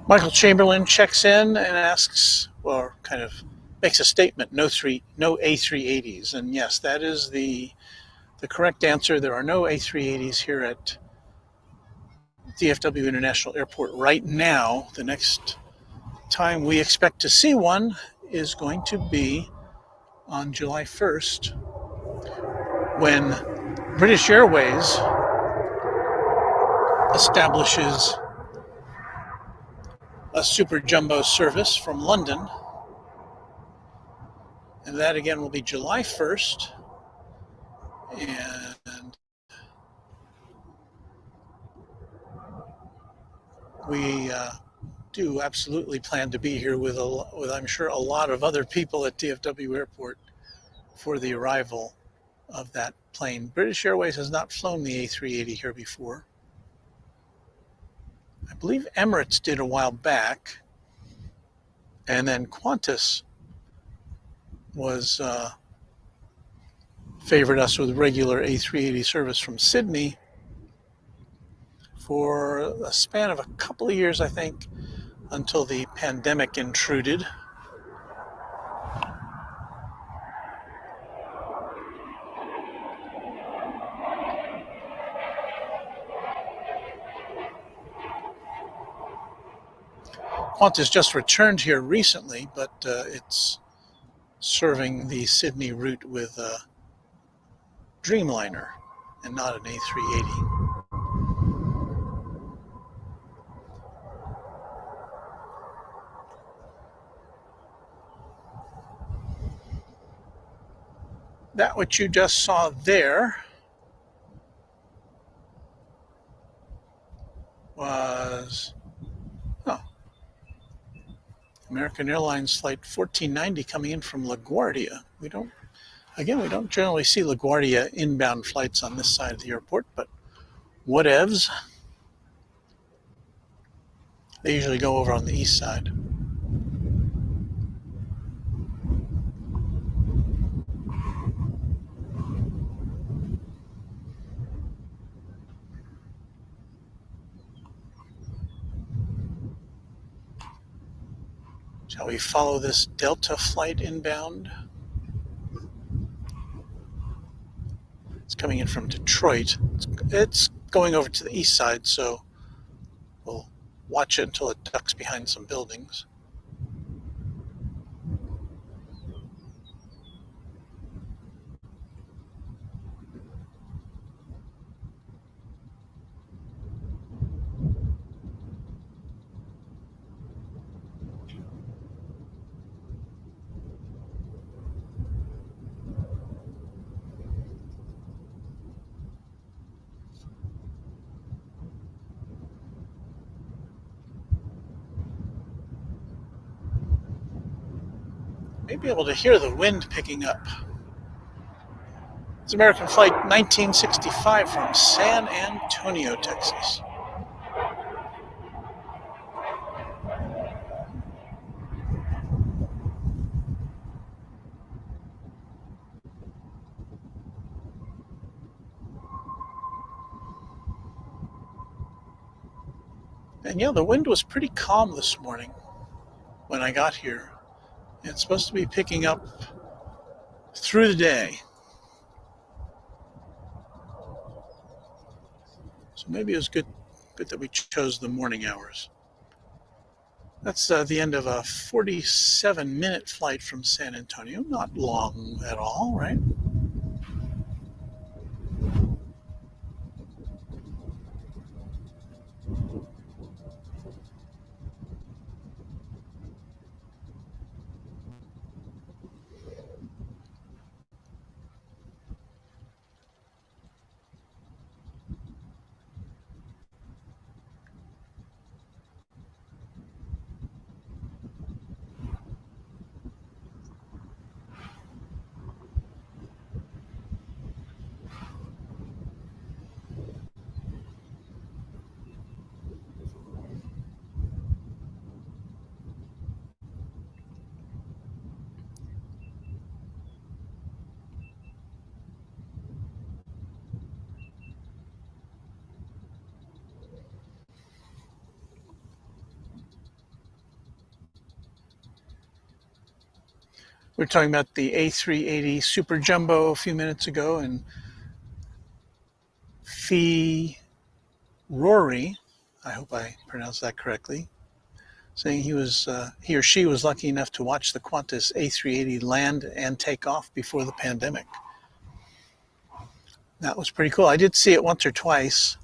A: Michael Chamberlain checks in and asks, or kind of makes a statement, no A380s. And yes, that is the correct answer. There are no A380s here at DFW International Airport right now. The next time we expect to see one is going to be on July 1st when British Airways establishes a super jumbo service from London. And that again will be July 1st. And we do absolutely plan to be here with I'm sure a lot of other people at DFW Airport for the arrival of that plane. British Airways has not flown the A380 here before. I believe Emirates did a while back, and then Qantas was favored us with regular A380 service from Sydney for a span of a couple of years, I think, until the pandemic intruded. Qantas just returned here recently, but it's serving the Sydney route with a Dreamliner and not an A380. That what you just saw there was American Airlines Flight 1490 coming in from LaGuardia. We don't generally see LaGuardia inbound flights on this side of the airport, but whatevs. They usually go over on the east side. Shall we follow this Delta flight inbound? It's coming in from Detroit. It's going over to the east side, so we'll watch it until it ducks behind some buildings. May be able to hear the wind picking up. It's American Flight 1965 from San Antonio, Texas. And yeah, the wind was pretty calm this morning when I got here. It's supposed to be picking up through the day. So maybe it was good that we chose the morning hours. That's the end of a 47-minute flight from San Antonio. Not long at all, right? We were talking about the A380 Super Jumbo a few minutes ago, and Fee Rory, I hope I pronounced that correctly, saying he or she was lucky enough to watch the Qantas A380 land and take off before the pandemic. That was pretty cool. I did see it once or twice.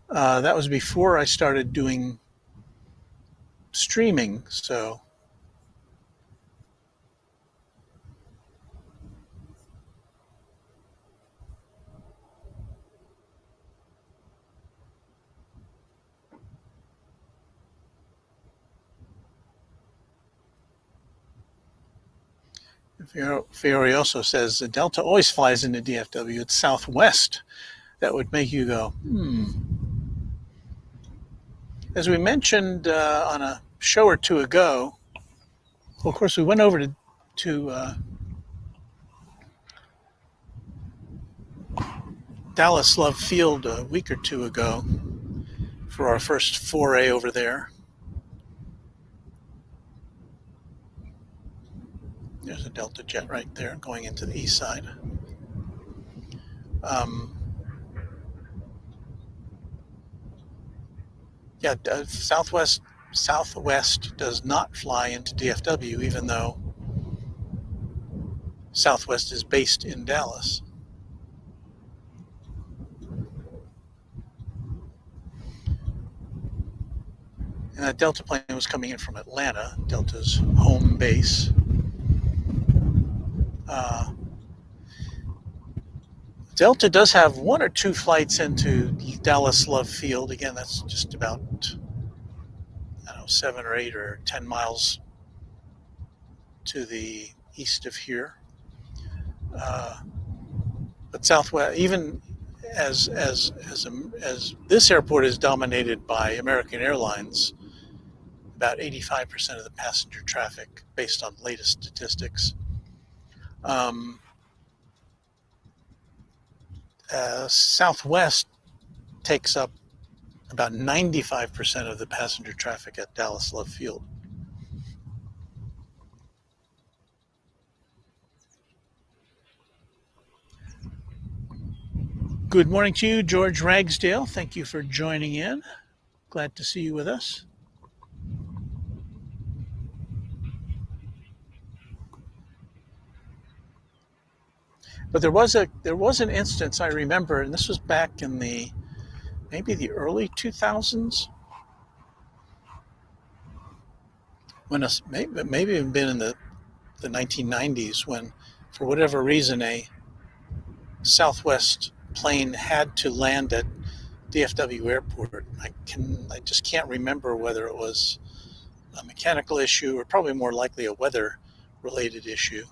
A: That was before I started doing streaming, so Fiore also says Delta always flies into DFW. It's Southwest that would make you go, As we mentioned on a show or two ago, well, of course, we went over to Dallas Love Field a week or two ago for our first foray over there. There's a Delta jet right there going into the east side. Southwest does not fly into DFW, even though Southwest is based in Dallas. And that Delta plane was coming in from Atlanta, Delta's home base. Delta does have one or two flights into Dallas Love Field. Again, that's just about 7 or 8 or 10 miles to the east of here. But Southwest, even as this airport is dominated by American Airlines, about 85% of the passenger traffic, based on latest statistics. Southwest takes up about 95% of the passenger traffic at Dallas Love Field. Good morning to you, George Ragsdale. Thank you for joining in. Glad to see you with us. But there was an instance I remember, and this was back in maybe the early 2000s, when maybe even been in the 1990s, when for whatever reason a Southwest plane had to land at DFW Airport. I just can't remember whether it was a mechanical issue or probably more likely a weather related issue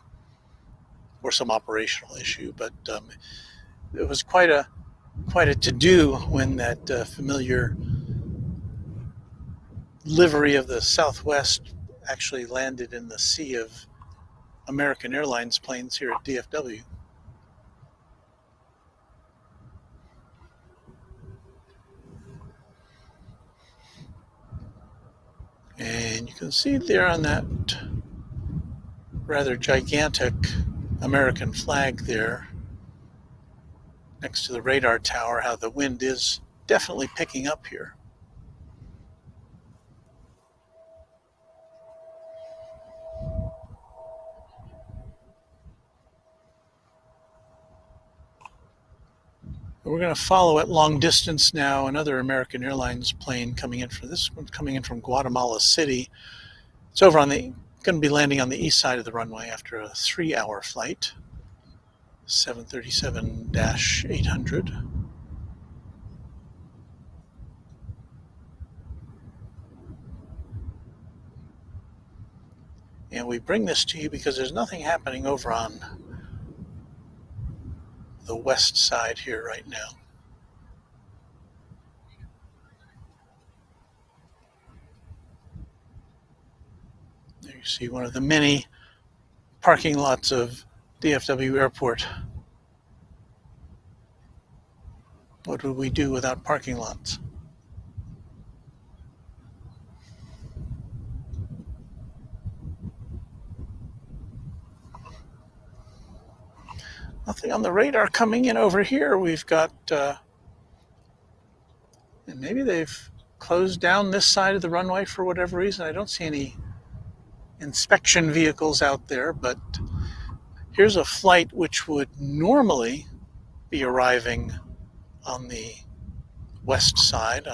A: or some operational issue, but it was quite a to-do when that familiar livery of the Southwest actually landed in the sea of American Airlines planes here at DFW. And you can see there on that rather gigantic American flag there next to the radar tower how the wind is definitely picking up here. We're going to follow at long distance now another American Airlines plane coming in from this one, coming in from Guatemala City. It's over on the, going to be landing on the east side of the runway after a 3-hour flight, 737-800. And we bring this to you because there's nothing happening over on the west side here right now. There you see one of the many parking lots of DFW Airport. What would we do without parking lots? Nothing on the radar coming in over here. We've got, and maybe they've closed down this side of the runway for whatever reason. I don't see any inspection vehicles out there, but here's a flight which would normally be arriving on the west side,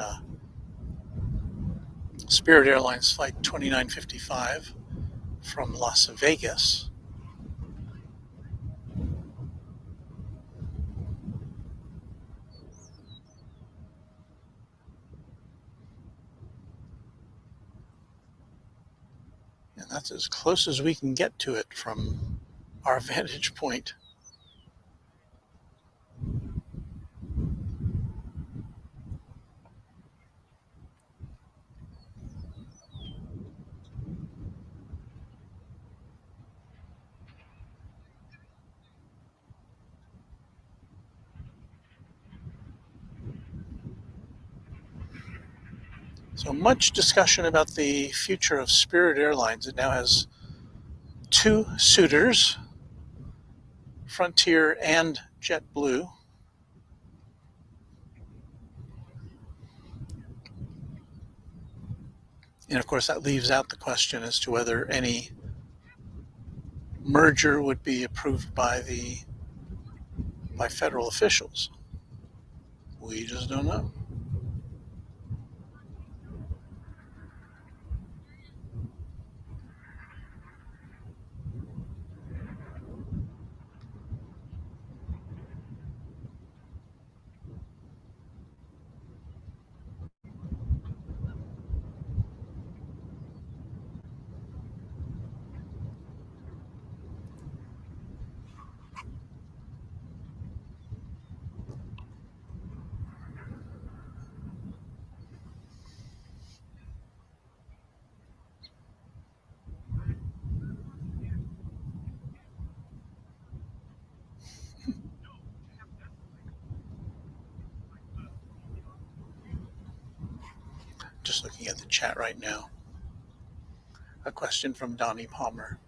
A: Spirit Airlines Flight 2955 from Las Vegas. And that's as close as we can get to it from our vantage point. So much discussion about the future of Spirit Airlines. It now has 2 suitors, Frontier and JetBlue. And of course that leaves out the question as to whether any merger would be approved by federal officials. We just don't know. Just looking at the chat right now. A question from Donnie Palmer.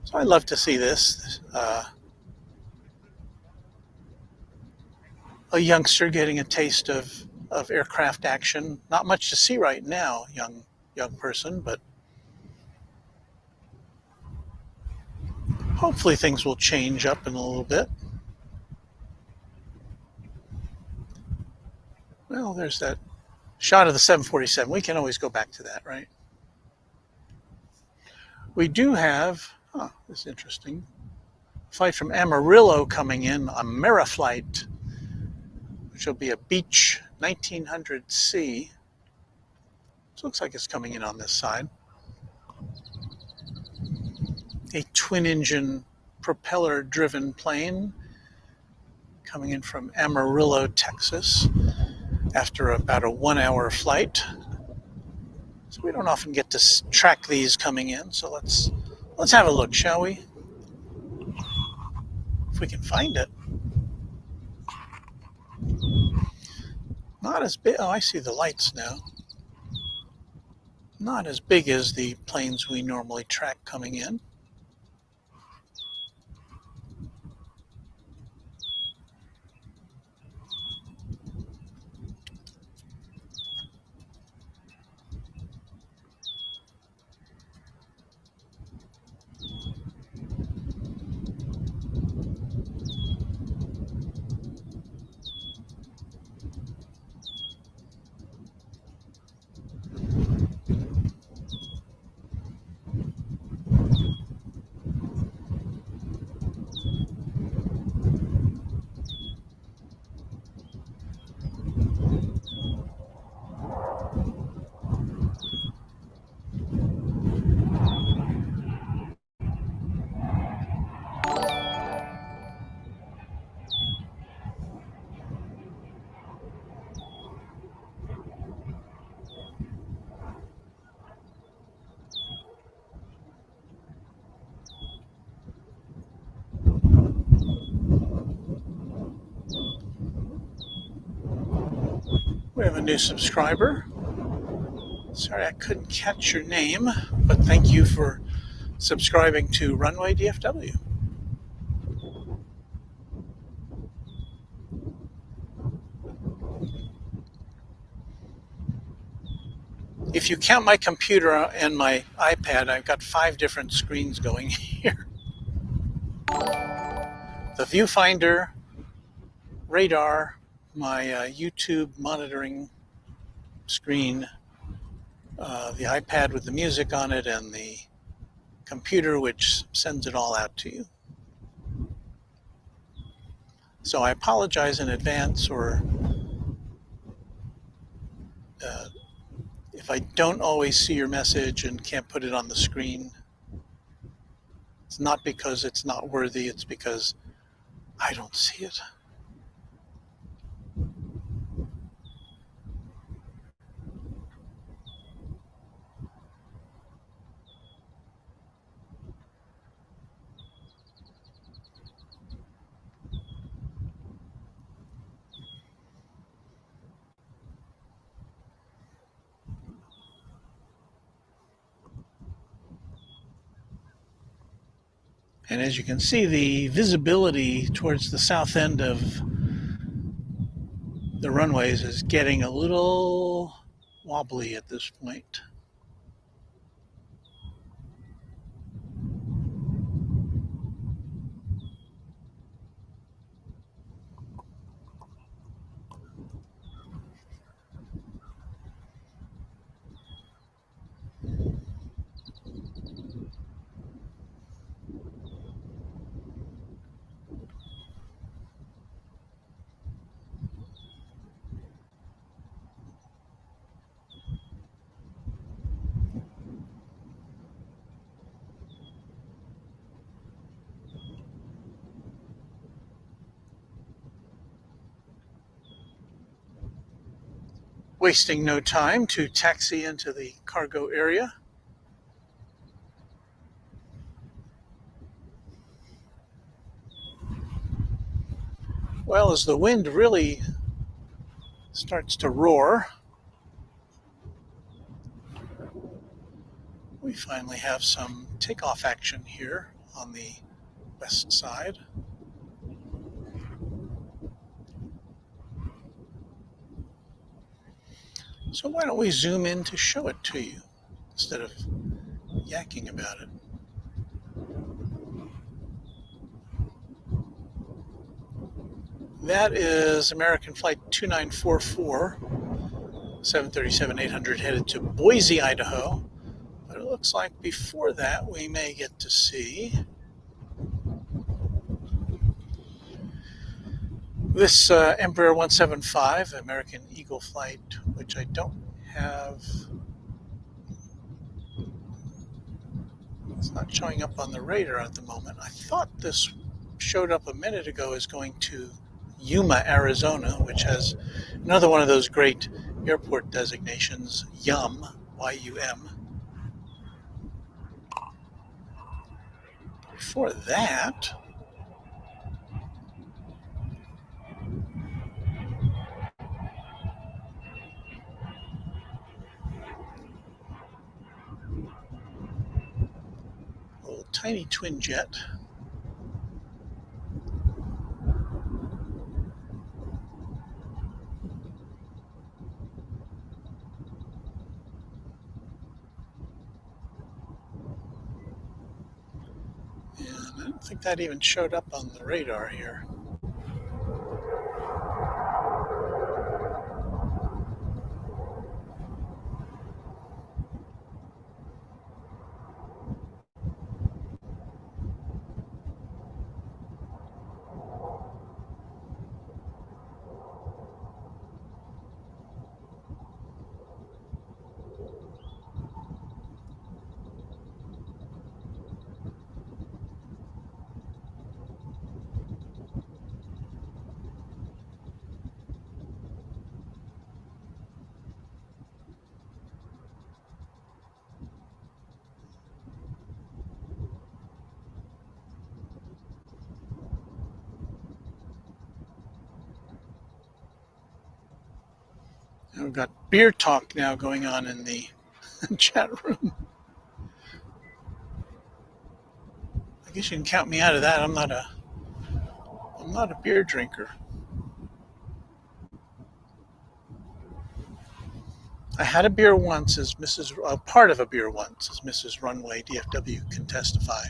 A: So I love to see this. A youngster getting a taste of aircraft action. Not much to see right now, young person, but hopefully things will change up in a little bit. Well, there's that shot of the 747. We can always go back to that, right? We do have, this is interesting, a flight from Amarillo coming in, Ameriflight which will be a Beech 1900C. It looks like it's coming in on this side. A twin-engine propeller-driven plane coming in from Amarillo, Texas, after about a 1-hour flight. So we don't often get to track these coming in. So let's have a look, shall we? If we can find it. Not as big. Oh, I see the lights now. Not as big as the planes we normally track coming in. We have a new subscriber. Sorry, I couldn't catch your name, but thank you for subscribing to Runway DFW. If you count my computer and my iPad, I've got 5 different screens going here. The viewfinder, radar, my YouTube monitoring screen, the iPad with the music on it, and the computer which sends it all out to you. So I apologize in advance, or if I don't always see your message and can't put it on the screen. It's not because it's not worthy, it's because I don't see it. And as you can see, the visibility towards the south end of the runways is getting a little wobbly at this point. Wasting no time to taxi into the cargo area. Well, as the wind really starts to roar, we finally have some takeoff action here on the west side. So why don't we zoom in to show it to you instead of yakking about it. That is American Flight 2944, 737-800 headed to Boise, Idaho. But it looks like before that we may get to see This Embraer 175 American Eagle flight, which I don't have, it's not showing up on the radar at the moment. I thought this showed up a minute ago as going to Yuma, Arizona, which has another one of those great airport designations, YUM, Y-U-M. Before that, a little tiny twin jet. And I don't think that even showed up on the radar here. And we've got beer talk now going on in the chat room. I guess you can count me out of that. I'm not a beer drinker. I had a beer once, as part of a beer once, as Mrs. Runway DFW can testify.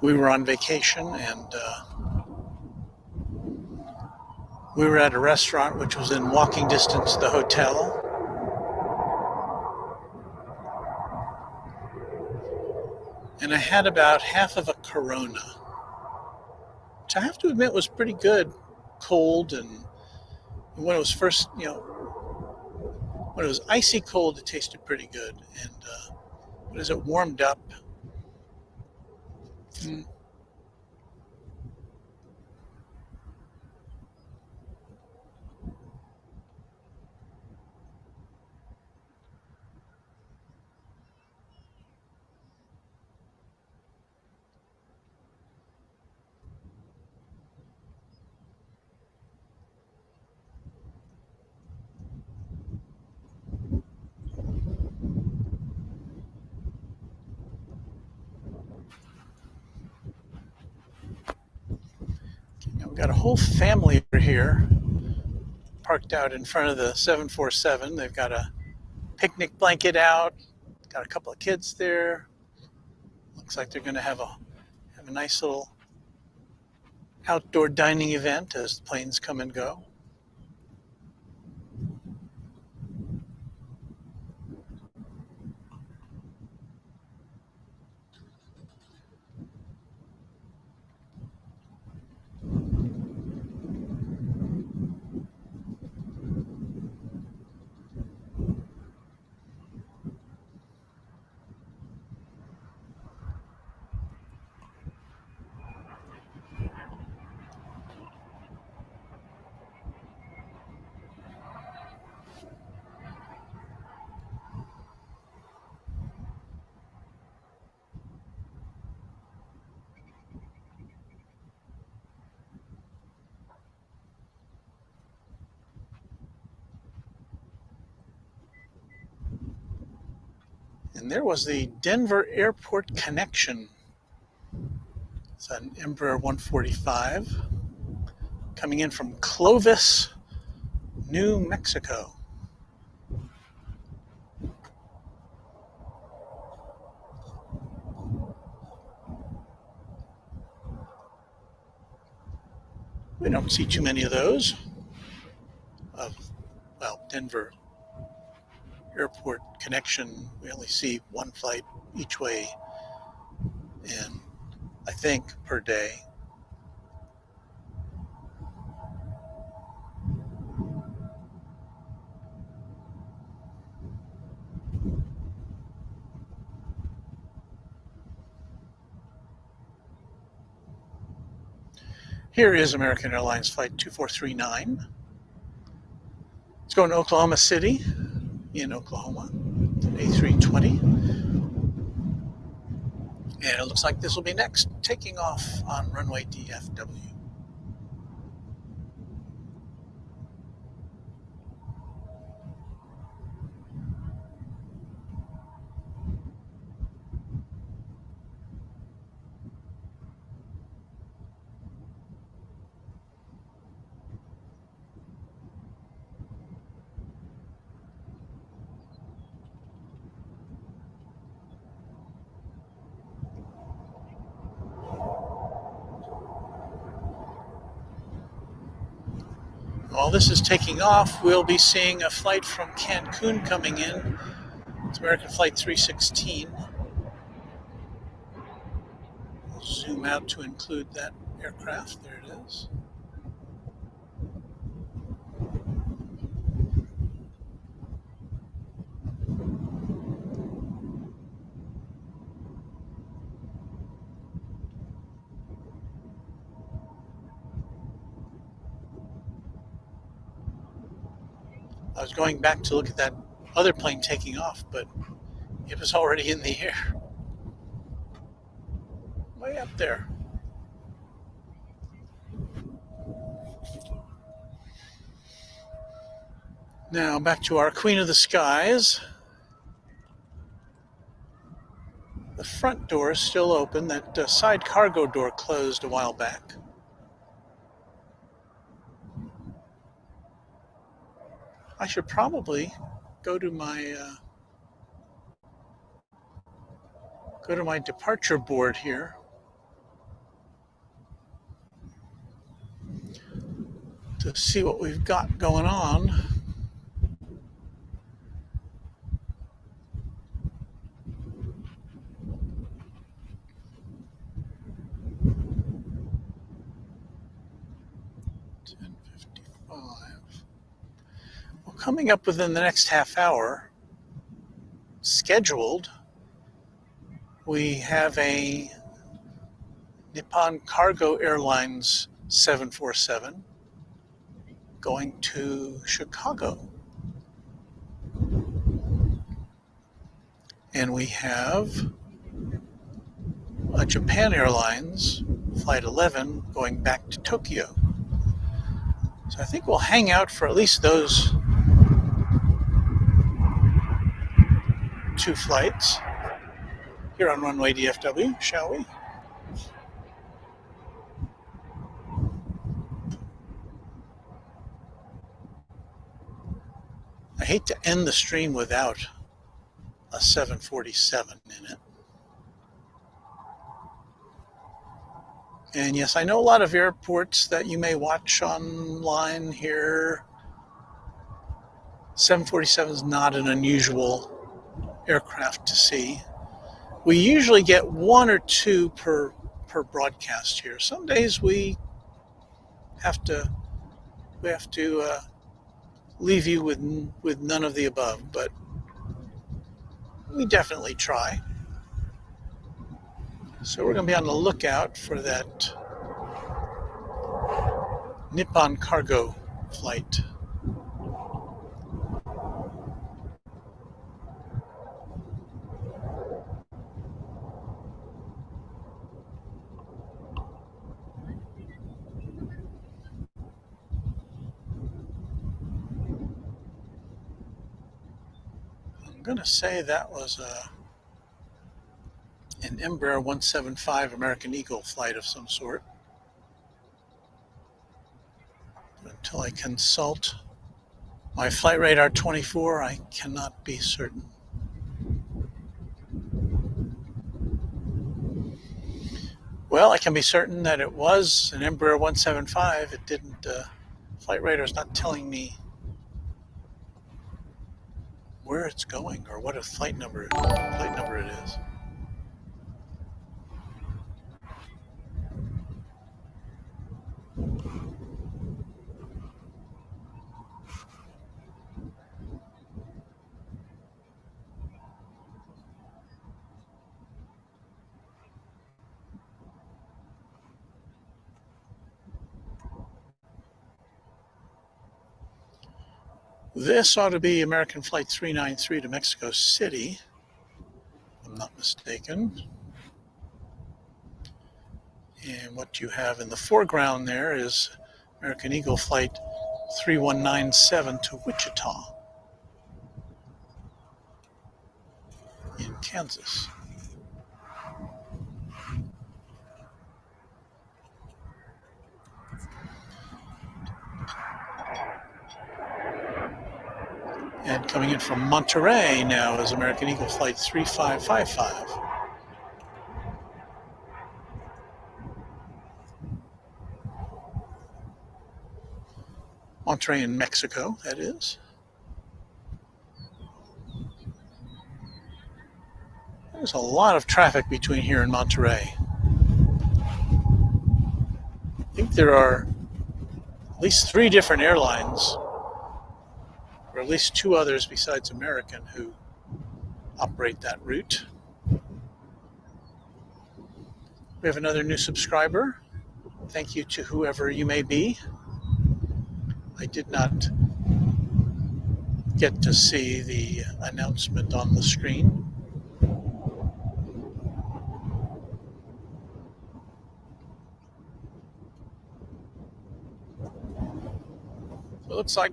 A: We were on vacation, and we were at a restaurant which was in walking distance to the hotel. And I had about half of a Corona, which I have to admit was pretty good, cold, and when it was first, when it was icy cold, it tasted pretty good. And as it warmed up, we've got a whole family over here parked out in front of the 747. They've got a picnic blanket out, got a couple of kids there. Looks like they're going to have a nice little outdoor dining event as the planes come and go. And there was the Denver Airport connection. It's an Embraer 145 coming in from Clovis, New Mexico. We don't see too many of those. Denver Airport connection, we only see one flight each way and I think per day. Here is American Airlines Flight 2439. It's going to Oklahoma City in Oklahoma, A320. And it looks like this will be next, taking off on runway DFW. While this is taking off, we'll be seeing a flight from Cancun coming in. It's American Flight 316. We'll zoom out to include that aircraft. There it is. I was going back to look at that other plane taking off, but it was already in the air. Way up there. Now back to our Queen of the Skies. The front door is still open. That side cargo door closed a while back. I should probably go to my departure board here to see what we've got going on. Well, coming up within the next half hour, scheduled, we have a Nippon Cargo Airlines 747 going to Chicago. And we have a Japan Airlines Flight 11 going back to Tokyo. So I think we'll hang out for at least those two flights here on runway DFW, shall we? I hate to end the stream without a 747 in it. And yes, I know a lot of airports that you may watch online here. 747 is not an unusual aircraft to see. We usually get one or two per broadcast here. Some days we have to leave you with none of the above, but we definitely try. So we're going to be on the lookout for that Nippon Cargo flight. I'm going to say that was an Embraer 175 American Eagle flight of some sort. Until I consult my Flight Radar 24, I cannot be certain. Well, I can be certain that it was an Embraer 175. It didn't, Flight Radar is not telling me where it's going or what a flight number it is. This ought to be American Flight 393 to Mexico City, if I'm not mistaken. And what you have in the foreground there is American Eagle Flight 3197 to Wichita in Kansas. And coming in from Monterey now is American Eagle Flight 3555. Monterey in Mexico, that is. There's a lot of traffic between here and Monterey. I think there are at least 3 different airlines, or at least 2 others besides American, who operate that route. We have another new subscriber. Thank you to whoever you may be. I did not get to see the announcement on the screen. So it looks like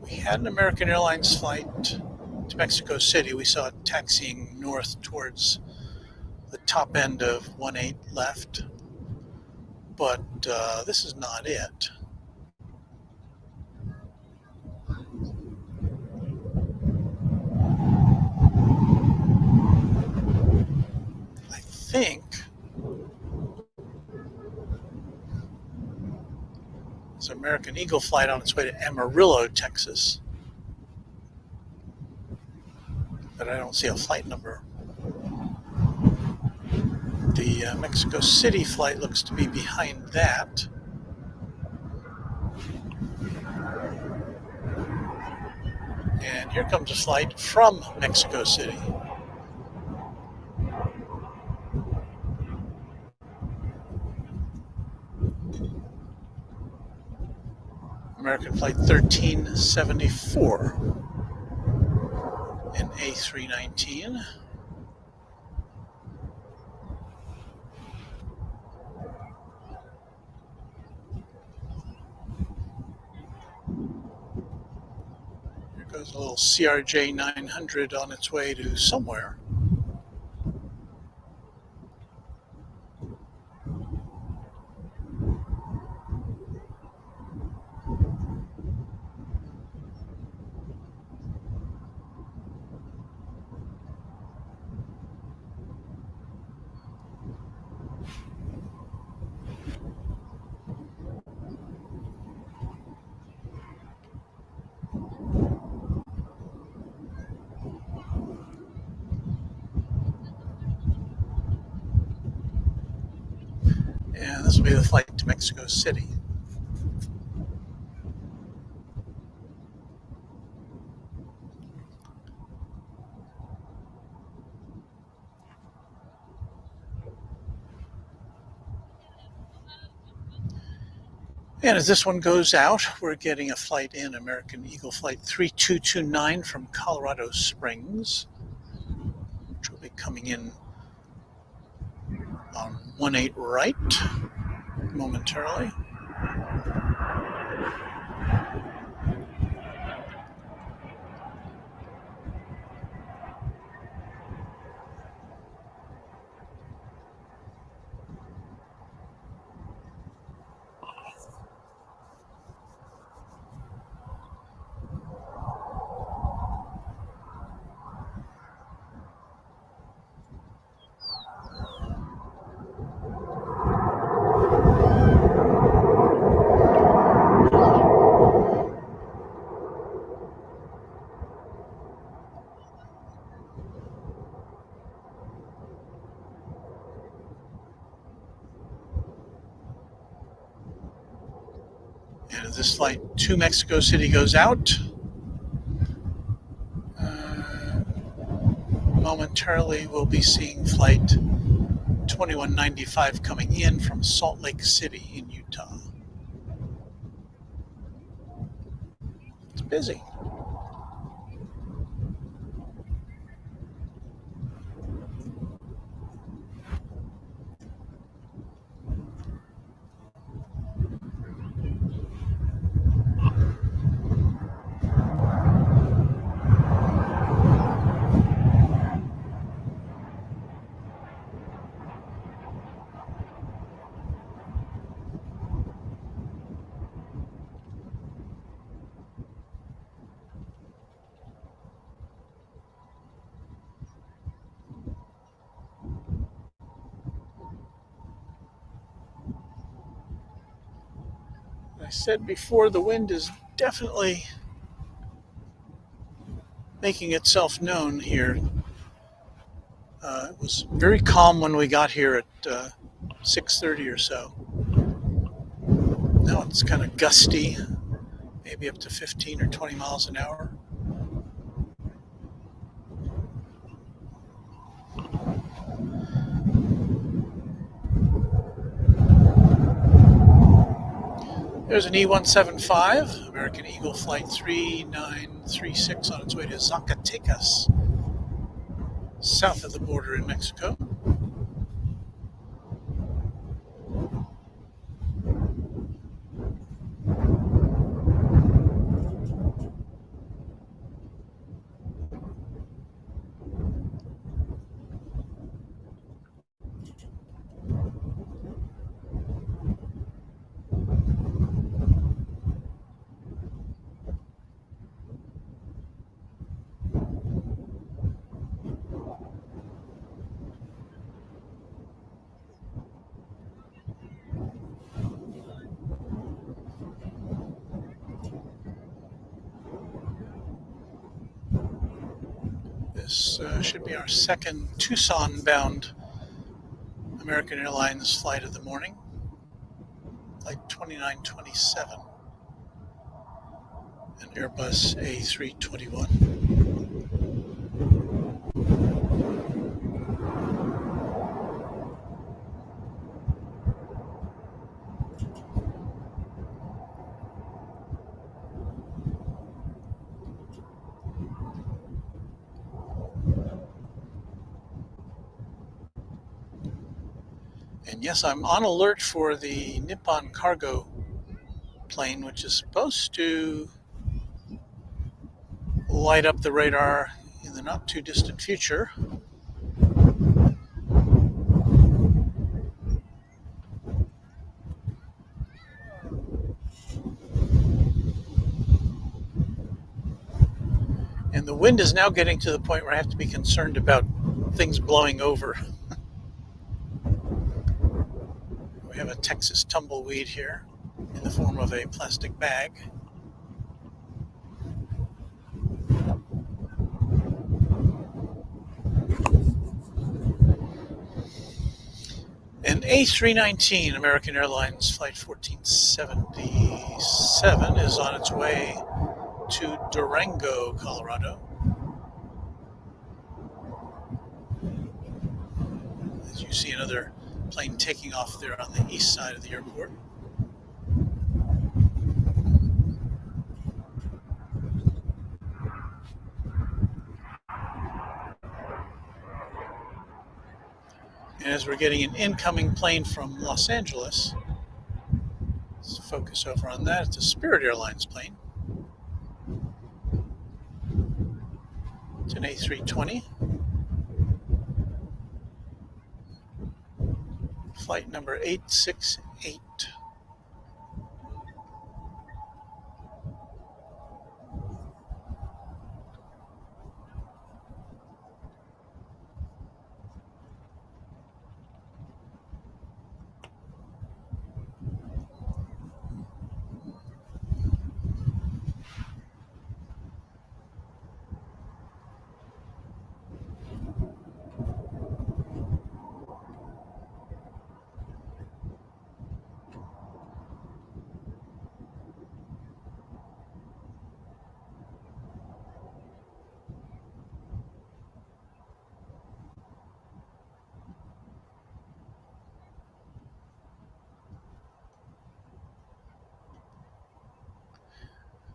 A: we had an American Airlines flight to Mexico City. We saw it taxiing north towards the top end of 18 left, but this is not it. I think it's an American Eagle flight on its way to Amarillo, Texas, but I don't see a flight number. The Mexico City flight looks to be behind that. And here comes a flight from Mexico City. American Flight 1374, an A319. Here goes a little CRJ 900 on its way to somewhere. And this will be the flight to Mexico City. And as this one goes out, we're getting a flight in, American Eagle Flight 3229 from Colorado Springs, which will be coming in on 18 right momentarily. And as this flight to Mexico City goes out, momentarily we'll be seeing flight 2195 coming in from Salt Lake City in Utah. busy. I said before, the wind is definitely making itself known here. It was very calm when we got here at 6:30 or so. Now it's kind of gusty, maybe up to 15 or 20 miles an hour. There's an E175, American Eagle Flight 3936 on its way to Zacatecas, south of the border in Mexico. This should be our second Tucson-bound American Airlines flight of the morning, Flight 2927, an Airbus A321. And yes, I'm on alert for the Nippon cargo plane, which is supposed to light up the radar in the not too distant future. And the wind is now getting to the point where I have to be concerned about things blowing over. We have a Texas tumbleweed here in the form of a plastic bag. An A319 American Airlines Flight 1477 is on its way to Durango, Colorado. As you see another plane taking off there on the east side of the airport. And as we're getting an incoming plane from Los Angeles, let's focus over on that. It's a Spirit Airlines plane. It's an A320. Flight number 868.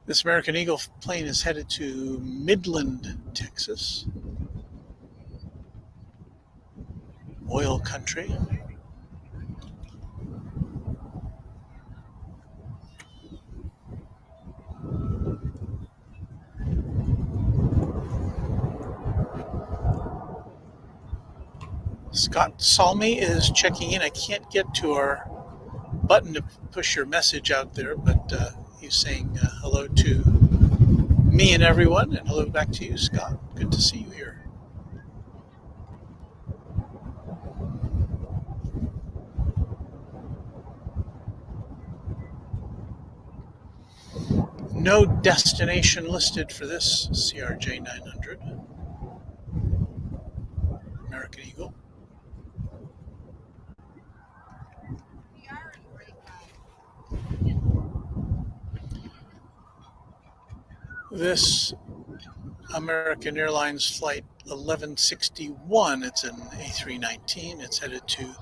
A: This American Eagle plane is headed to Midland, Texas, oil country. Scott Salmi is checking in. I can't get to our button to push your message out there, but he's saying hello to me and everyone, and hello back to you, Scott. Good to see you here. No destination listed for this CRJ 900 American Eagle. This American Airlines flight 1161, it's an A319. It's headed to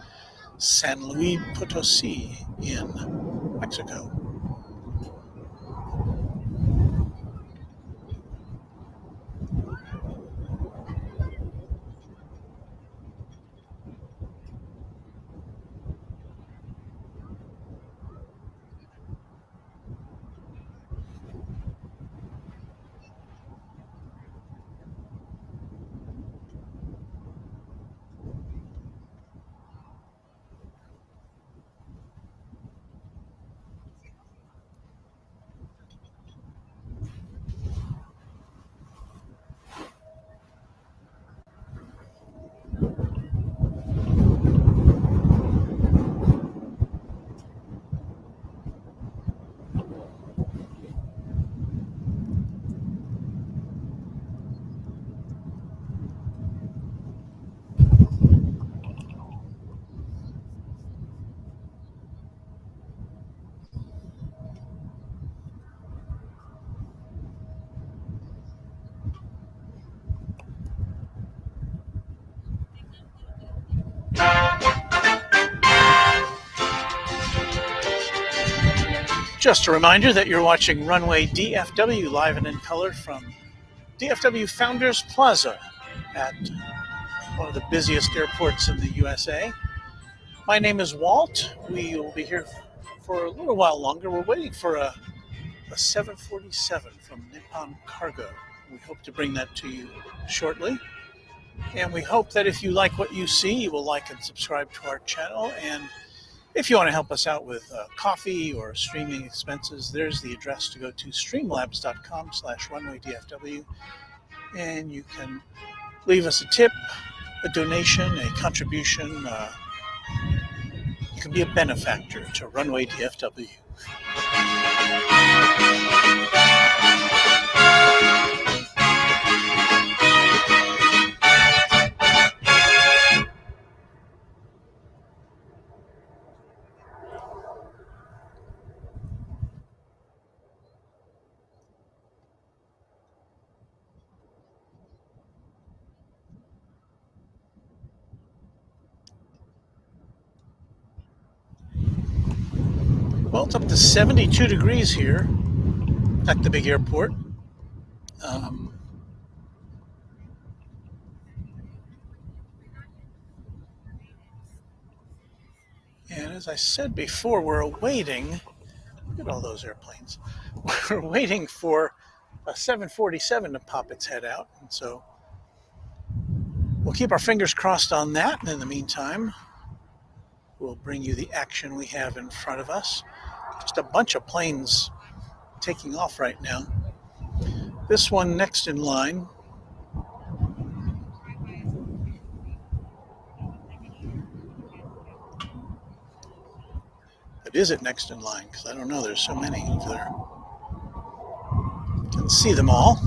A: San Luis Potosi in Mexico. Just a reminder that you're watching Runway DFW live and in color from DFW Founders Plaza at one of the busiest airports in the USA. My name is Walt. We will be here for a little while longer. We're waiting for a 747 from Nippon Cargo. We hope to bring that to you shortly. And we hope that if you like what you see, you will like and subscribe to our channel. And if you want to help us out with coffee or streaming expenses, there's the address to go to, streamlabs.com/runwaydfw. And you can leave us a tip, a donation, a contribution. You can be a benefactor to Runway DFW. Well, it's up to 72 degrees here at the big airport. And as I said before, we're awaiting, look at all those airplanes. We're waiting for a 747 to pop its head out. And so we'll keep our fingers crossed on that. And in the meantime, we'll bring you the action we have in front of us. Just a bunch of planes taking off right now. This one next in line. But is it next in line? Because I don't know, there's so many over there. You can see them all.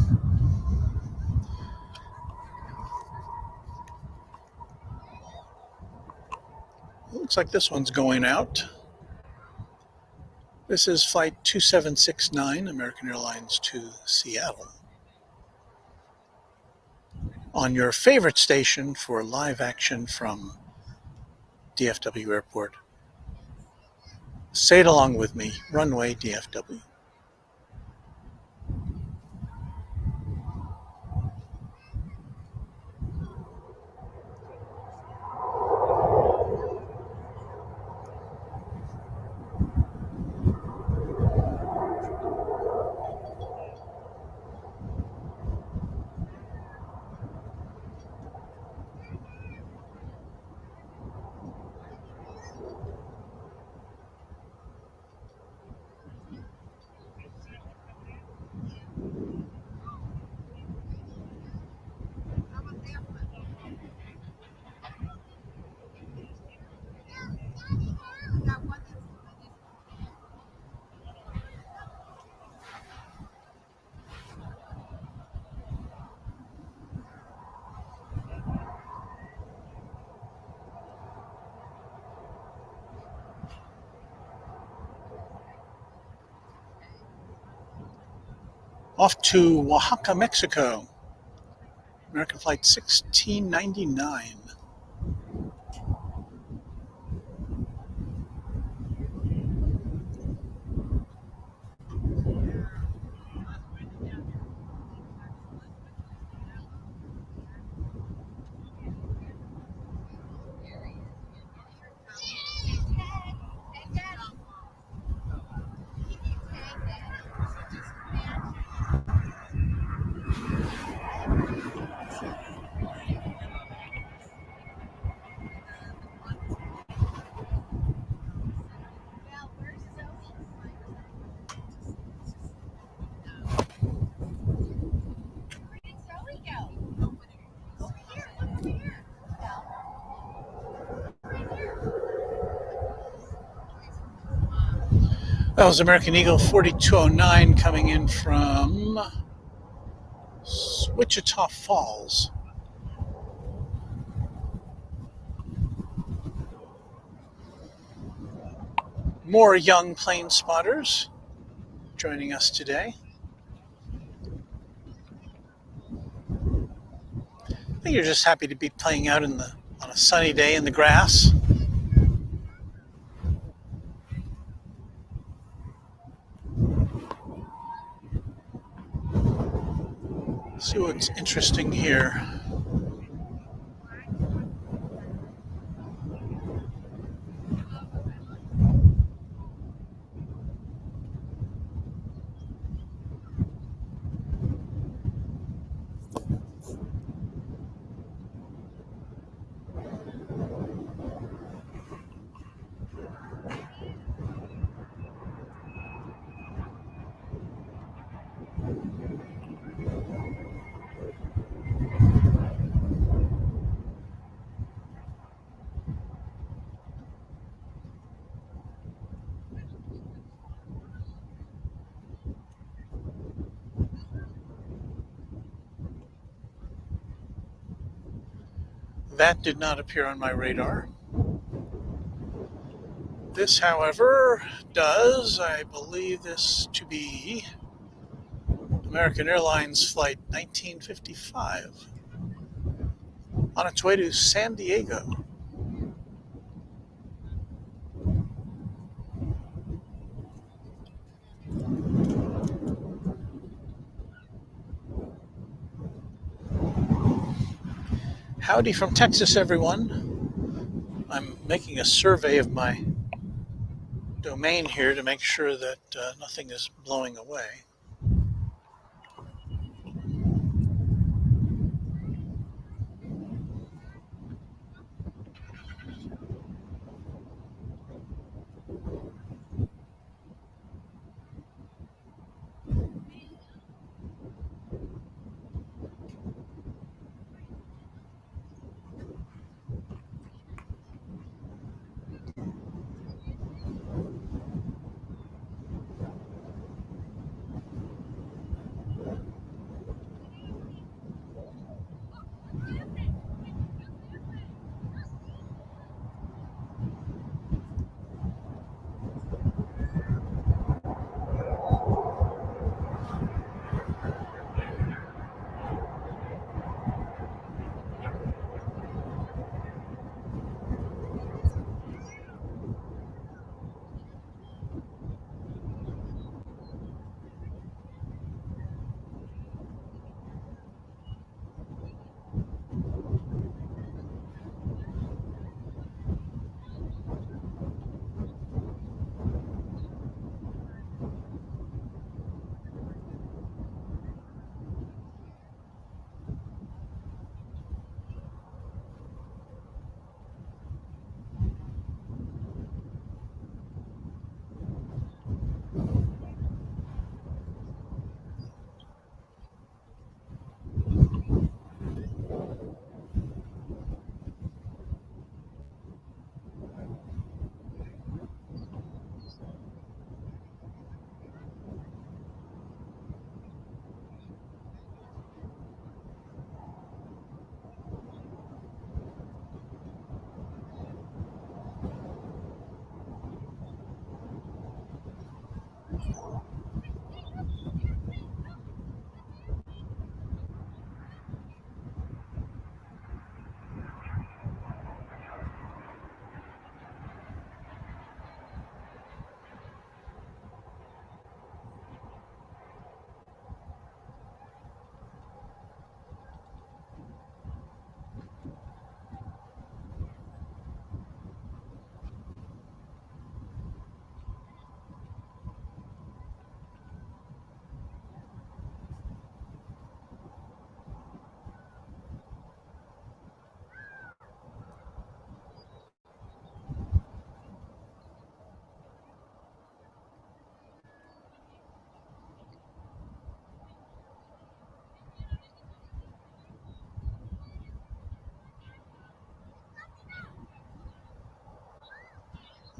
A: It looks like this one's going out. This is Flight 2769, American Airlines to Seattle. On your favorite station for live action from DFW Airport. Say it along with me, Runway DFW. Off to Oaxaca, Mexico. American Flight 1699. That was American Eagle 4209 coming in from Wichita Falls. More young plane spotters joining us today. I think you're just happy to be playing out on a sunny day in the grass. See what's interesting here. That did not appear on my radar. This, however, does. I believe this to be American Airlines Flight 1955 on its way to San Diego. Howdy from Texas, everyone. I'm making a survey of my domain here to make sure that nothing is blowing away.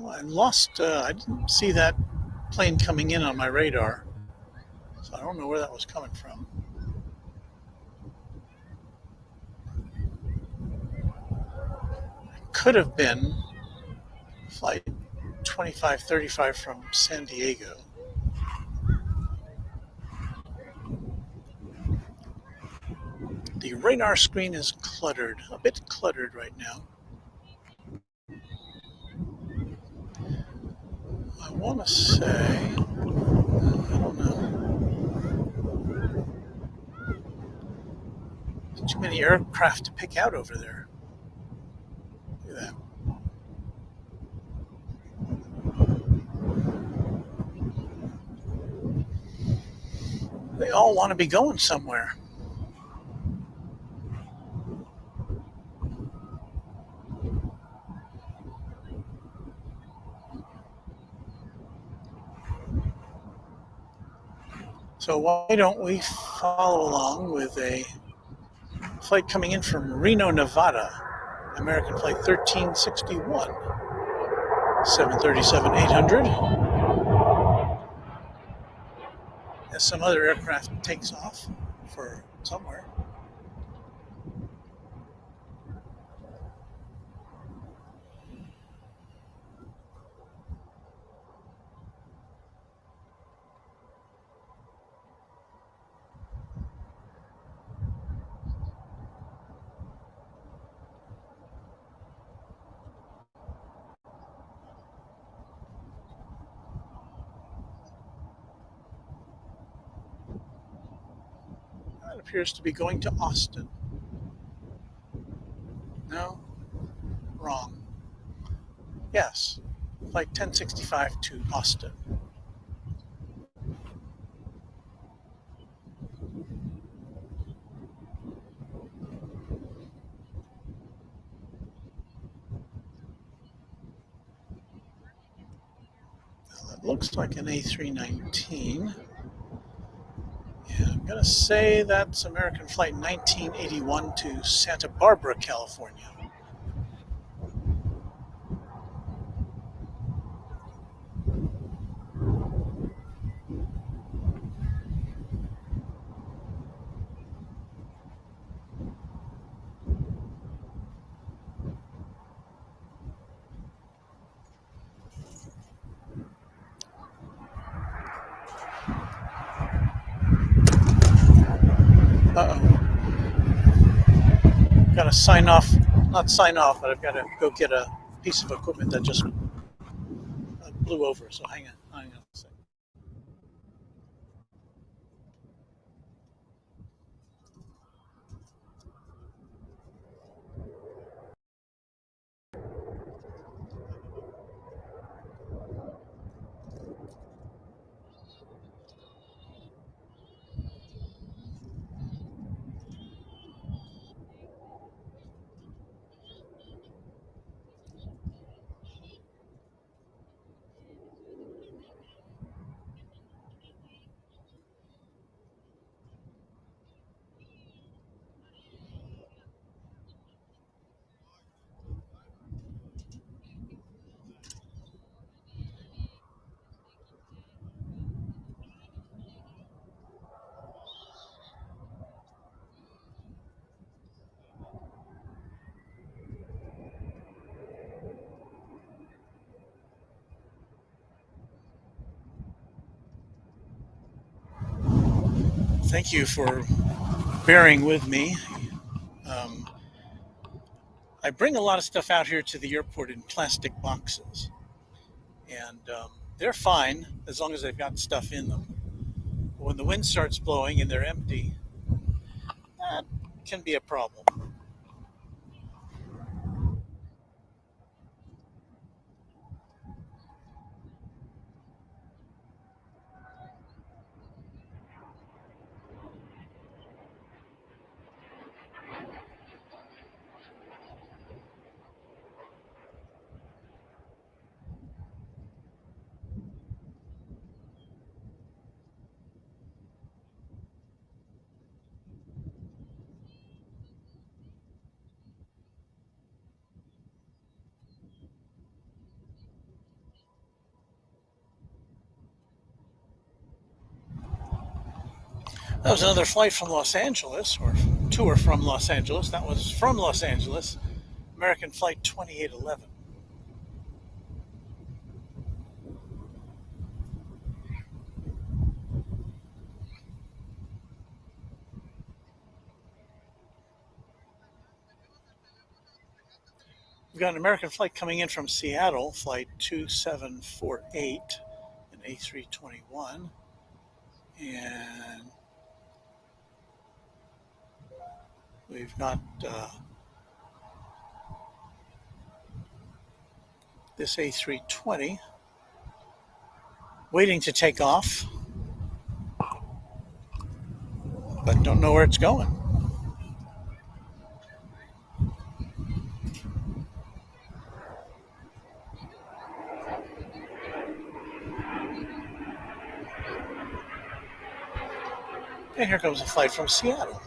A: Well, I didn't see that plane coming in on my radar, so I don't know where that was coming from. Could have been flight 2535 from San Diego. The radar screen is cluttered, a bit cluttered right now. I want to say, I don't know, too many aircraft to pick out over there. Look at that. They all want to be going somewhere. So why don't we follow along with a flight coming in from Reno, Nevada, American Flight 1361, 737-800. As some other aircraft takes off for somewhere. That appears to be going to Austin. No, wrong. Yes, Flight 1065 to Austin. Well, it looks like an A319. Yeah, I'm going to say that's American Flight 1981 to Santa Barbara, California. Uh-oh. Got to sign off, not sign off, but I've got to go get a piece of equipment that just blew over. So hang on a second. Thank you for bearing with me. Um, I bring a lot of stuff out here to the airport in plastic boxes, and they're fine as long as they've got stuff in them. But when the wind starts blowing and they're empty, that can be a problem. That was another flight from Los Angeles, or tour from Los Angeles. That was from Los Angeles, American Flight 2811. We've got an American flight coming in from Seattle, Flight 2748, an A321. And we've got this A320 waiting to take off, but don't know where it's going. And here comes a flight from Seattle.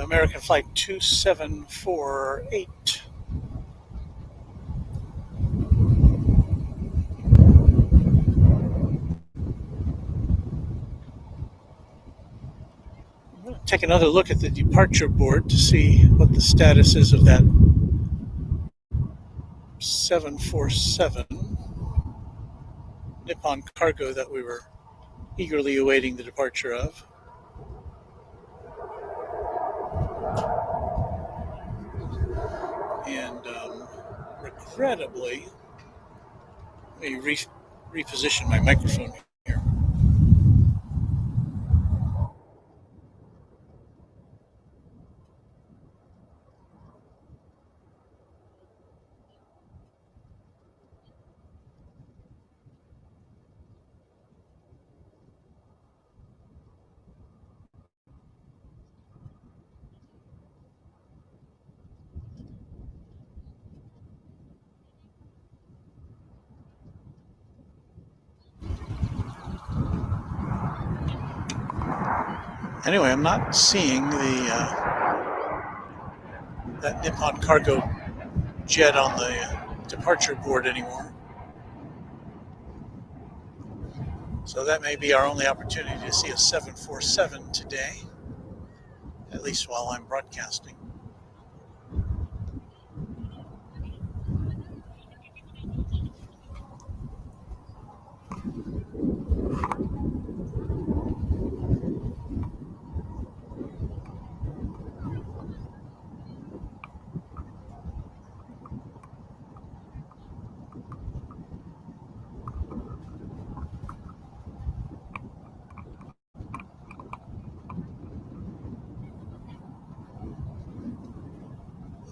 A: American Flight 2748. I'm going to take another look at the departure board to see what the status is of that 747 Nippon Cargo that we were eagerly awaiting the departure of. And regrettably, let me reposition my microphone here. Anyway, I'm not seeing that Nippon Cargo jet on the departure board anymore. So that may be our only opportunity to see a 747 today, at least while I'm broadcasting.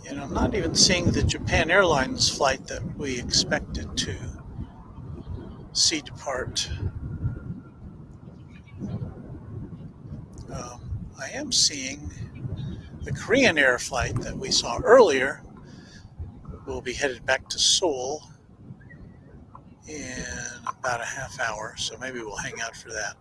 A: And I'm not even seeing the Japan Airlines flight that we expected to see depart. I am seeing the Korean Air flight that we saw earlier will be headed back to Seoul in about a half hour, so maybe we'll hang out for that.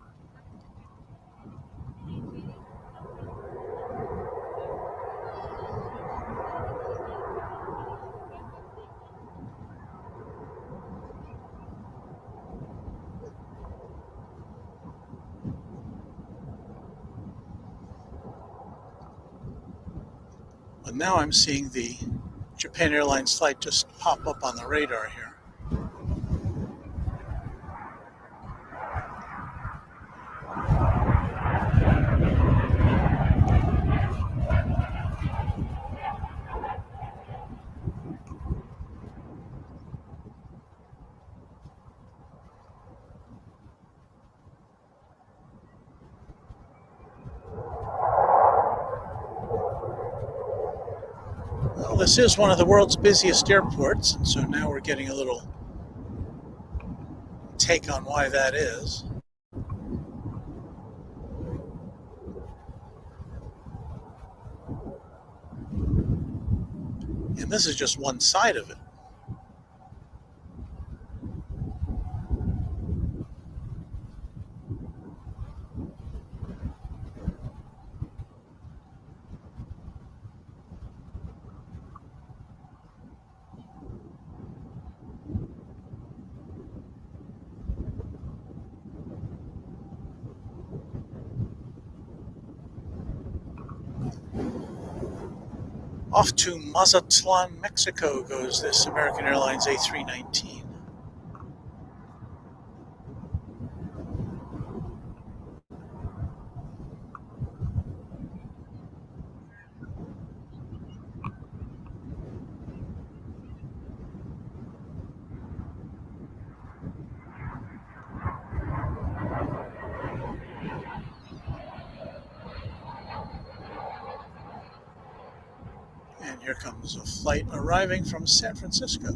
A: But now I'm seeing the Japan Airlines flight just pop up on the radar here. Well, this is one of the world's busiest airports, and so now we're getting a little take on why that is. And this is just one side of it. Off to Mazatlan, Mexico goes this American Airlines A319. And here comes a flight arriving from San Francisco.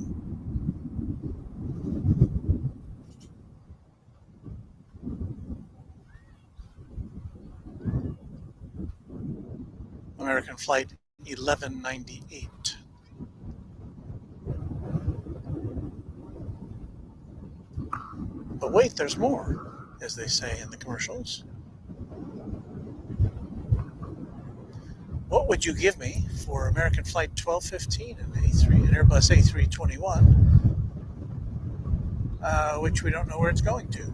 A: American Flight 1198. But wait, there's more, as they say in the commercials. What would you give me for American Flight 1215, an Airbus A321, which we don't know where it's going to?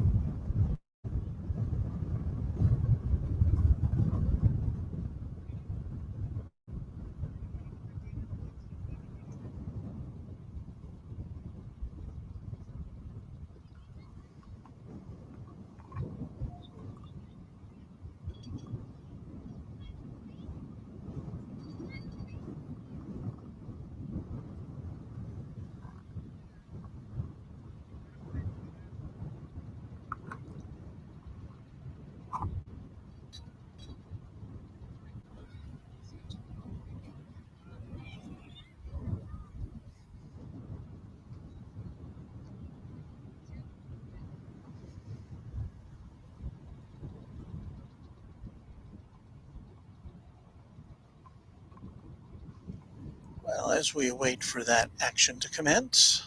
A: Well, as we wait for that action to commence,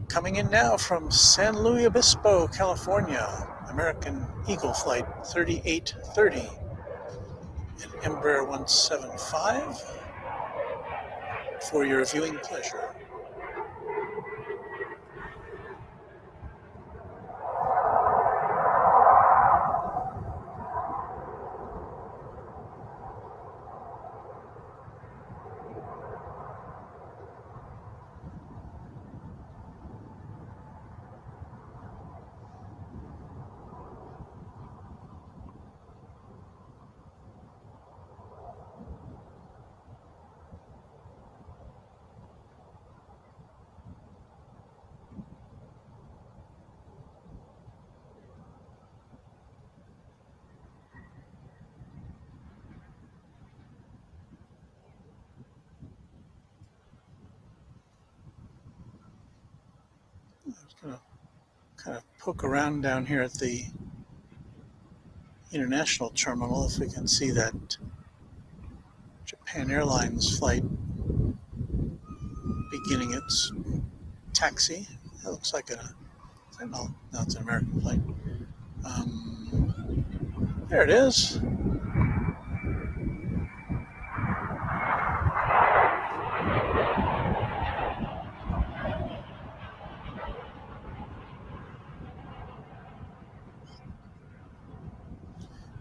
A: coming in now from San Luis Obispo, California, American Eagle Flight 3830, an Embraer 175, for your viewing pleasure. Going to kind of poke around down here at the international terminal if we can see that Japan Airlines flight beginning its taxi. That looks like no, it's an American flight. There it is.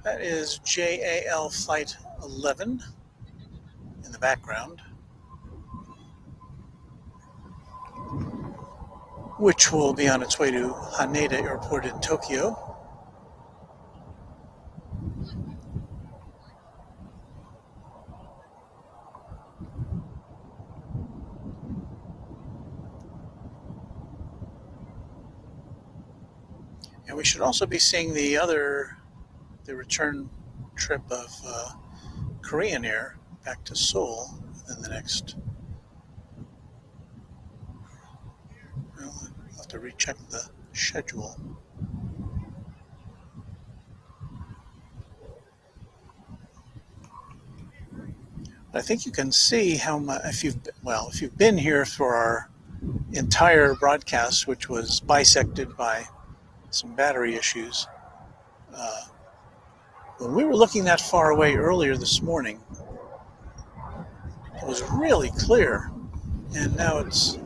A: That is JAL Flight 11 in the background, which will be on its way to Haneda Airport in Tokyo. And we should also be seeing the return trip of Korean Air back to Seoul within the next, well, I'll have to recheck the schedule. I think you can see how much, if you've been here for our entire broadcast, which was bisected by some battery issues. When we were looking that far away earlier this morning, it was really clear, and now it's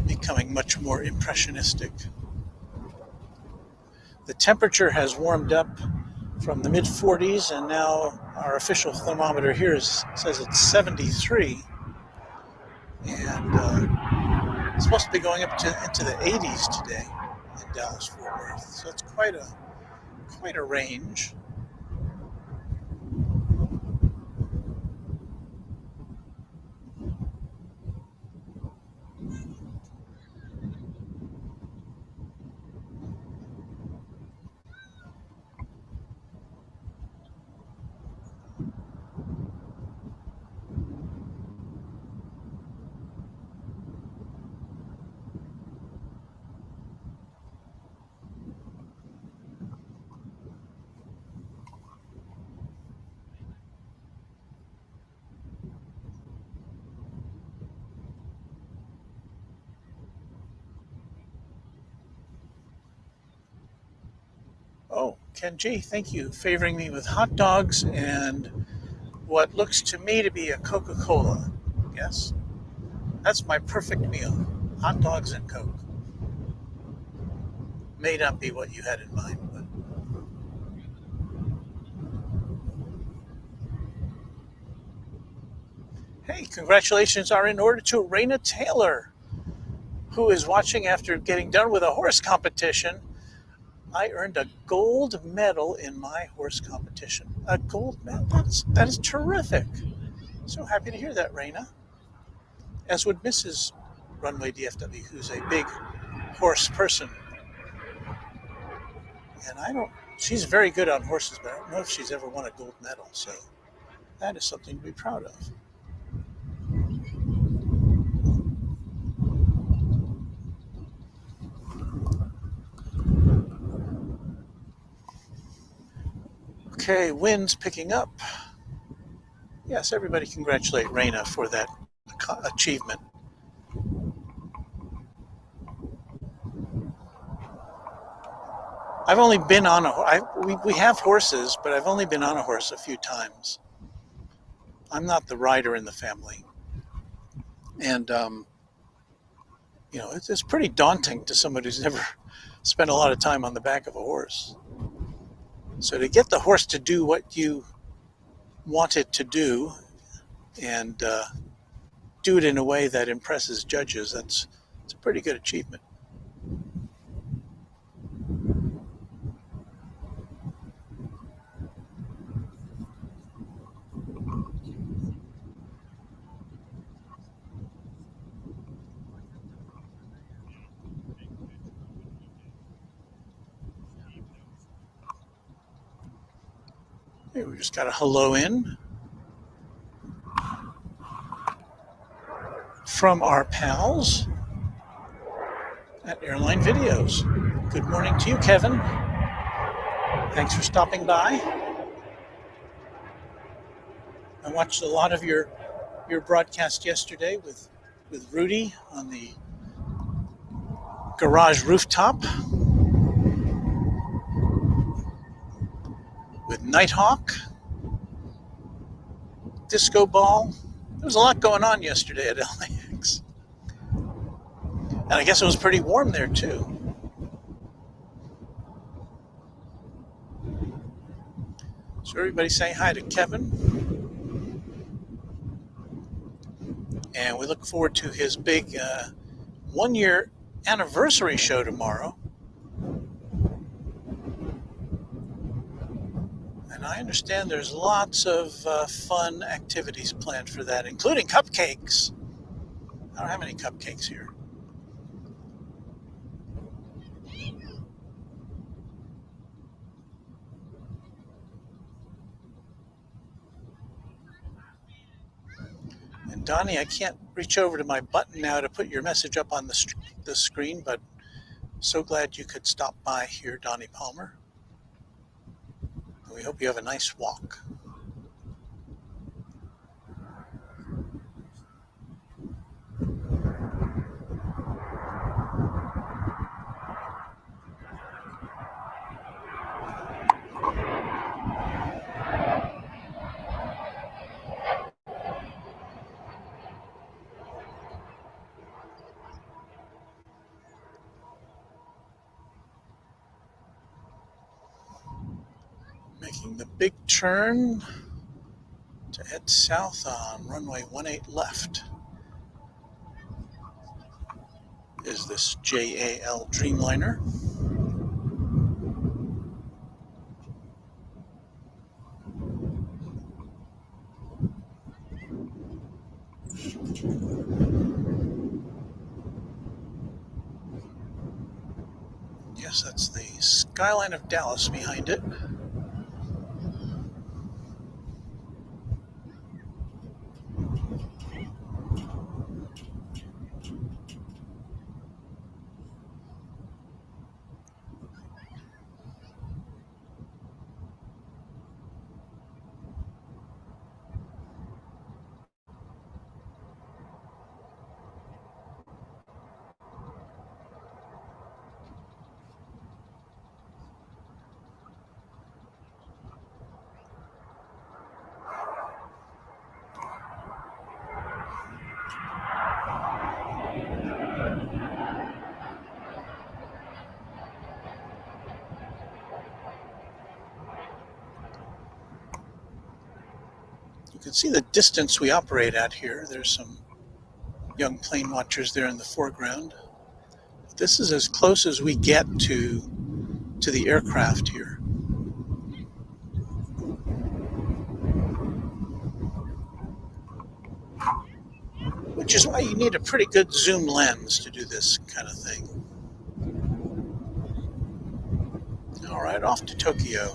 A: becoming much more impressionistic. The temperature has warmed up from the mid 40s, and now our official thermometer here says it's 73, and it's supposed to be going up into the 80s today in Dallas Fort Worth. So it's quite a range. Oh, Ken G, thank you. Favoring me with hot dogs and what looks to me to be a Coca-Cola. Yes, that's my perfect meal. Hot dogs and Coke. May not be what you had in mind, but hey, congratulations are in order to Raina Taylor, who is watching after getting done with a horse competition. I earned a gold medal in my horse competition. A gold medal? That is terrific. So happy to hear that, Raina. As would Mrs. Runway DFW, who's a big horse person. And she's very good on horses, but I don't know if she's ever won a gold medal. So that is something to be proud of. Okay, wind's picking up. Yes, everybody congratulate Raina for that achievement. I've only been on we have horses, but I've only been on a horse a few times. I'm not the rider in the family. And, it's pretty daunting to somebody who's never spent a lot of time on the back of a horse. So to get the horse to do what you want it to do and do it in a way that impresses judges, it's a pretty good achievement. Hey, we just got a hello in from our pals at Airline Videos. Good morning to you, Kevin. Thanks for stopping by. I watched a lot of your broadcast yesterday with Rudy on the garage rooftop with Nighthawk, Disco Ball. There was a lot going on yesterday at LAX. And I guess it was pretty warm there too. So everybody say hi to Kevin. And we look forward to his big 1-year anniversary show tomorrow. And I understand there's lots of fun activities planned for that, including cupcakes. I don't have any cupcakes here. And Donnie, I can't reach over to my button now to put your message up on the screen, but so glad you could stop by here, Donnie Palmer. And we hope you have a nice walk. Making the big turn to head south on runway 18 left is this JAL Dreamliner. Yes, that's the skyline of Dallas behind it. You can see the distance we operate at here. There's some young plane watchers there in the foreground. This is as close as we get to the aircraft here. Which is why you need a pretty good zoom lens to do this kind of thing. All right, off to Tokyo.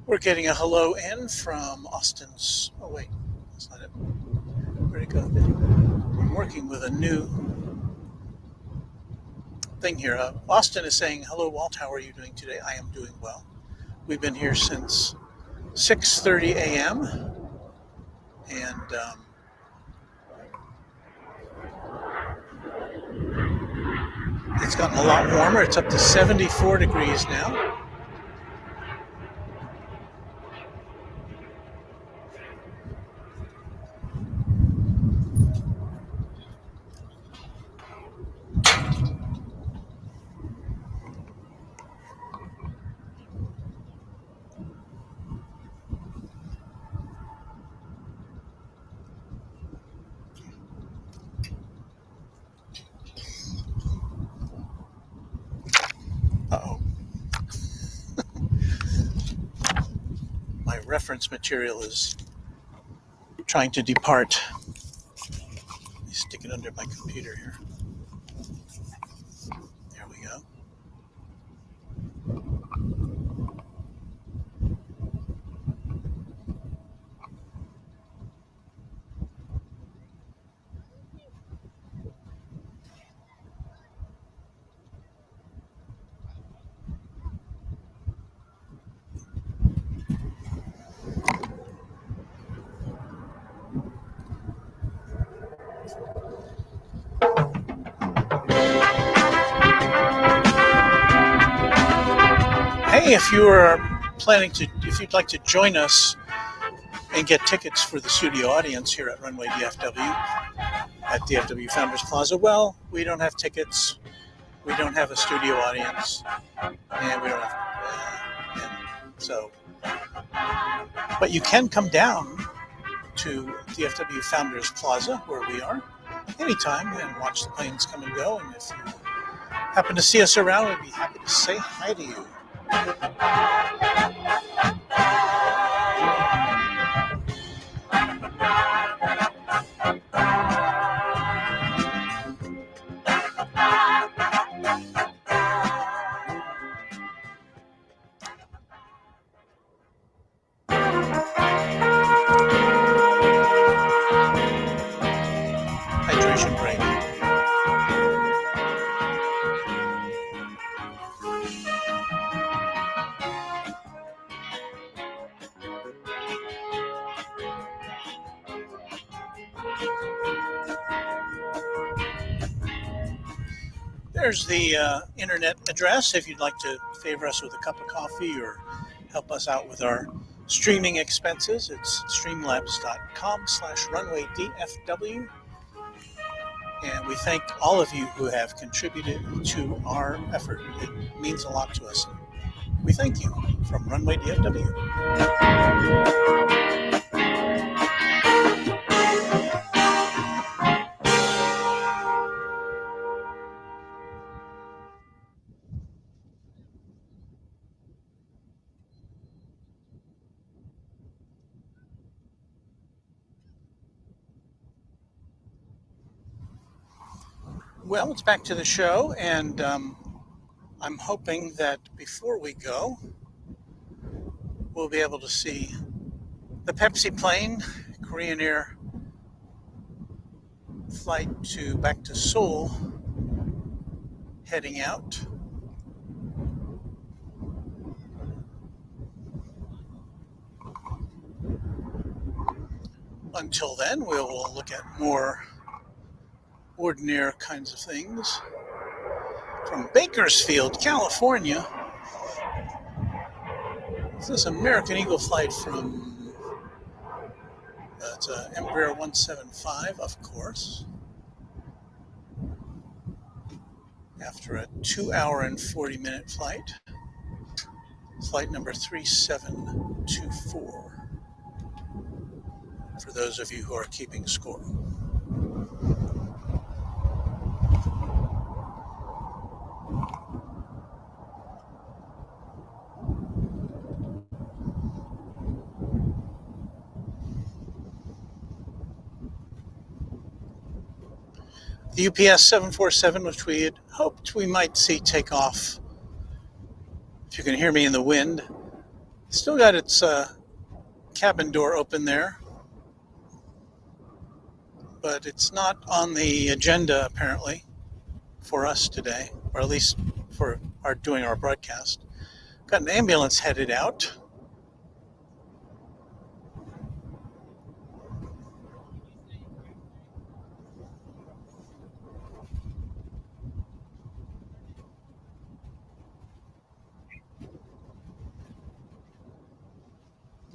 A: We're getting a hello in from Austin's. Oh, wait, that's not it. Where'd it go? I'm working with a new thing here. Austin is saying, hello, Walt. How are you doing today? I am doing well. We've been here since 6:30 a.m. and It's gotten a lot warmer. It's up to 74 degrees now. Uh-oh. My reference material is trying to depart. Let me stick it under my computer here. There we go. Hey, if you'd like to join us and get tickets for the studio audience here at Runway DFW at DFW Founders Plaza, well, we don't have tickets, we don't have a studio audience, and we don't have, but you can come down to DFW Founders Plaza where we are anytime and watch the planes come and go. And if you happen to see us around, we'd be happy to say hi to you. Hydration break. There's the internet address if you'd like to favor us with a cup of coffee or help us out with our streaming expenses. It's streamlabs.com/runwaydfw. And we thank all of you who have contributed to our effort. It means a lot to us. We thank you from Runway DFW. Well, it's back to the show, and I'm hoping that before we go, we'll be able to see the Pepsi plane, Korean Air flight back to Seoul, heading out. Until then, we'll look at more ordinary kinds of things. From Bakersfield, California, this is American Eagle flight from Embraer 175, of course. After a 2-hour and 40-minute flight, flight number 3724, for those of you who are keeping score. The UPS 747, which we had hoped we might see take off, if you can hear me in the wind, still got its cabin door open there, but it's not on the agenda apparently for us today, or at least for doing our broadcast. Got an ambulance headed out.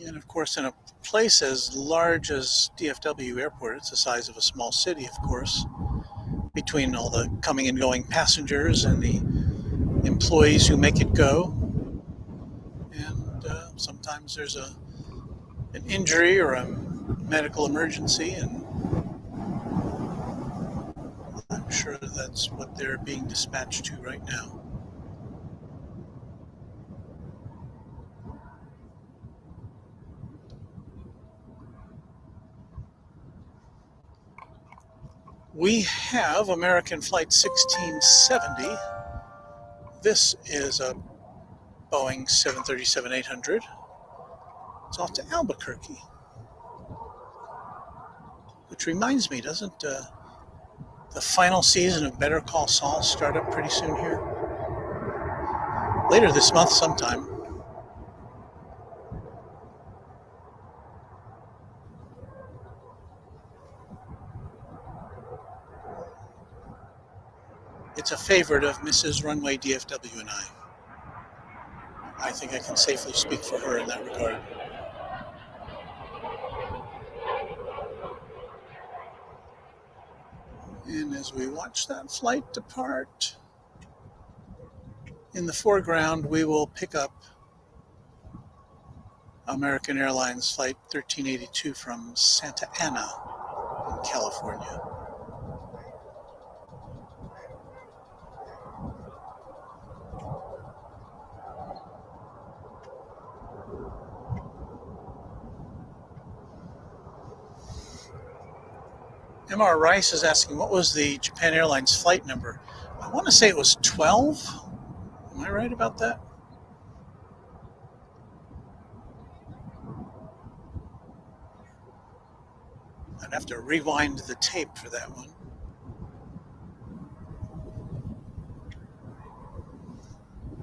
A: And of course, in a place as large as DFW Airport, it's the size of a small city, of course, between all the coming and going passengers and the employees who make it go. And sometimes there's an injury or a medical emergency, and I'm sure that's what they're being dispatched to right now. We have American Flight 1670. This is a Boeing 737-800. It's off to Albuquerque. Which reminds me, doesn't the final season of Better Call Saul start up pretty soon here? Later this month sometime. It's a favorite of Mrs. Runway DFW and I. I think I can safely speak for her in that regard. And as we watch that flight depart, in the foreground we will pick up American Airlines Flight 1382 from Santa Ana in California. MR Rice is asking, what was the Japan Airlines flight number? I want to say it was 12. Am I right about that? I'd have to rewind the tape for that one.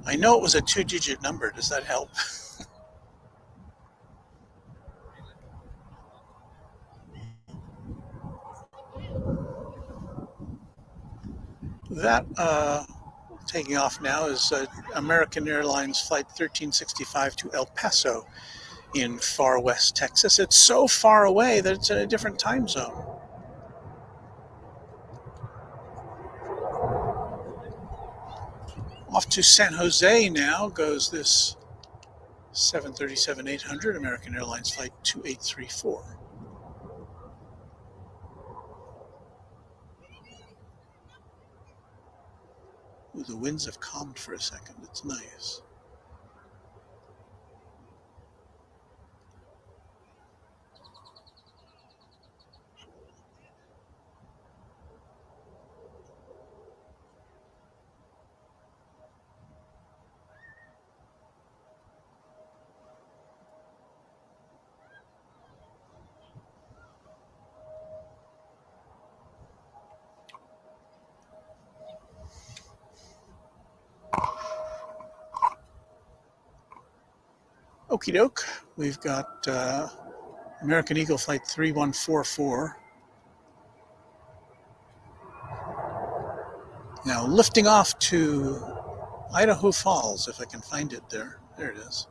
A: I know it was a 2-digit number. Does that help? That taking off now is American Airlines Flight 1365 to El Paso in far west Texas. It's so far away that it's in a different time zone. Off to San Jose now goes this 737-800 American Airlines Flight 2834. Ooh, the winds have calmed for a second. It's nice. Okie doke, we've got American Eagle Flight 3144. Now lifting off to Idaho Falls, if I can find it there. There it is.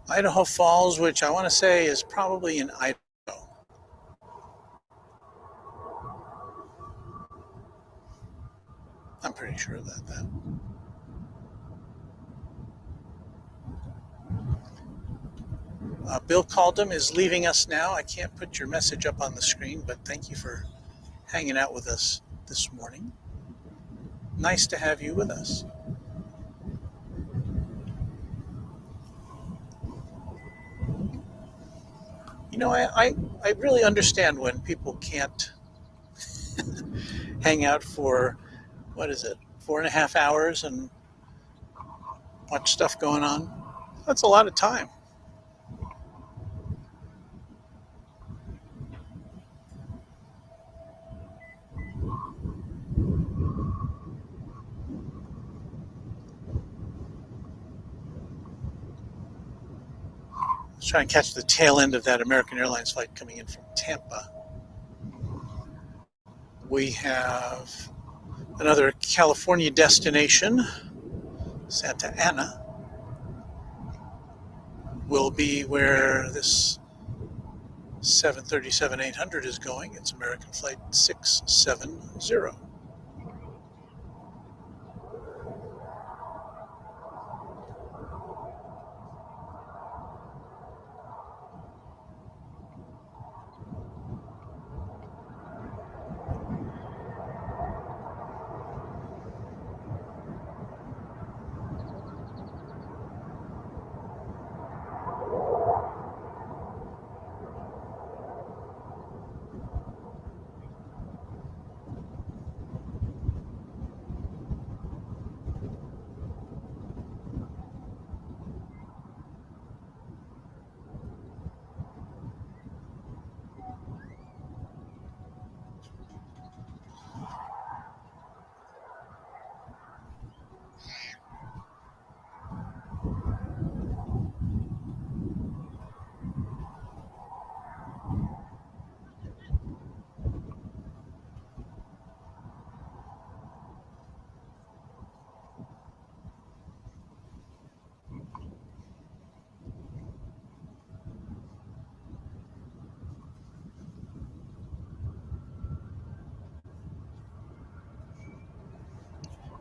A: Idaho Falls, which I want to say is probably in Idaho. I'm pretty sure about that. Bill Caldum is leaving us now. I can't put your message up on the screen, but thank you for hanging out with us this morning. Nice to have you with us. You know, I really understand when people can't hang out for, 4.5 hours and watch stuff going on. That's a lot of time. Let's try and catch the tail end of that American Airlines flight coming in from Tampa. We have another California destination Santa Ana will be where this 737-800 is going. It's American Flight 670.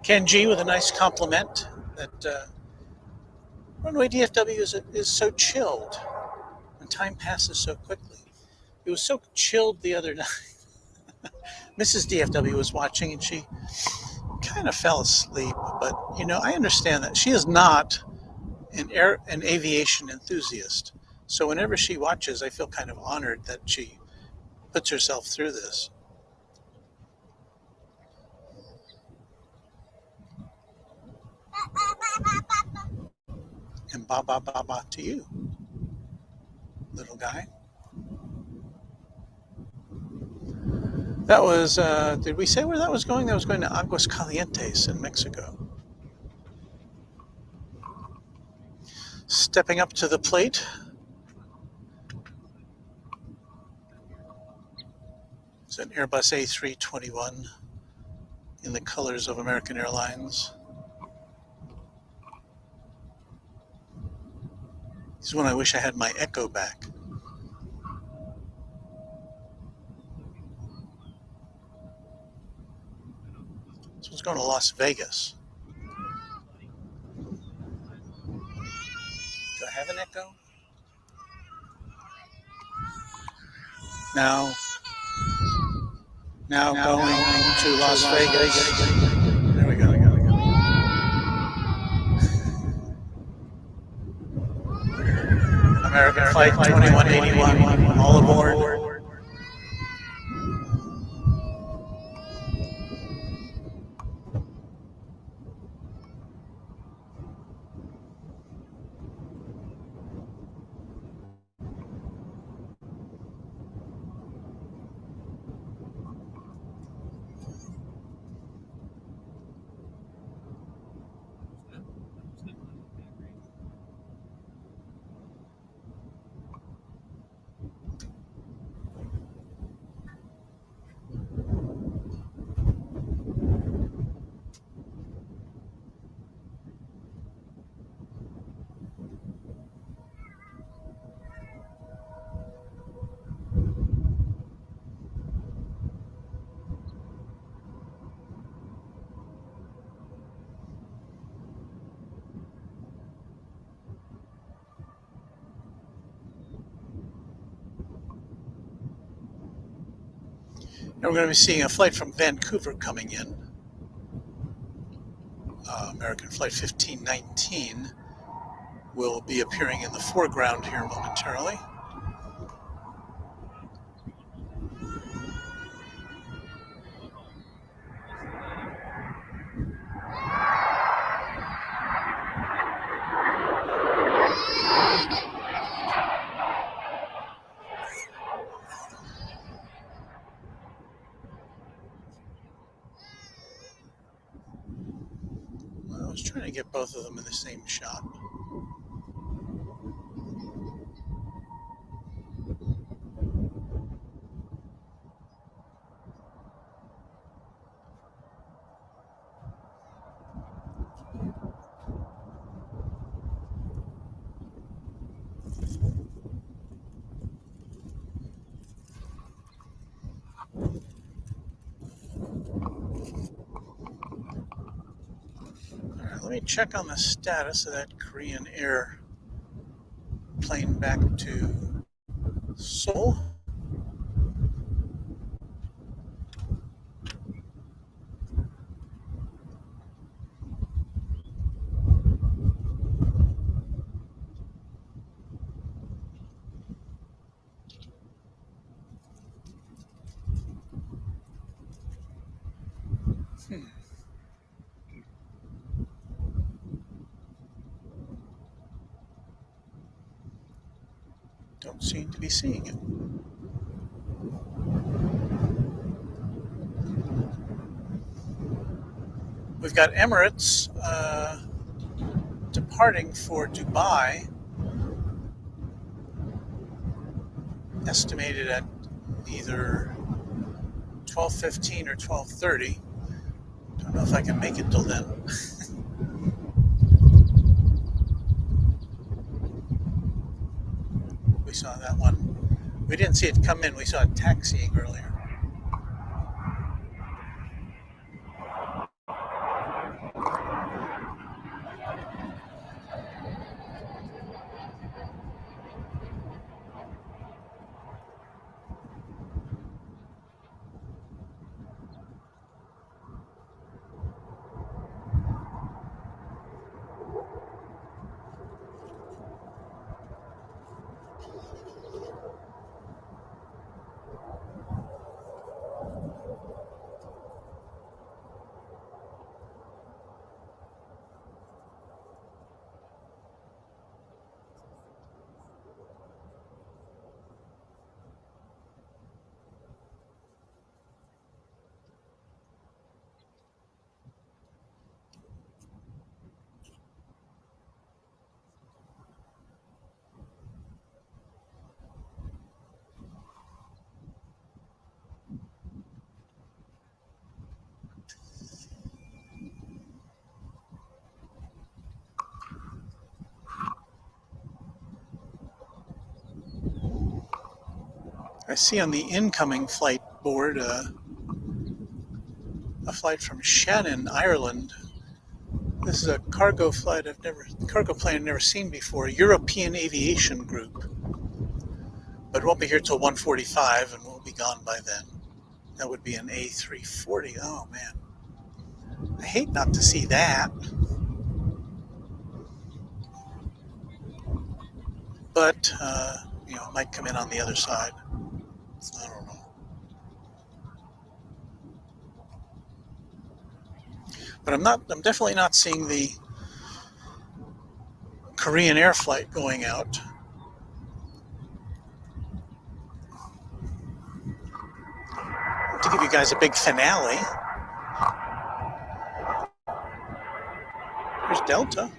A: Ken G with a nice compliment that Runway DFW is so chilled and time passes so quickly. It was so chilled the other night. Mrs. DFW was watching and she kind of fell asleep, but I understand that she is not an aviation enthusiast. So whenever she watches, I feel kind of honored that she puts herself through this. And ba ba ba ba to you, little guy. That was, did we say where that was going? That was going to Aguas Calientes in Mexico. Stepping up to the plate. It's an Airbus A321 in the colors of American Airlines. This is when I wish I had my Echo back. This one's going to Las Vegas. Do I have an Echo? Now going to Las Vegas. There we go. American Flight 2181, all aboard. Now we're going to be seeing a flight from Vancouver coming in. American Flight 1519 will be appearing in the foreground here momentarily. I was trying to get both of them in the same shot. Let me check on the status of that Korean Air plane back to Seoul. Don't seem to be seeing it. We've got Emirates departing for Dubai, estimated at either 12:15 or 12:30. Don't know if I can make it till then. We saw that one. We didn't see it come in. We saw it taxiing earlier. I see on the incoming flight board a flight from Shannon, Ireland. This is a cargo plane I've never seen before. European Aviation Group, but won't be here till 1:45, and we'll be gone by then. That would be an A340. Oh man, I hate not to see that. But it might come in on the other side. I don't know. But I'm definitely not seeing the Korean Air flight going out. To give you guys a big finale, here's Delta.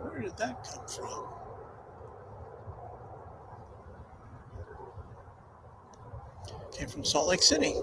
A: Where did that come from? Came from Salt Lake City.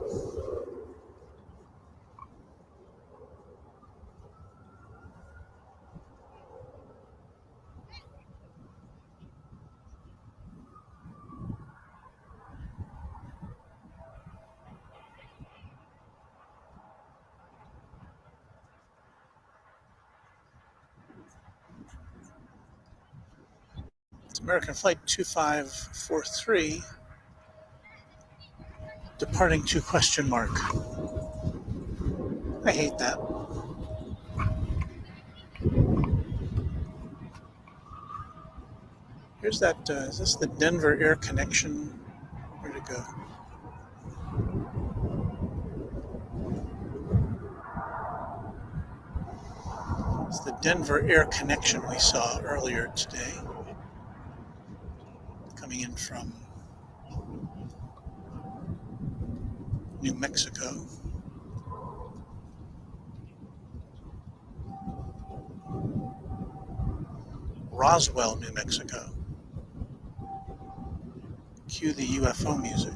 A: It's American Flight 2543, departing to ? I hate that. Here's that, is this the Denver Air Connection? Where'd it go? It's the Denver Air Connection we saw earlier today, coming in from New Mexico. Roswell, New Mexico. Cue the UFO music.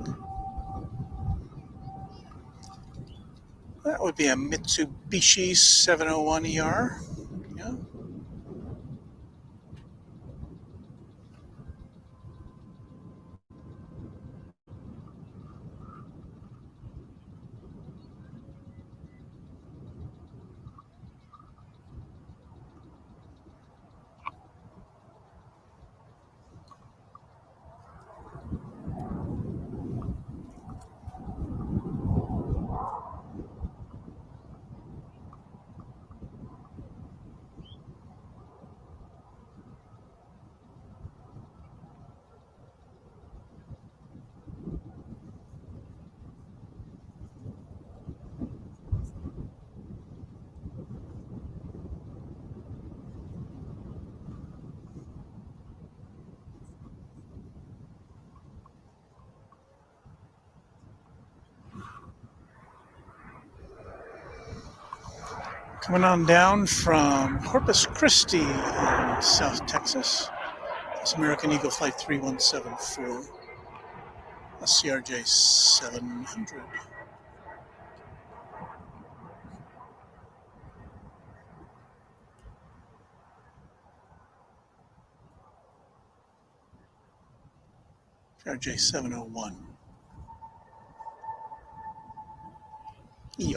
A: That would be a Mitsubishi 701ER. Yeah. Coming on down from Corpus Christi in South Texas. It's American Eagle Flight 3174, a CRJ 700. CRJ 701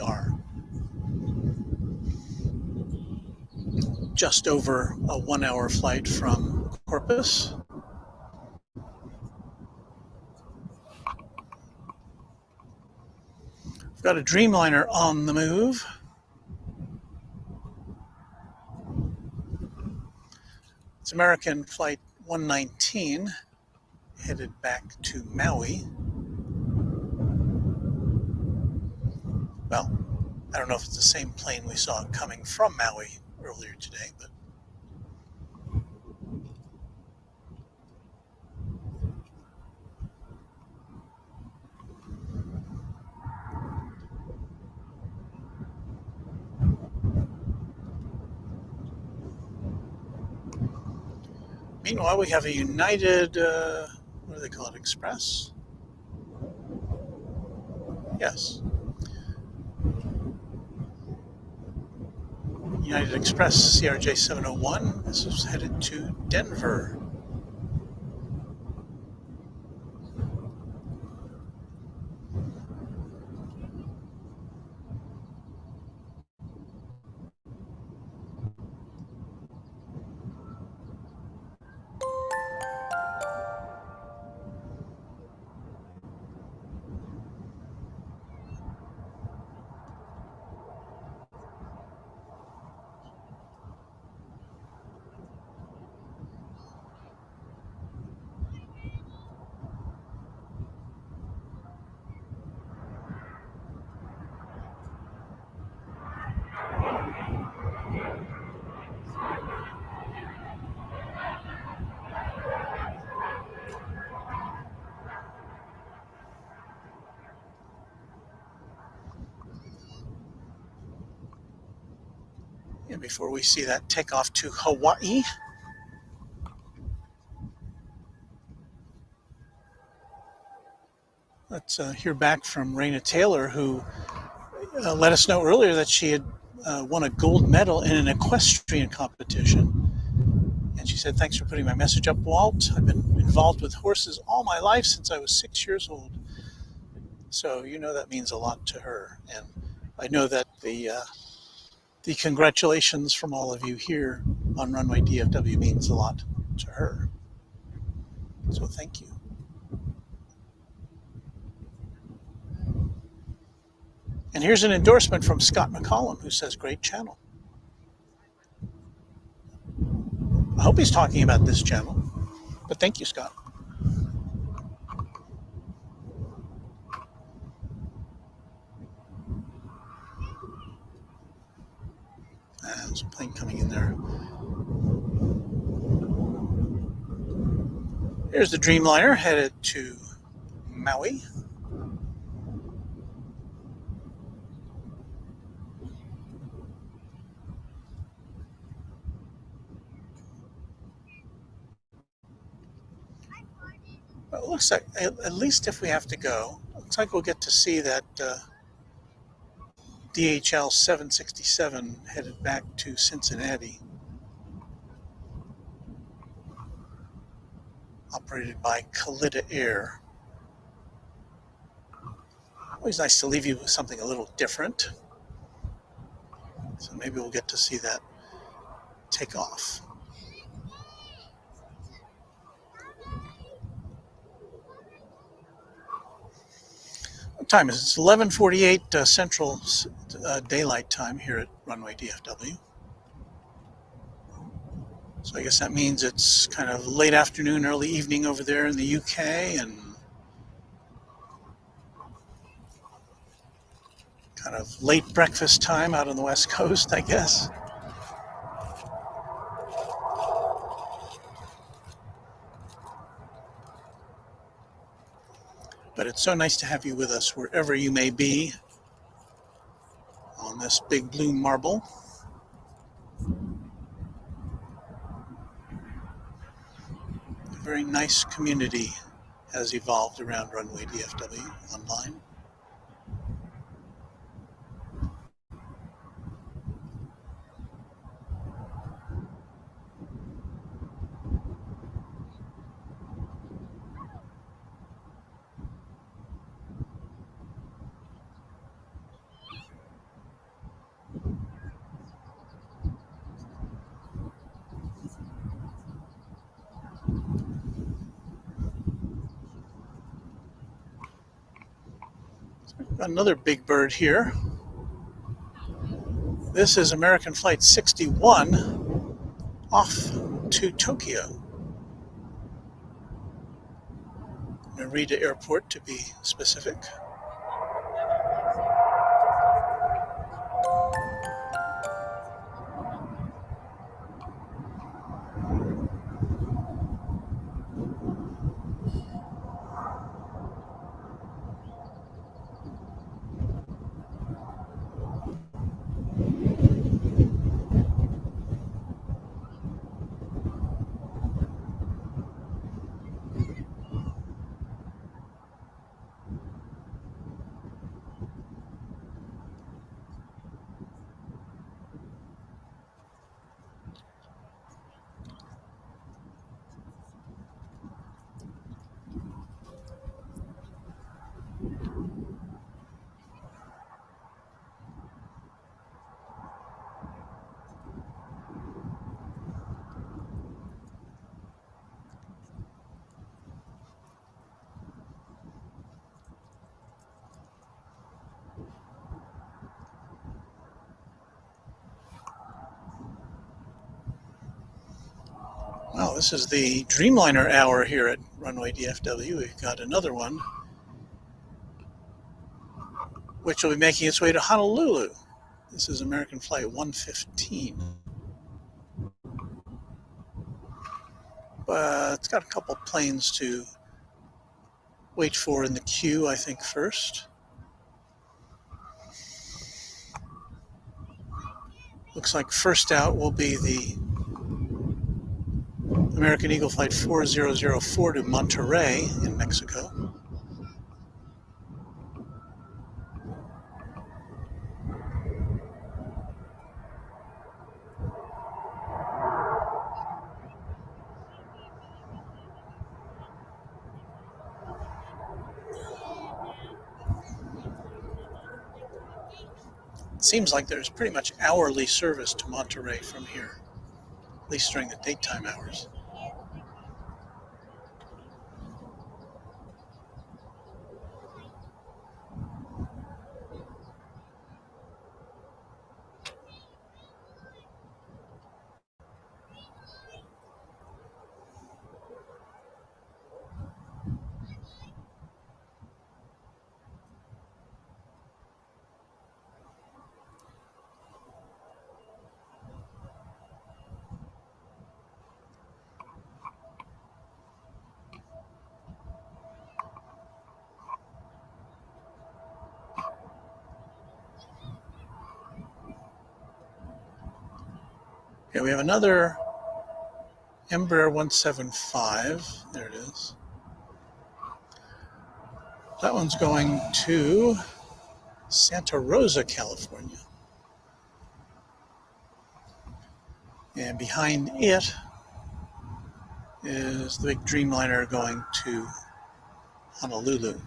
A: ER. Just over a 1 hour flight from Corpus. We've got a Dreamliner on the move. It's American Flight 119, headed back to Maui. Well, I don't know if it's the same plane we saw coming from Maui earlier today, but meanwhile, we have a United, what do they call it, Express? Yes. United Express CRJ 701. This is headed to Denver. And before we see that take off to Hawaii, let's hear back from Raina Taylor, who let us know earlier that she had won a gold medal in an equestrian competition. And she said, "Thanks for putting my message up, Walt. I've been involved with horses all my life since I was 6 years old." So you know that means a lot to her. And I know that the congratulations from all of you here on Runway DFW means a lot to her. So thank you. And here's an endorsement from Scott McCollum, who says, "Great channel." I hope he's talking about this channel, but thank you, Scott. There's a plane coming in there. Here's the Dreamliner headed to Maui. Well, it looks like, at least if we have to go, it looks like we'll get to see that DHL 767 headed back to Cincinnati, operated by Kalitta Air. Always nice to leave you with something a little different. So maybe we'll get to see that take off. What time is it? It's 11:48 Central Daylight Time here at Runway DFW. So I guess that means it's kind of late afternoon, early evening over there in the UK, and kind of late breakfast time out on the West Coast, I guess. But it's so nice to have you with us wherever you may be on this big blue marble. A very nice community has evolved around Runway DFW online. Got another big bird here. This is American Flight 61 off to Tokyo. Narita Airport, to be specific. Well, this is the Dreamliner hour here at Runway DFW. We've got another one, which will be making its way to Honolulu. This is American Flight 115. But it's got a couple planes to wait for in the queue, I think, first. Looks like first out will be the American Eagle Flight 4004 to Monterrey in Mexico. It seems like there's pretty much hourly service to Monterrey from here, at least during the daytime hours. Okay, we have another Embraer 175. There it is. That one's going to Santa Rosa, California. And behind it is the big Dreamliner going to Honolulu.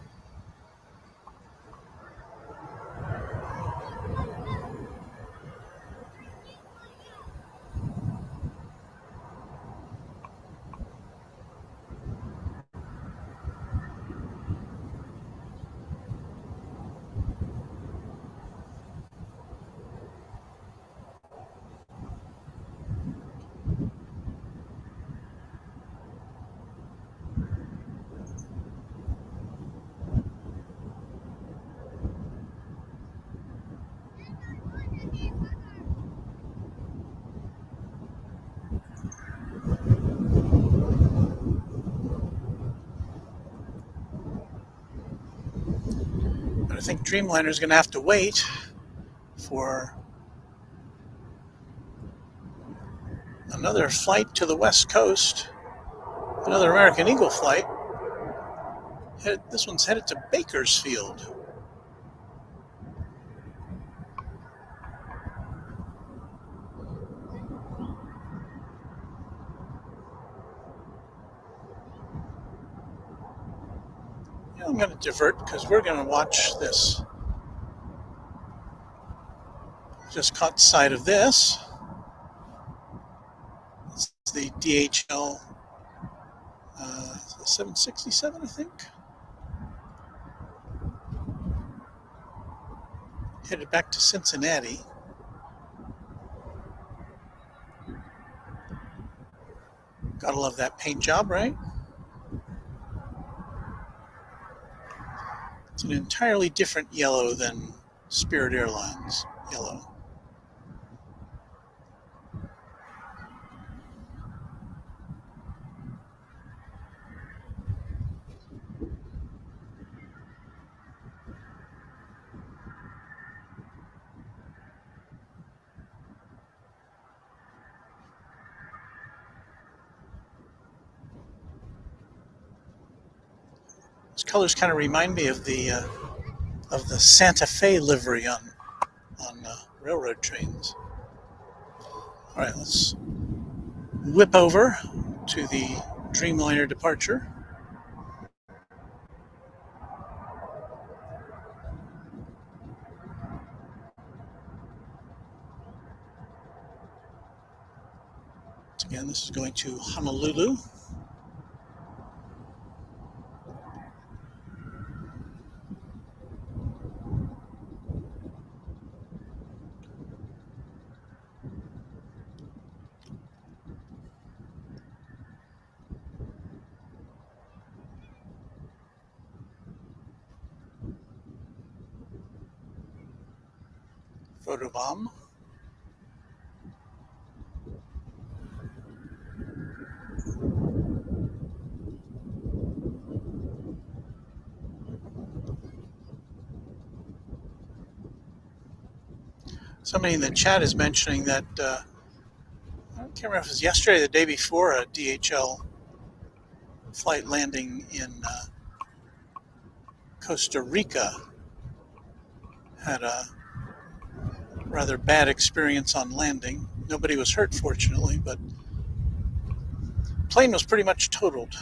A: But I think Dreamliner is going to have to wait for another flight to the West Coast, another American Eagle flight. This one's headed to Bakersfield. I'm going to divert because we're going to watch this. Just caught sight of this. It's the DHL 767, I think. Headed back to Cincinnati. Gotta love that paint job, right? It's an entirely different yellow than Spirit Airlines yellow. These colors kind of remind me of the Santa Fe livery on railroad trains. All right, let's whip over to the Dreamliner departure. Again, this is going to Honolulu. Photobomb. Somebody in the chat is mentioning that, I can't remember if it was yesterday or the day before, a DHL flight landing in Costa Rica had a rather bad experience on landing. Nobody was hurt, fortunately, but the plane was pretty much totaled.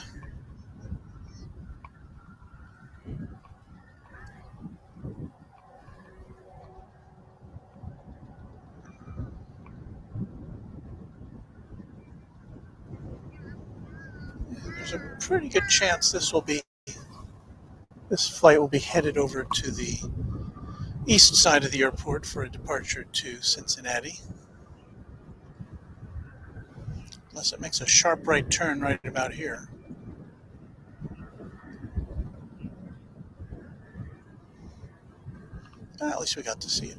A: There's a pretty good chance this flight will be headed over to the east side of the airport for a departure to Cincinnati. Unless it makes a sharp right turn right about here. At least we got to see it.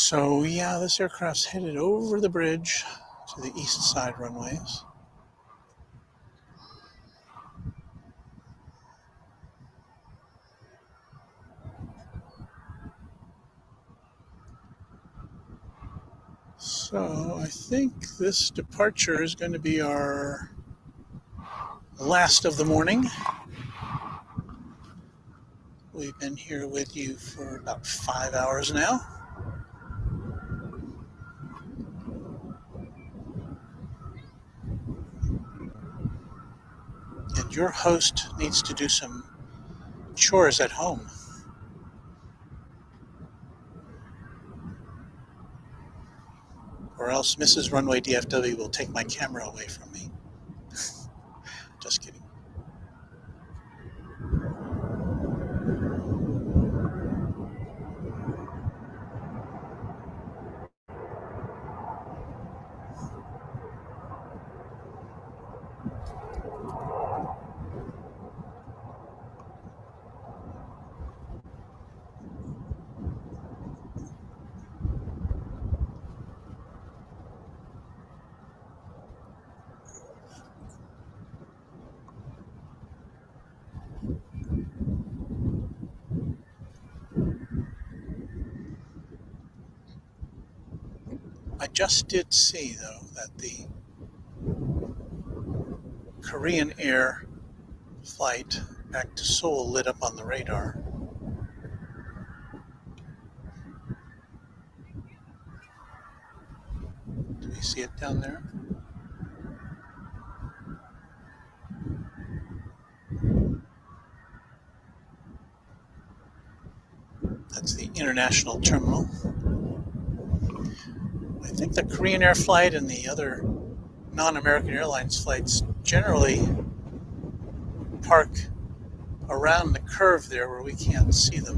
A: So yeah, this aircraft's headed over the bridge to the east side runways. So I think this departure is going to be our last of the morning. We've been here with you for about 5 hours now. And your host needs to do some chores at home. Or else Mrs. Runway DFW will take my camera away from me. Just kidding. I just did see, though, that the Korean Air flight back to Seoul lit up on the radar. Do you see it down there? That's the international terminal. I think the Korean Air flight and the other non-American Airlines flights generally park around the curve there where we can't see them.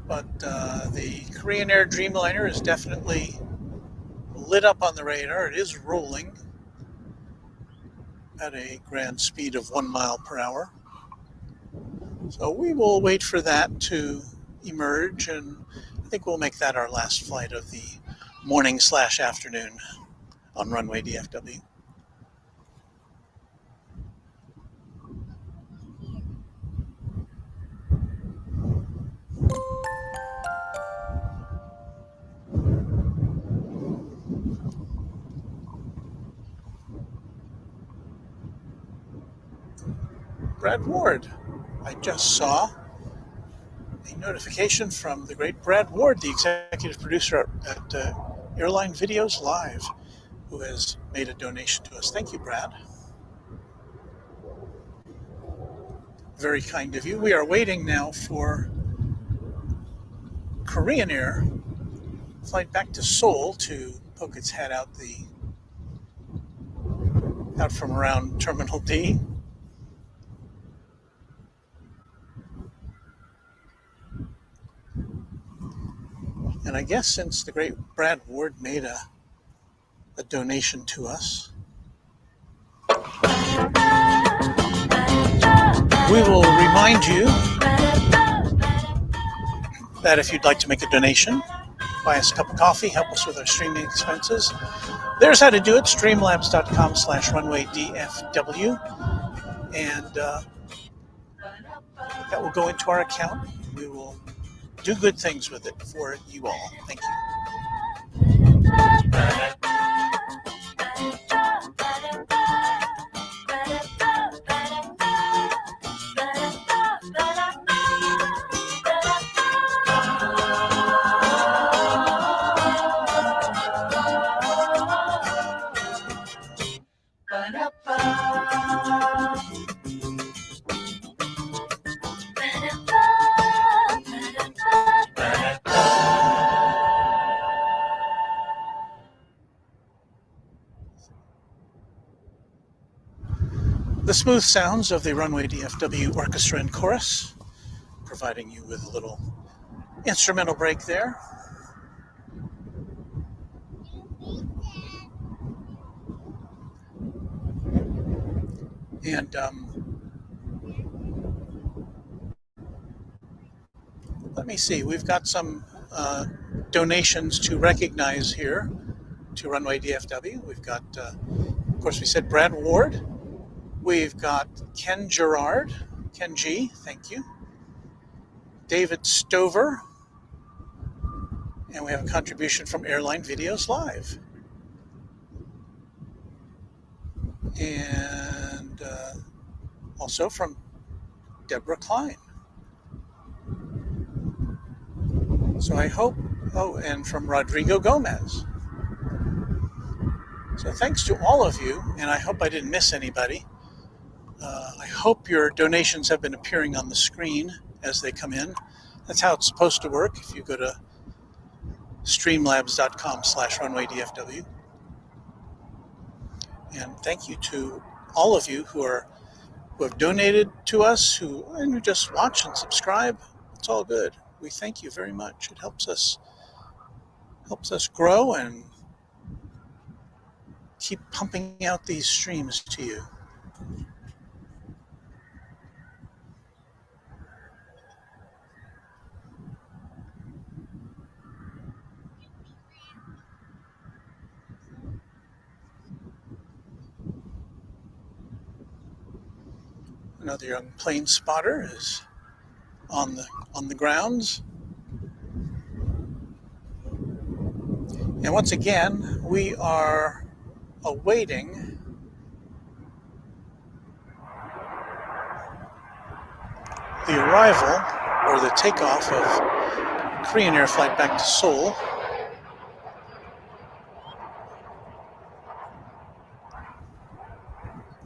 A: But the Korean Air Dreamliner is definitely lit up on the radar. It is rolling at a grand speed of 1 mile per hour. So we will wait for that to emerge, and I think we'll make that our last flight of the morning/afternoon on Runway DFW. Brad Ward. I just saw a notification from the great Brad Ward, the executive producer at Airline Videos Live, who has made a donation to us. Thank you, Brad. Very kind of you. We are waiting now for Korean Air flight back to Seoul to poke its head out from around Terminal D. And I guess since the great Brad Ward made a donation to us, we will remind you that if you'd like to make a donation, buy us a cup of coffee, help us with our streaming expenses, there's how to do it, streamlabs.com/runwaydfw. And that will go into our account. We will do good things with it for you all. Thank you. The smooth sounds of the Runway DFW Orchestra and Chorus, providing you with a little instrumental break there. And Let me see. We've got some donations to recognize here to Runway DFW. We've got, of course, we said Brad Ward. We've got Ken Gerard, Ken G, thank you. David Stover. And we have a contribution from Airline Videos Live. And also from Deborah Klein. So I hope, and from Rodrigo Gomez. So thanks to all of you, and I hope I didn't miss anybody. I hope your donations have been appearing on the screen as they come in. That's how it's supposed to work if you go to streamlabs.com/runwaydfw. And thank you to all of you who have donated to us, who just watch and subscribe. It's all good. We thank you very much. It helps us grow and keep pumping out these streams to you. Another young plane spotter is on the grounds. And once again, we are awaiting the arrival or the takeoff of Korean Air flight back to Seoul.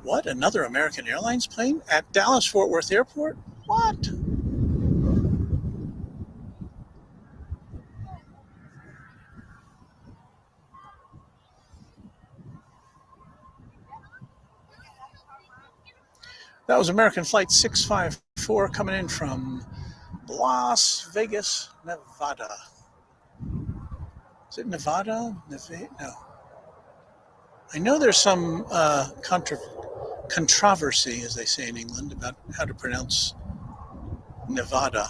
A: What? Another American Airlines plane at Dallas-Fort Worth Airport? What? That was American Flight 654 coming in from Las Vegas, Nevada. Is it Nevada? No. I know there's some controversy, as they say in England, about how to pronounce Nevada.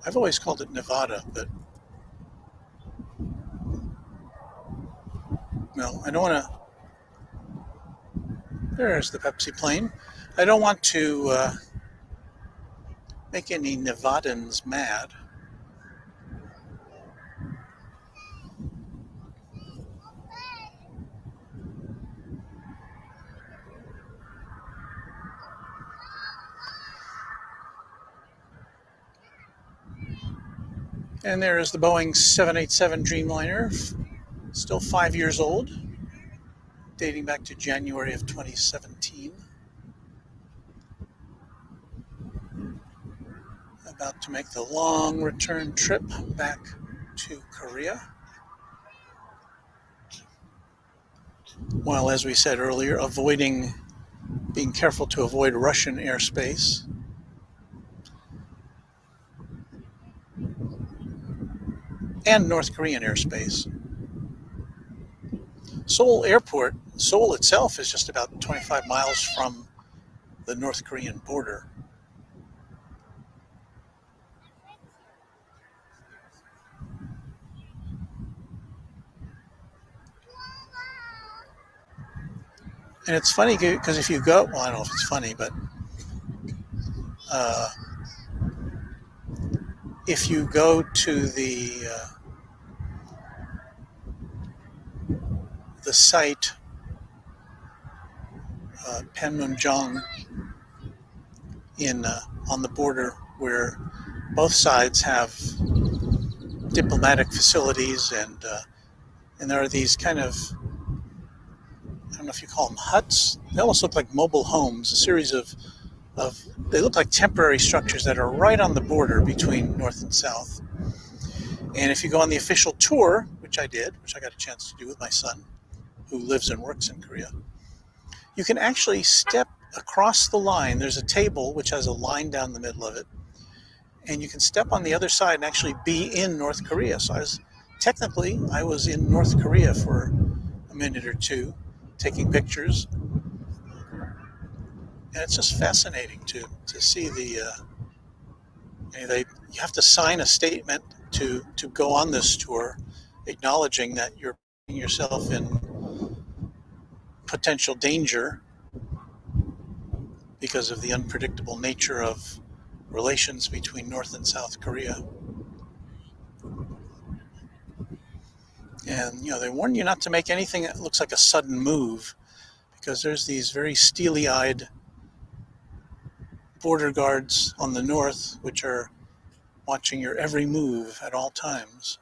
A: I've always called it Nevada, but no, I don't want to. There's the Pepsi plane. I don't want to make any Nevadans mad. And there is the Boeing 787 Dreamliner, still 5 years old, dating back to January of 2017. About to make the long return trip back to Korea. While, as we said earlier, being careful to avoid Russian airspace. And North Korean airspace. Seoul Airport, Seoul itself is just about 25 miles from the North Korean border. And it's funny because if you go, well, I don't know if it's funny, but if you go to the site Panmunjom on the border, where both sides have diplomatic facilities, and there are these kind of, I don't know if you call them huts. They almost look like mobile homes, a series of they look like temporary structures that are right on the border between North and South. And if you go on the official tour, which I got a chance to do with my son, who lives and works in Korea, you can actually step across the line. There's a table which has a line down the middle of it, and you can step on the other side and actually be in North Korea. So I was in North Korea for a minute or two, taking pictures. And it's just fascinating to see You have to sign a statement to go on this tour, acknowledging that you're putting yourself in potential danger because of the unpredictable nature of relations between North and South Korea. And they warn you not to make anything that looks like a sudden move, because there's these very steely-eyed border guards on the north which are watching your every move at all times.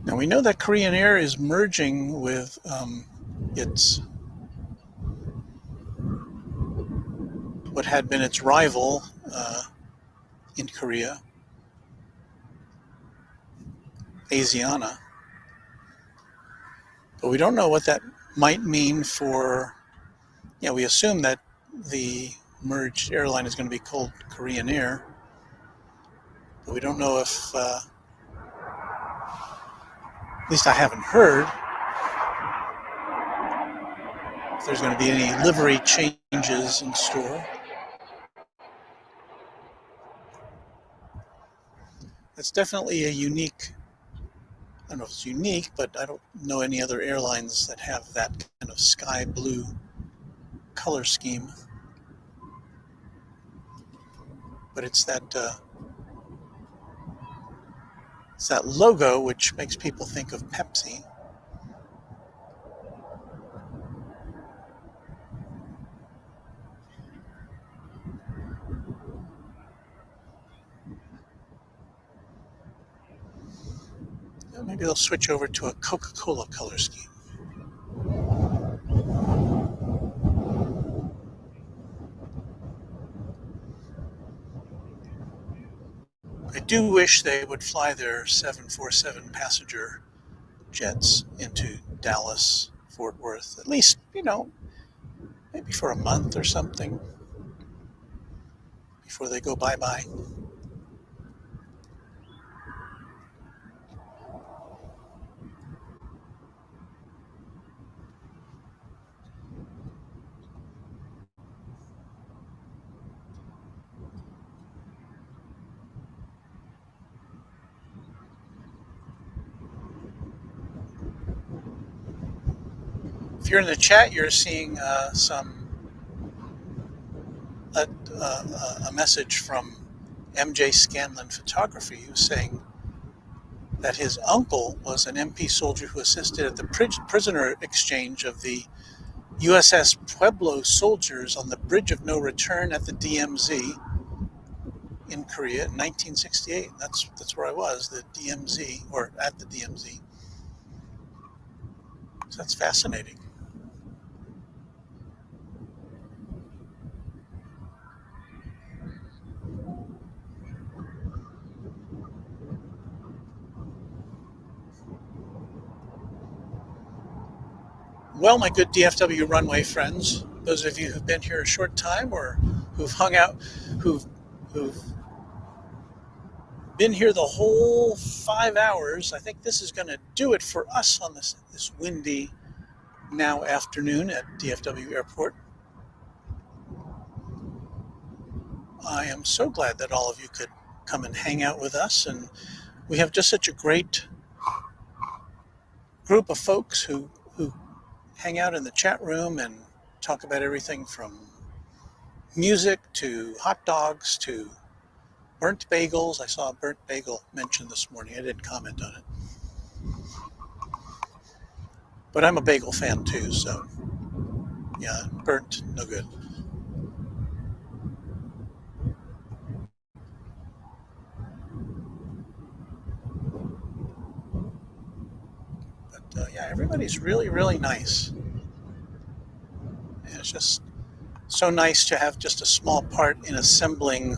A: Now we know that Korean Air is merging with its what had been its rival in Korea, Asiana. But we don't know what that might mean for, we assume that the merged airline is going to be called Korean Air, but we don't know if, at least I haven't heard, if there's going to be any livery changes in store. It's definitely a unique, I don't know if it's unique, but I don't know any other airlines that have that kind of sky blue color scheme. But it's that logo which makes people think of Pepsi. Maybe they'll switch over to a Coca-Cola color scheme. I do wish they would fly their 747 passenger jets into Dallas, Fort Worth, at least, maybe for a month or something before they go bye-bye. If you're in the chat, you're seeing a message from MJ Scanlon Photography, who's saying that his uncle was an MP soldier who assisted at the prisoner exchange of the USS Pueblo soldiers on the Bridge of No Return at the DMZ in Korea in 1968. That's where I was, the DMZ, or at the DMZ. So that's fascinating. Well, my good DFW runway friends, those of you who've been here a short time or who've hung out, who've been here the whole 5 hours, I think this is going to do it for us on this windy now afternoon at DFW Airport. I am so glad that all of you could come and hang out with us, and we have just such a great group of folks who hang out in the chat room and talk about everything from music to hot dogs to burnt bagels. I saw a burnt bagel mentioned this morning. I didn't comment on it. But I'm a bagel fan too, so yeah, burnt, no good. But yeah, everybody's really, really nice. And it's just so nice to have just a small part in assembling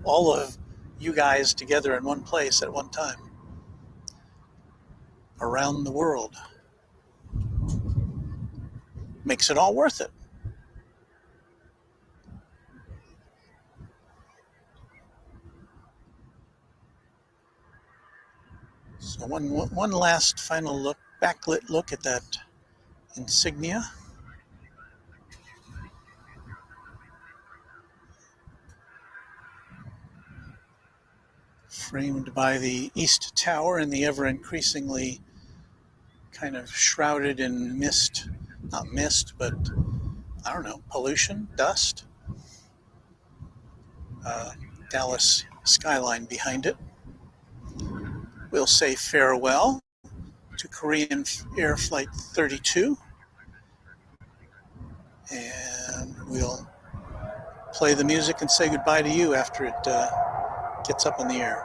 A: all of you guys together in one place at one time. around the world. Makes it all worth it. So one last final look, backlit look at that insignia. Framed by the East Tower and the ever increasingly kind of shrouded in mist, not mist, but I don't know, pollution, dust. Dallas skyline behind it. We'll say farewell to Korean Air Flight 32, and we'll play the music and say goodbye to you after it gets up in the air.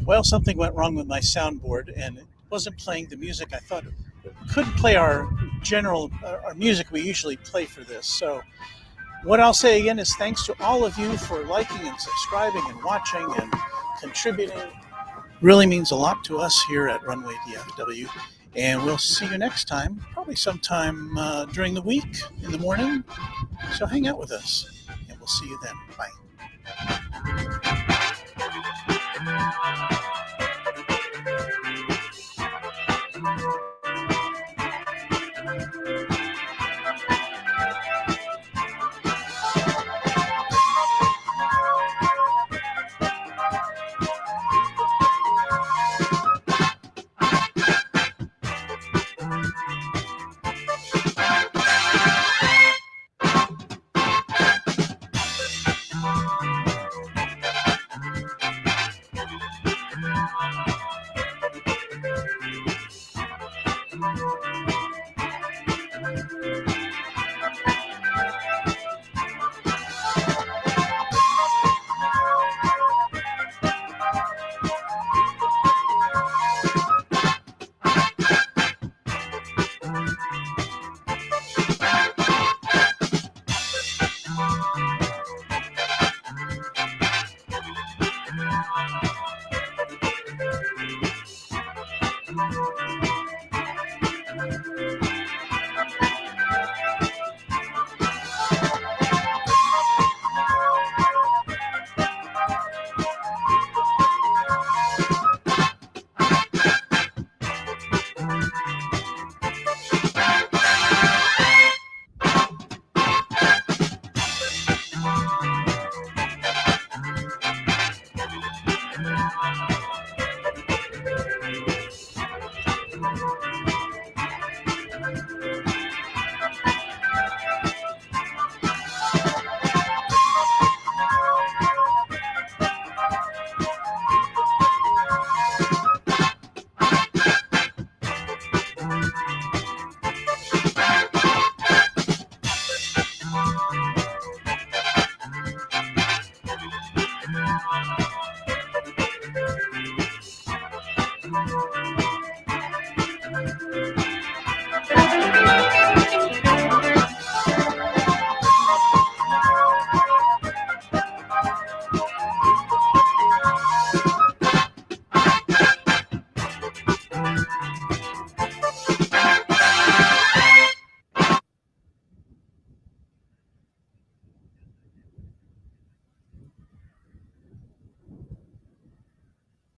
A: Well, something went wrong with my soundboard, and it wasn't playing the music I thought it could play our music we usually play for this. So what I'll say again is thanks to all of you for liking and subscribing and watching and contributing. Really means a lot to us here at Runway DFW. And we'll see you next time, probably sometime during the week in the morning. So hang out with us, and we'll see you then. Bye.